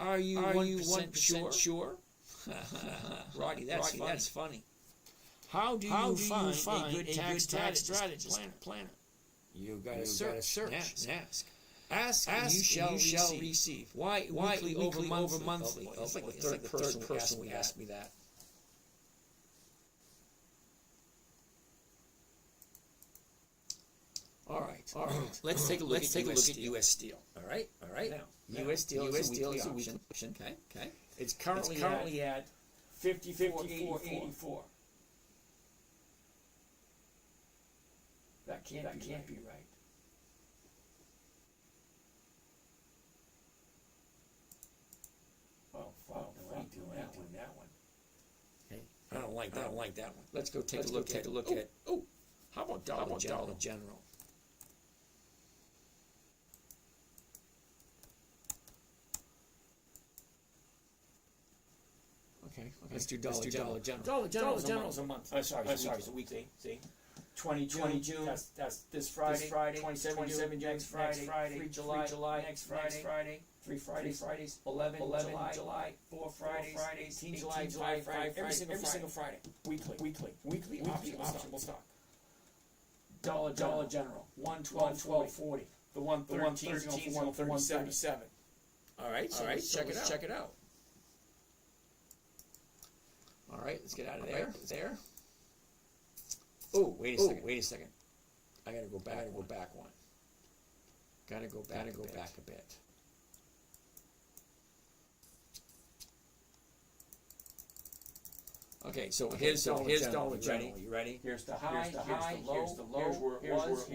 Are you 1% sure? Roddy, that's funny. How do you find a good tax strategist? Planner. You gotta search. Ask, and you shall receive. Why weekly over monthly? It's like the third person we asked me that. All right. Let's take a look at U.S. Steel. All right. Now, U.S. Steel is a weekly option. Okay. It's currently at 54.84. That can't be right. Oh, fuck, no, I ain't doing that one. Okay. I don't like that one. Let's go take a look at. Oh, how about Dollar General? Okay. Let's do Dollar General. Dollar General's a month. Sorry, it's a weekly. See? 20 June, that's this Friday, 27 June, next Friday, 3 July, next Friday, 3 Fridays, 11 July, 4 Fridays, 18 July, 5 every single Friday, weekly optional stock. Dollar General, 112.40, the 113 is on 137. All right, check it out. All right, let's get out of there. Oh, wait a second. I gotta go back one. Gotta go back a bit. Okay, so here's Dollar General. You ready? Here's the high, here's the low, here's where it was,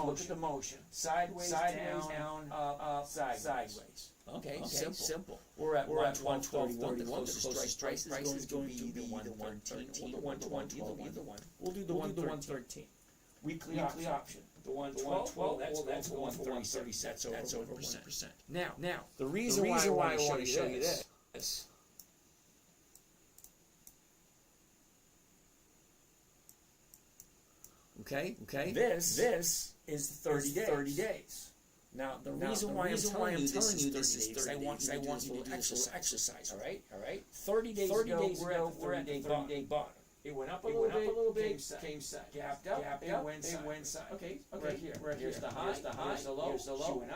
look at the motion. Sideways, down, up, sideways. Okay, simple. We're at 112.31. The closest price is going to be the 113 or the 112. Either one. We'll do the 113. Weekly option. The 112, that's going for 130 cents. That's over 1%. Now, the reason why I want to show you this. Okay. This is 30 days. Now, the reason why I'm telling you this is 30 days, I want you to do this exercise. All right. 30 days ago, we're at the 30-day bottom. It went up a little bit, came set, gapped up, it went side. Okay. Right here's the high, here's the low,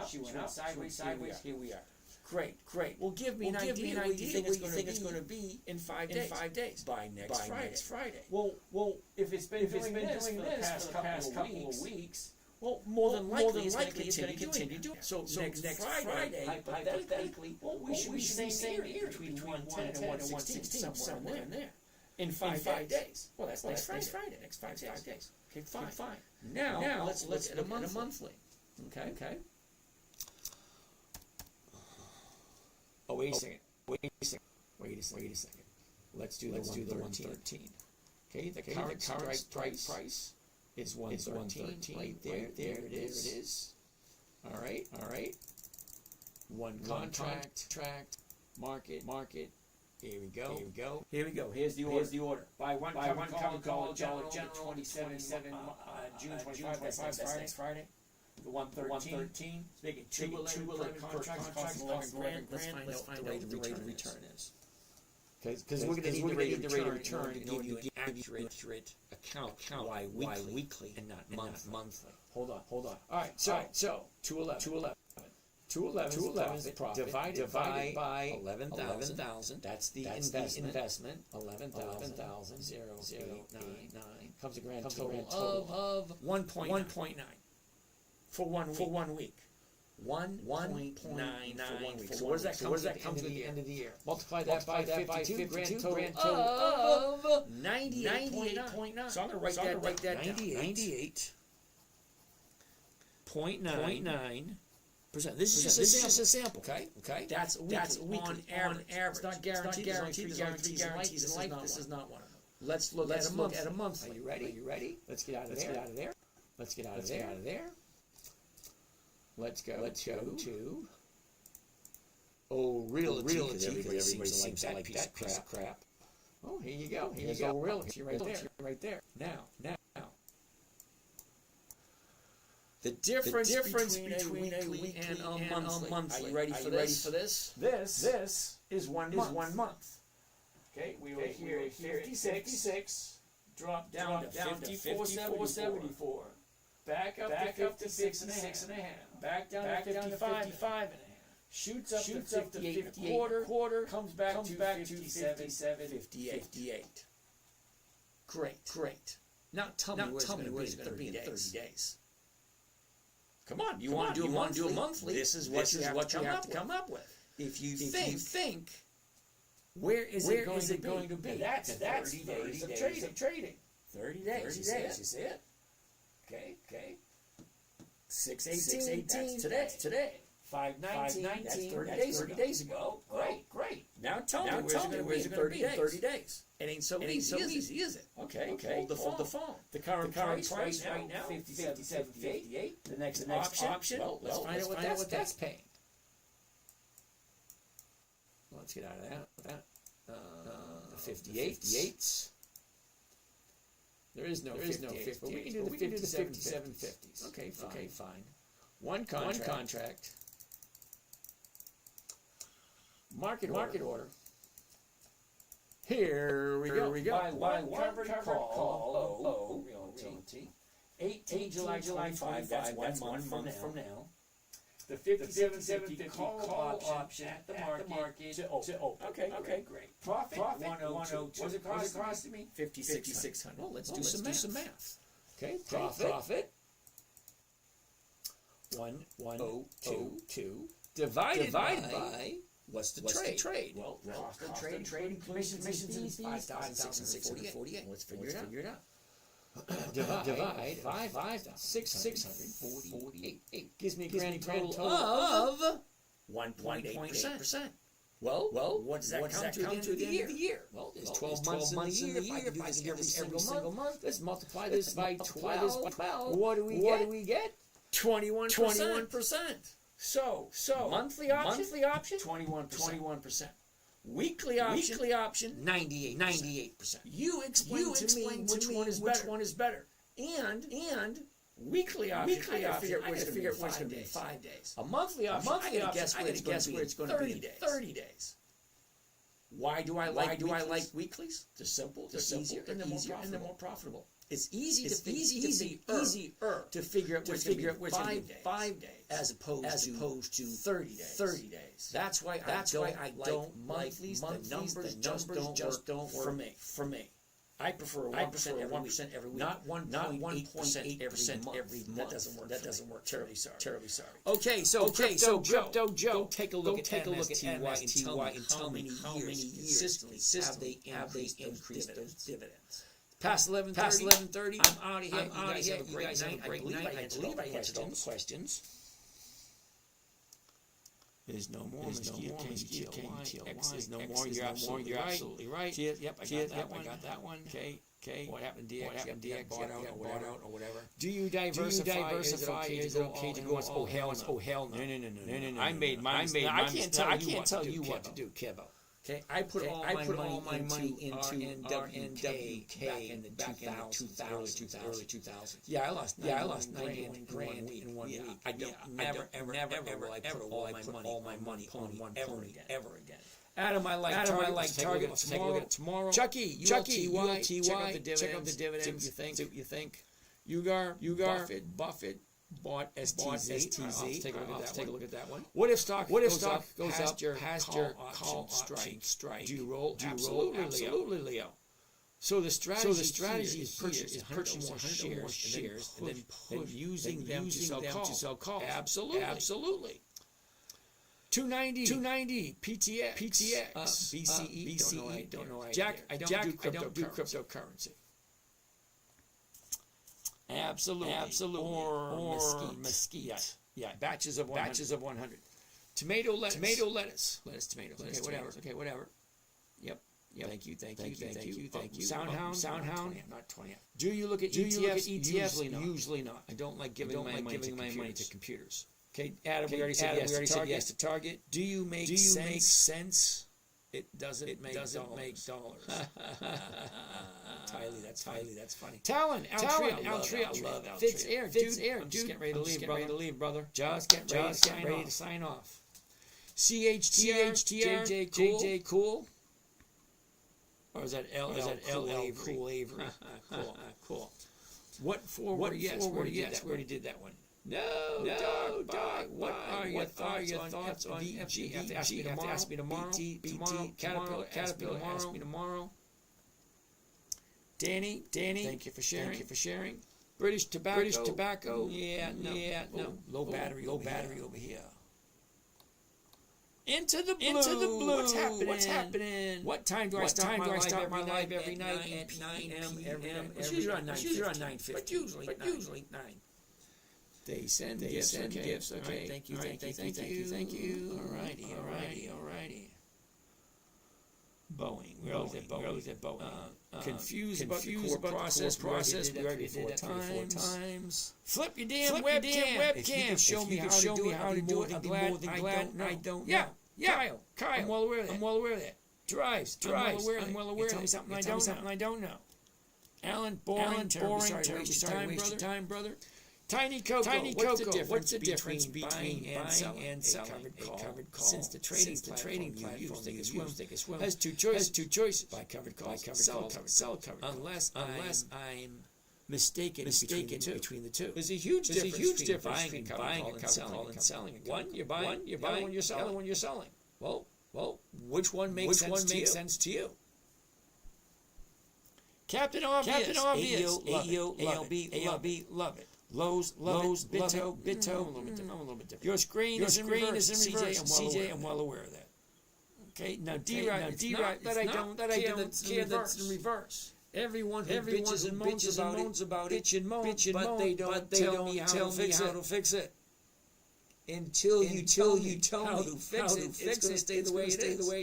she went up, sideways, here we are. Great. Well, give me an idea what you think it's going to be in 5 days. By next Friday. Well, if it's been doing this for the past couple of weeks, well, more than likely it's going to continue doing it. So next Friday, hypothetically, we should be saying here between 110 and 116, somewhere in there. In 5 days. Well, that's next Friday. Next 5 days. Okay, fine. Now let's look at a monthly. Okay. Oh, wait a second. Let's do the 113. Okay, the current strike price is 113. Right there it is. All right. One contract, market. Here we go. Here's the order. Buy one Dollar General, 27 June 25. That's next Friday. The 113. Making 211 contracts, 11 grand. Let's find out what the rate of return is. Because we're going to need the rate of return to give you an accurate account why weekly and not monthly. Hold on. All right. So 211. 211 is the profit divided by 11,000. That's the investment. 11,000. 0.99 comes a grand total of 1.9 for 1 week. 1.9 for 1 week. So what does that come to the end of the year? Multiply that by 52, grand total of 98.9. So I'm going to write that down. 98.9%. This is just a sample. Okay. That's weekly on average. It's not guaranteed. There's only 3 guarantees in life. This is not one of them. Let's look at a monthly. Are you ready? Let's get out of there. Let's go to realty. Everybody seems to like that piece of crap. Oh, here you go. Here's realty right there. Now. The difference between a weekly and a monthly. Are you ready for this? This is 1 month. Okay, we were here at 56, dropped down to 54.74. Back up to 56.5. Back down to 55.5. Shoots up to 58. Quarter comes back to 57.58. Great. Now tell me where it's going to be in 30 days. Come on, you want to do a monthly? This is what you have to come up with. If you think, where is it going to be? That's 30 days of trading. 30 days. You see it? Okay. 6/18. That's today. 5/19. That's 30 days ago. Great. Now tell me where's it going to be in 30 days. It ain't so easy, is it? Okay. Hold the phone. The current price right now, 57.58. The next option. Well, let's find out what that's paying. Let's get out of that. The 58s. There is no 58, but we can do the 57.50s. Okay, fine. One contract. Market order. Here we go. By one covered call, realty. 18 July 5, that's 1 month from now. The 57.50 call option at the market to open. Okay, great. Profit 102. What's it costing me? 5,600. Well, let's do some math. Okay, profit 102 divided by what's the trade? Well, cost of trading commissions and fees, 5,648. Let's figure it out. Divide 5,648 gives me a grand total of 1.8%. Well, what does that come to at the end of the year? Well, there's 12 months in the year. If I do this every single month, let's multiply this by 12. What do we get? 21%. So monthly option 21%. Weekly option 98%. You explain to me which one is better. And weekly option I gotta figure out what's going to be 5 days. A monthly option I gotta guess where it's going to be 30 days. Why do I like weeklies? They're simple, easier, and they're more profitable. It's easier to figure out what's going to be 5 days as opposed to 30 days. That's why I don't monthlies. The numbers just don't work for me. I prefer 1% every week, not 1.8% every month. That doesn't work. Terribly sorry. Okay, so Crypto Joe, take a look at MSTY and tell me how many years consistently have they increased those dividends. Past 11:30. I'm out of here. You guys have a great night. I believe I answered all the questions. There's no more mosquito. There's no more. You're absolutely right. Yep, I got that one. Okay. What happened to DX? Bought out or whatever. Do you diversify? Is it okay to go? Oh hell no. No. I made mine. I can't tell you what to do, Kevo. Okay, I put all my money into RNWK back in the 2000s, early 2000s. Yeah, I lost 91 grand in 1 week. I don't never will I put all my money on one ever again. Adam, I like Target. Let's take a look at it tomorrow. Chucky, ULTY, check out the dividends. See what you think. Ugar, Buffett. Bought STZ. Let's take a look at that one. What if stock goes up past your call strike? Do you roll? Absolutely, Leo. So the strategy is purchase more shares and then using them to sell calls. Absolutely. 290 PTX BCE. Don't know. Jack, I don't do cryptocurrency. Absolutely. Or mesquite. Yeah, batches of 100. Tomato lettuce. Okay, whatever. Yep. Thank you. Soundhound. Not 20. Do you look at ETFs? Usually not. I don't like giving my money to computers. Okay, Adam, we already said yes to Target. Do you make sense? It doesn't make dollars. Tylee, that's funny. Talon, Altria, love Altria. Fits air, dude. I'm just getting ready to leave, brother. Just getting ready to sign off. CHTR, JJ Cool. Or is that LL Cool Avery? Cool. What forward? Yes, we already did that one. No, dog. What are your thoughts on VG? Have to ask me tomorrow. BT, Caterpillar, ask me tomorrow. Danny, thank you for sharing. British tobacco. Yeah, no. Low battery over here. Into the blue. What's happening? What time do I start my live every night? At 9 p.m. It's usually around 9:50. But usually 9. They send gifts. Okay. Thank you. Alrighty. Confused about the core process. We already did that 4 times. Flip your damn webcam. If you can show me how to do it, I'm glad I don't know. Yeah, Kyle. I'm well aware of that. Drives. I'm well aware of that. Tell me something I don't know. Alan, boring. Sorry to waste your time, brother. Tiny Coco. What's the difference between buying and selling a covered call? Since the trading platform you use, Think as well, has two choices: buy covered calls, sell covered. Unless I'm mistaken between the two. There's a huge difference between buying a covered call and selling. One you're buying, the other one you're selling. Well, which one makes sense to you? Captain Obvious, AEO, love it. Lows, Bitto, a little bit different. Your screen is in reverse, CJ, I'm well aware of that. Okay, now D-Rod, that I don't care that's in reverse. Everyone who bitches and moans about it, but they don't tell me how to fix it. Until you tell me how to fix it, it's going to stay the way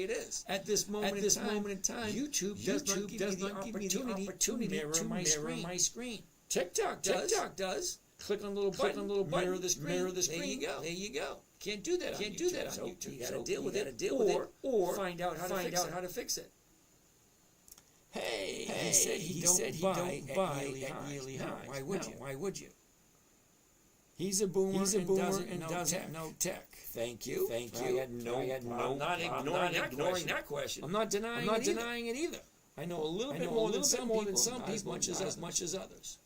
it is. At this moment in time, YouTube does not give me the opportunity to mirror my screen. TikTok does. Click on the little button. Mirror the screen. There you go. Can't do that on YouTube. You got to deal with it. Or find out how to fix it. Hey, he said he don't buy at nearly high. Why would you? He's a boomer and doesn't know tech. Thank you. I'm not ignoring that question. I'm not denying it either. I know a little bit more than some people, as much as others.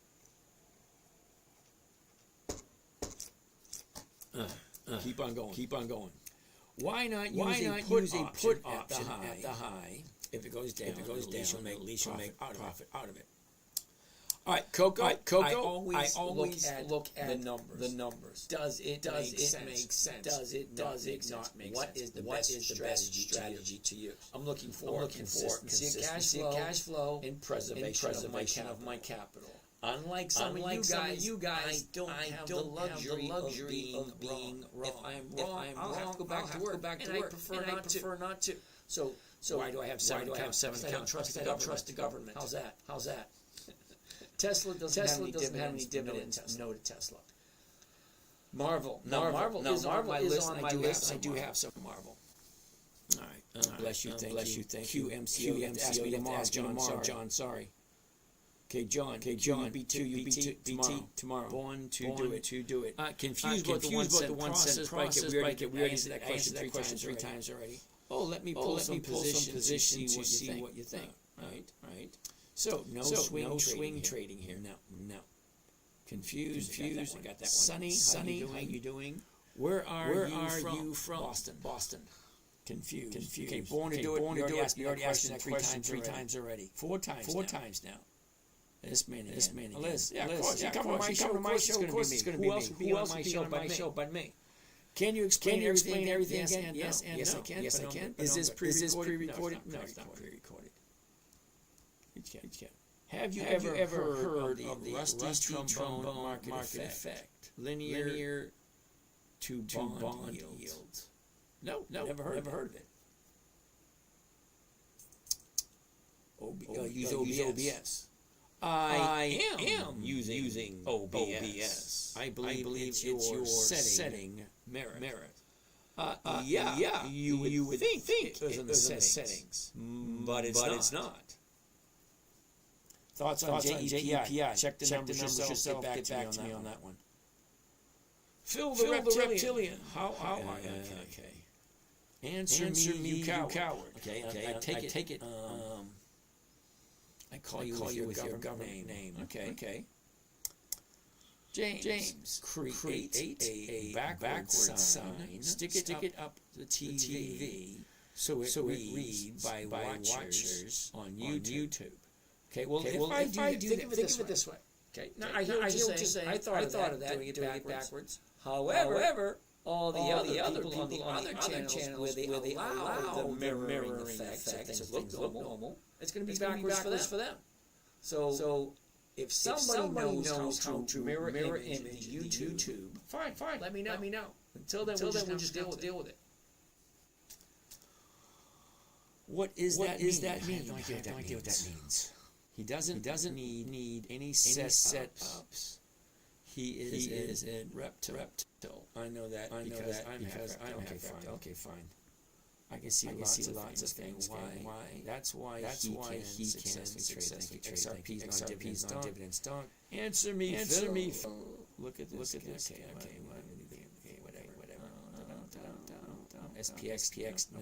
Keep on going. Why not use a put option at the high? If it goes down, at least you'll make profit out of it. All right, Coco. I always look at the numbers. Does it make sense? Does it not make sense? What is the best strategy to use? I'm looking for consistency of cash flow and preservation of my capital. Unlike some of you guys, I don't have the luxury of being wrong. If I'm wrong, I'll have to go back to work, and I prefer not to. So why do I have 7 accounts? I don't trust the government. How's that? Tesla doesn't have any dividends. No to Tesla. Marvel is on my list. I do have some Marvel. All right. Bless you. Thank you. QMCO. Ask me tomorrow, John. Sorry. Okay, John. BT tomorrow. Born to do it. Confused about the 1 cent price. We already answered that question three times already. Oh, let me pull some position to see what you think. Right. So no swing trading here. No. Confused. I got that one. Sunny, how you doing? Where are you from? Boston. Confused. Okay, born to do it. You already asked that question three times already. Four times now. This man again. Liz. Yeah, of course. You come to my show. Of course, it's going to be me. Who else would be on my show but me? Can you explain everything again? Yes, I can. Is this pre-recorded? No, it's not pre-recorded. Have you ever heard of the rusty trombone market effect? Linear to bond yields. No, never heard of it. Use OBS. I am using OBS. I believe it's your setting merit. You would think it was in the settings, but it's not. Thoughts on JEPI? Check the numbers yourself. Get back to me on that one. Phil the reptilian. How are you? Okay. Answer me, you coward. Okay. I take it. I call you with your government name. Okay. James, create a backwards sign. Stick it up the TV so it reads by watchers on YouTube. Okay. Well, if I do think of it this way. Okay. Now I hear what you're saying. I thought of that. Doing it backwards. However, all the other people on the other channels where they allow the mirroring effects of things look normal, it's going to be backwards for them. So if somebody knows how to mirror image YouTube, fine. Let me know. Until then, we'll just deal with it. What is that mean? I have no idea what that means. He doesn't need any setups. He is in reptile. I know that because I'm okay, fine. I can see lots of things. Why? That's why he can successfully trade XRP's non dividend stock. Answer me. Look at this. Okay, whatever. SPX. No,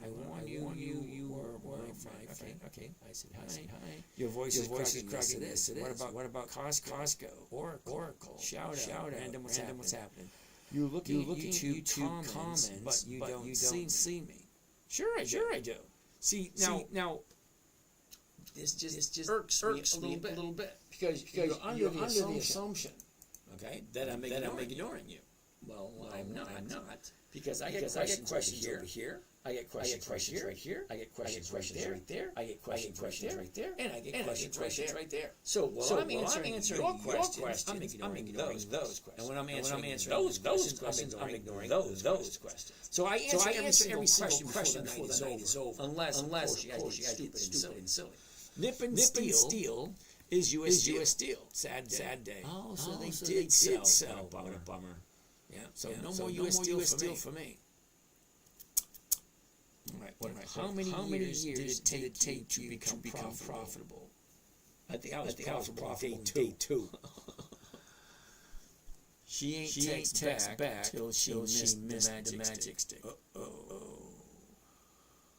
I warn you were my friend. Okay, I said hi. Your voice is cracking. This. What about Costco? Oracle. Shout out. Random. What's happening? You're looking YouTube comments, but you don't see me. Sure I do. See now. This just irks me a little bit because you're under the assumption, okay, that I'm ignoring you. Well, I'm not. Because I get questions over here. I get questions right here. I get questions right there. I get questions right there. And I get questions right there. So I'm answering your questions, I'm ignoring those questions. And when I'm answering those questions, I'm ignoring those questions. So I answer every single question before the night is over. Unless of course, you guys get stupid and silly. Nip and Steal is US Steel. Sad day. Oh, so they did sell. What a bummer. Yeah. So no more US Steel for me. All right. How many years did it take to become profitable? I think I was profitable day two. She ain't text back till she missed the magic stick.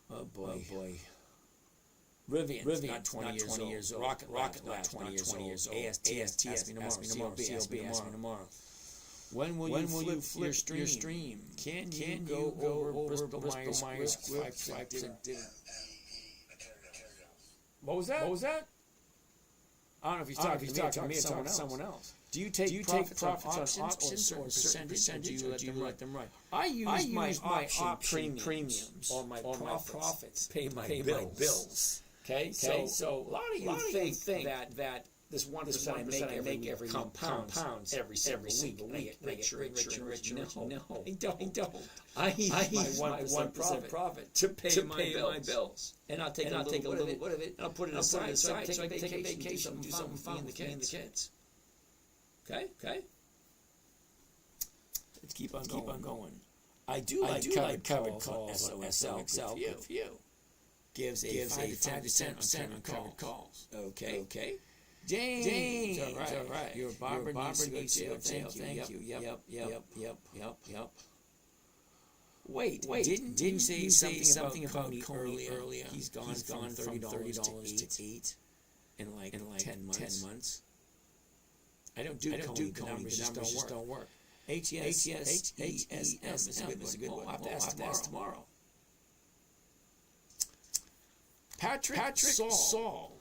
Oh boy. Rivian's not 20 years old. Rocket not 20 years old. AST, ask me tomorrow. When will you flip your stream? Can you go over Bristol Myers Squibb? What was that? I don't know if he's talking to me or someone else. Do you take profits on options or percentage, or do you let them run? I use my option premiums or my profits pay my bills. Okay, so a lot of you think that this 1% I make every compounds every single week. I get richer. No, I don't. I use my 1% profit to pay my bills. And I'll take a little bit of it, and I'll put it aside so I can take a vacation, do something fun with me and the kids. Okay? Let's keep on going. I do like covered calls on SL with you. Gives a 5 to 10% on covered calls. Okay. James. All right. Your barber needs to go sale. Thank you. Yep. Wait. Didn't you say something about Coney earlier? He's gone from $30 to $8 in like 10 months. I don't do Coney. The numbers just don't work. HESS is a good one. I'll have to ask tomorrow. Patrick Saul.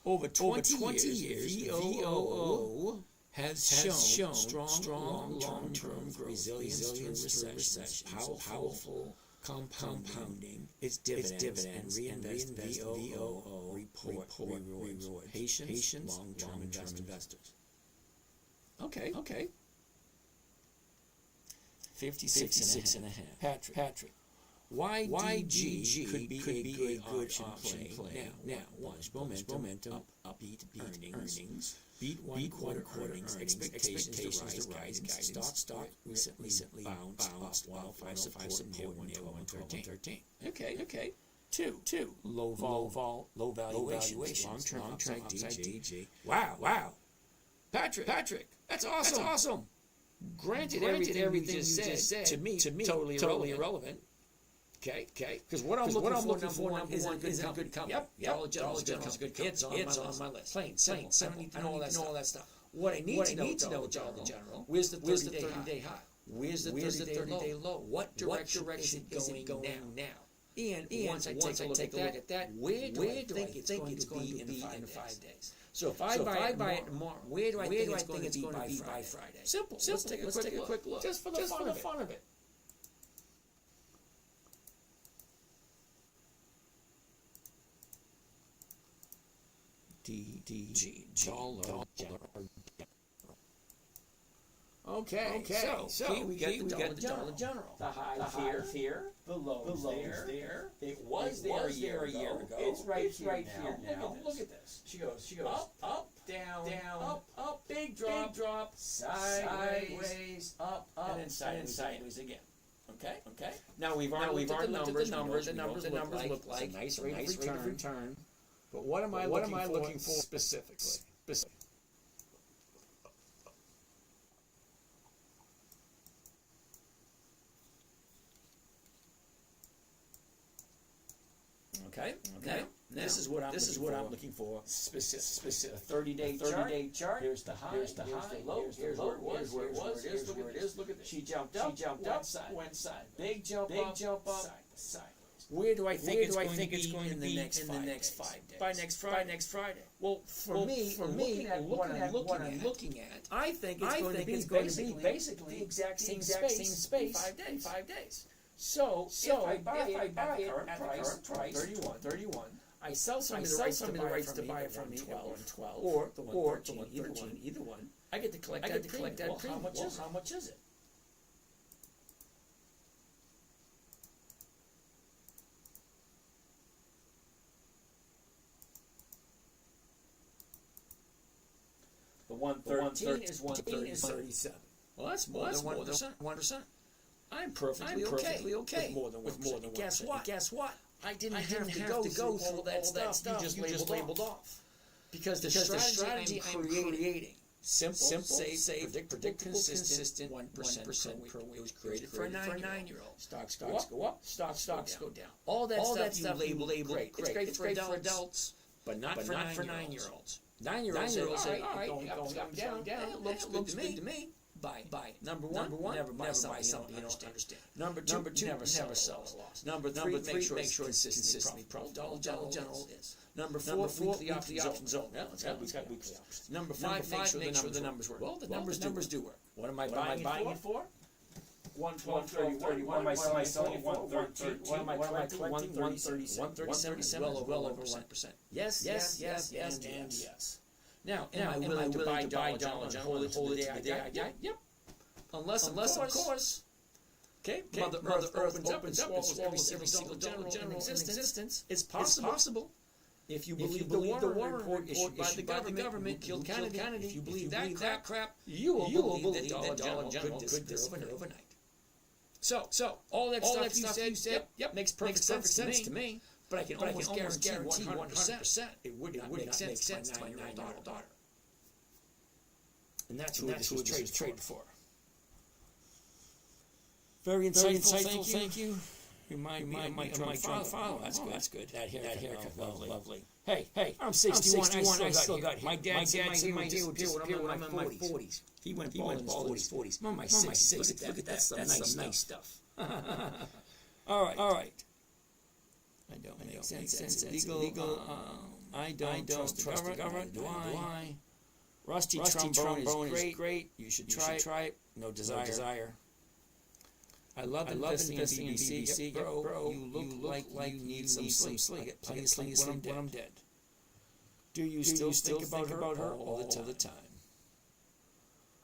Over 20 years, VOO has shown strong long-term resilience through recession. Powerful compounding its dividends and reinvest VOO report reward patient long-term investors. Okay. 56.5. Patrick. YGG could be a good option play. Now, watch momentum, upbeat earnings, beat one quarter earnings, expectations to rise, guidance, stock recently bounced while 5 support near 112.13. Okay. Two. Low valuation, long-term upside DG. Wow. Patrick, that's awesome. Granted everything you just said to me totally irrelevant. Okay. Because what I'm looking for, number one, is a good company. Yep. Dollar General's a good company. It's on my list. Plain, simple. I don't need to know all that stuff. What I need to know, Dollar General, where's the 30-day high? Where's the 30-day low? What direction is it going now? And once I take a look at that, where do I think it's going to be in 5 days? So if I buy it tomorrow, where do I think it's going to be by Friday? Simple. Let's take a quick look. Just for the fun of it. Dollar General. Okay. So we got the Dollar General. The high here. The lows there. It was there a year ago. It's right here now. Look at this. She goes up, down, up, big drop, sideways, up, and then sideways again. Okay. Now we've already looked at the numbers. The numbers look like a nice rate of return. But what am I looking for specifically? Okay. Now, this is what I'm looking for. Specific. 30-day chart. Here's the high. Here's the low. Here's where it was. Here's where it is. Look at this. She jumped up. Went side. Big jump up. Sideways. Where do I think it's going to be in the next 5 days? By next Friday. Well, for me, looking at what I'm looking at, I think it's going to be basically the exact same space. 5 days. So if I buy it at current price, 31, I sell somebody the rights to buy it from me at 112 or the 113, either one. I get to collect that premium. How much is it? The 113 is 137. Well, that's more than 1%. I'm perfectly okay with more than 1%. Guess what? I didn't have to go through all that stuff you just labeled off. Because the strategy I'm creating, simple, safe, predictable, consistent, 1% per week. It was created for a 9-year-old. Stocks go up, stocks go down. All that stuff you labeled great. It's great for adults, but not for 9-year-olds. 9-year-olds say, all right, going down. It looks good to me. Buy it. Number one, never buy something you don't understand. Number two, never sell a loss. Number three, make sure it's consistently profitable. General is. Number four, weekly option zone. Yeah, it's got weekly options. Number five, make sure the numbers work. Well, the numbers do work. What am I buying it for? 112, 31. What am I selling it for? 113. What am I collecting? 137. Well over 1%. Yes, and yes. Now, am I willing to buy dollar and hold it to the day I die? Yep. Unless of course, Mother Earth opens up and swallows every single general in existence. It's possible. If you believe the Warren report issued by the government killed Kennedy, if you believe that crap, you will believe that dollar general could disappear overnight. So all that stuff you said, makes perfect sense to me. But I can almost guarantee 100% it would not make sense to my 9-year-old daughter. And that's who this was traded for. Very insightful, thank you. Remind me of my drunk father. That's good. That haircut, lovely. Hey, I'm 61, I still got hair. My dad said my hair would disappear when I'm in my 40s. He went bald in his 40s. I'm in my 60s. Look at that. That's nice stuff. All right. I don't make sense. It's illegal. I don't trust the government. Do I? Rusty trombone is great. You should try it. No desire. I love investing in BBC. Bro, you look like you need some sleep. Get plenty of sleep when I'm dead. Do you still think about her all the time?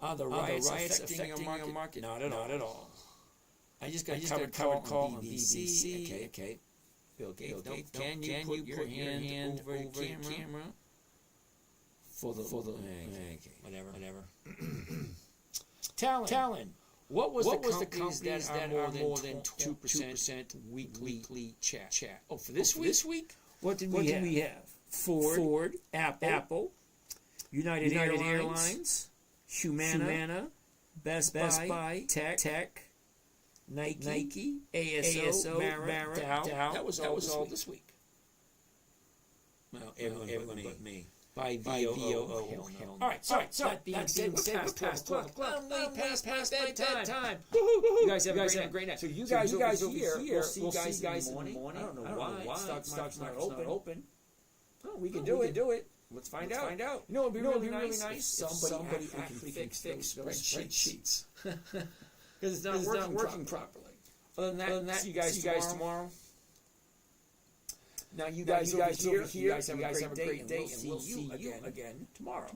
Are the riots affecting your market? Not at all. I just got covered call on BBC. Okay. Bill Gates, can you put your hand over the camera? For the whatever. Talon. What was the companies that are more than 2% weekly chat? Oh, for this week? What did we have? Ford, Apple, United Airlines, Humana, Best Buy, Tech, Nike, ASO, Mara, Dow. That was all this week. Well, everyone but me. By VOO. All right. That being said, we're past 12 o'clock. I'm way past bedtime. You guys have a great night. So you guys over here, we'll see you guys in the morning. I don't know why. Stock's not open. Oh, we can do it. Let's find out. You know, it'd be really nice if somebody actually fix those spreadsheets. Because it's not working properly. Other than that, see you guys tomorrow. Now you guys over here, you guys have a great day, and we'll see you again tomorrow.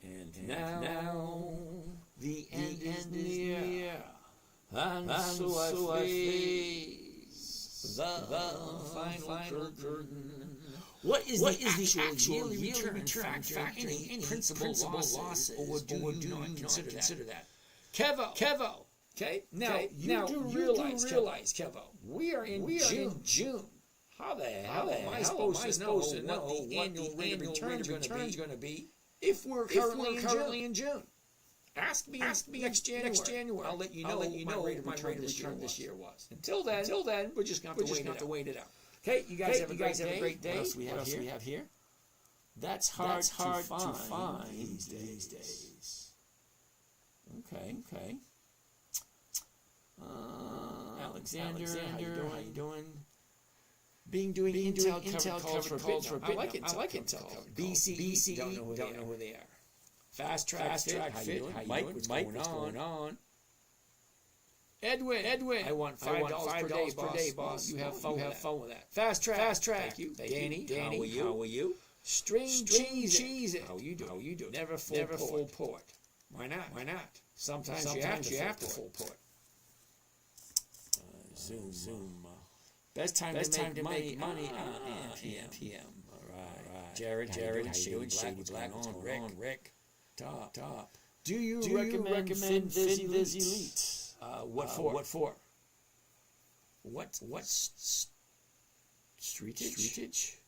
And now the end is near. And so I face the final curtain. What is the actual yearly return factoring any principal losses, or do you not consider that? Kevo. Okay, now you do realize, Kevo, we are in June. How the hell am I supposed to know what the annual rate of return is going to be if we're currently in June? Ask me next January. I'll let you know what my rate of return this year was. Until then, we're just going to have to wait it out. Okay, you guys have a great day. What else we have here? That's hard to find these days. Okay. Alexander, how you doing? Doing Intel covered calls for a bit. I like Intel covered. BCE, don't know who they are. Fast track fit, how you doing? Mike, what's going on? Edwin, I want $5 per day, boss. You have fun with that. Fast track. Thank you. Danny, how are you? String cheese. How you do? Never full port. Why not? Sometimes you have to full port. Zoom. Best time to make money on PM. All right. Jared, how you doing? Shady Black, what's going on? Rick, top. Do you recommend Viz Elite? What for? What streetage?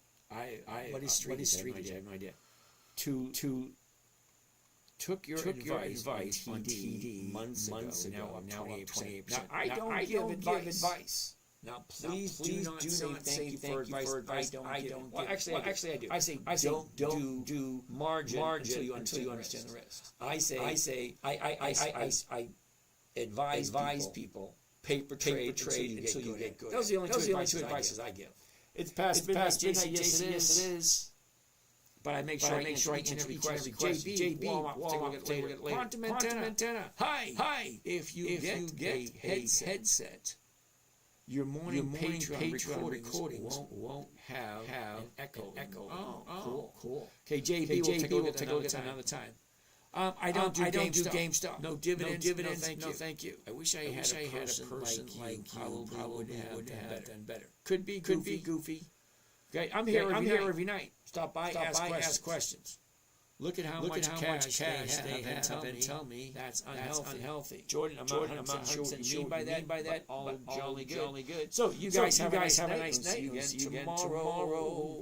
What is streetage? I have no idea. Took your advice on TD months ago. Now up 28%. Now I don't give advice. Now please do not say thank you for advice. I don't. Well, actually I do. I say don't do margin until you understand the risk. I advise people paper trade until you get good. Those are the only two advices I give. It's past midnight. Yes, it is. But I make sure I answer every question. JB, Walmart, take a look at it later. Quantum antenna. Hi. If you get a headset, your morning Patreon recordings won't have an echo. Oh, cool. Okay, JB, we'll take a look at another time. I don't do GameStop. No dividend. No, thank you. I wish I had a person like you. Probably would have done better. Could be goofy. Okay, I'm here every night. Stop by, ask questions. Look at how much cash they have and tell me that's unhealthy. Jordan, I'm not sure what you mean by that, but all jolly good. So you guys have a nice night. See you again tomorrow.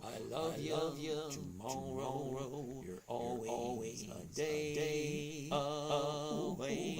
I love you. Tomorrow, you're always a day away.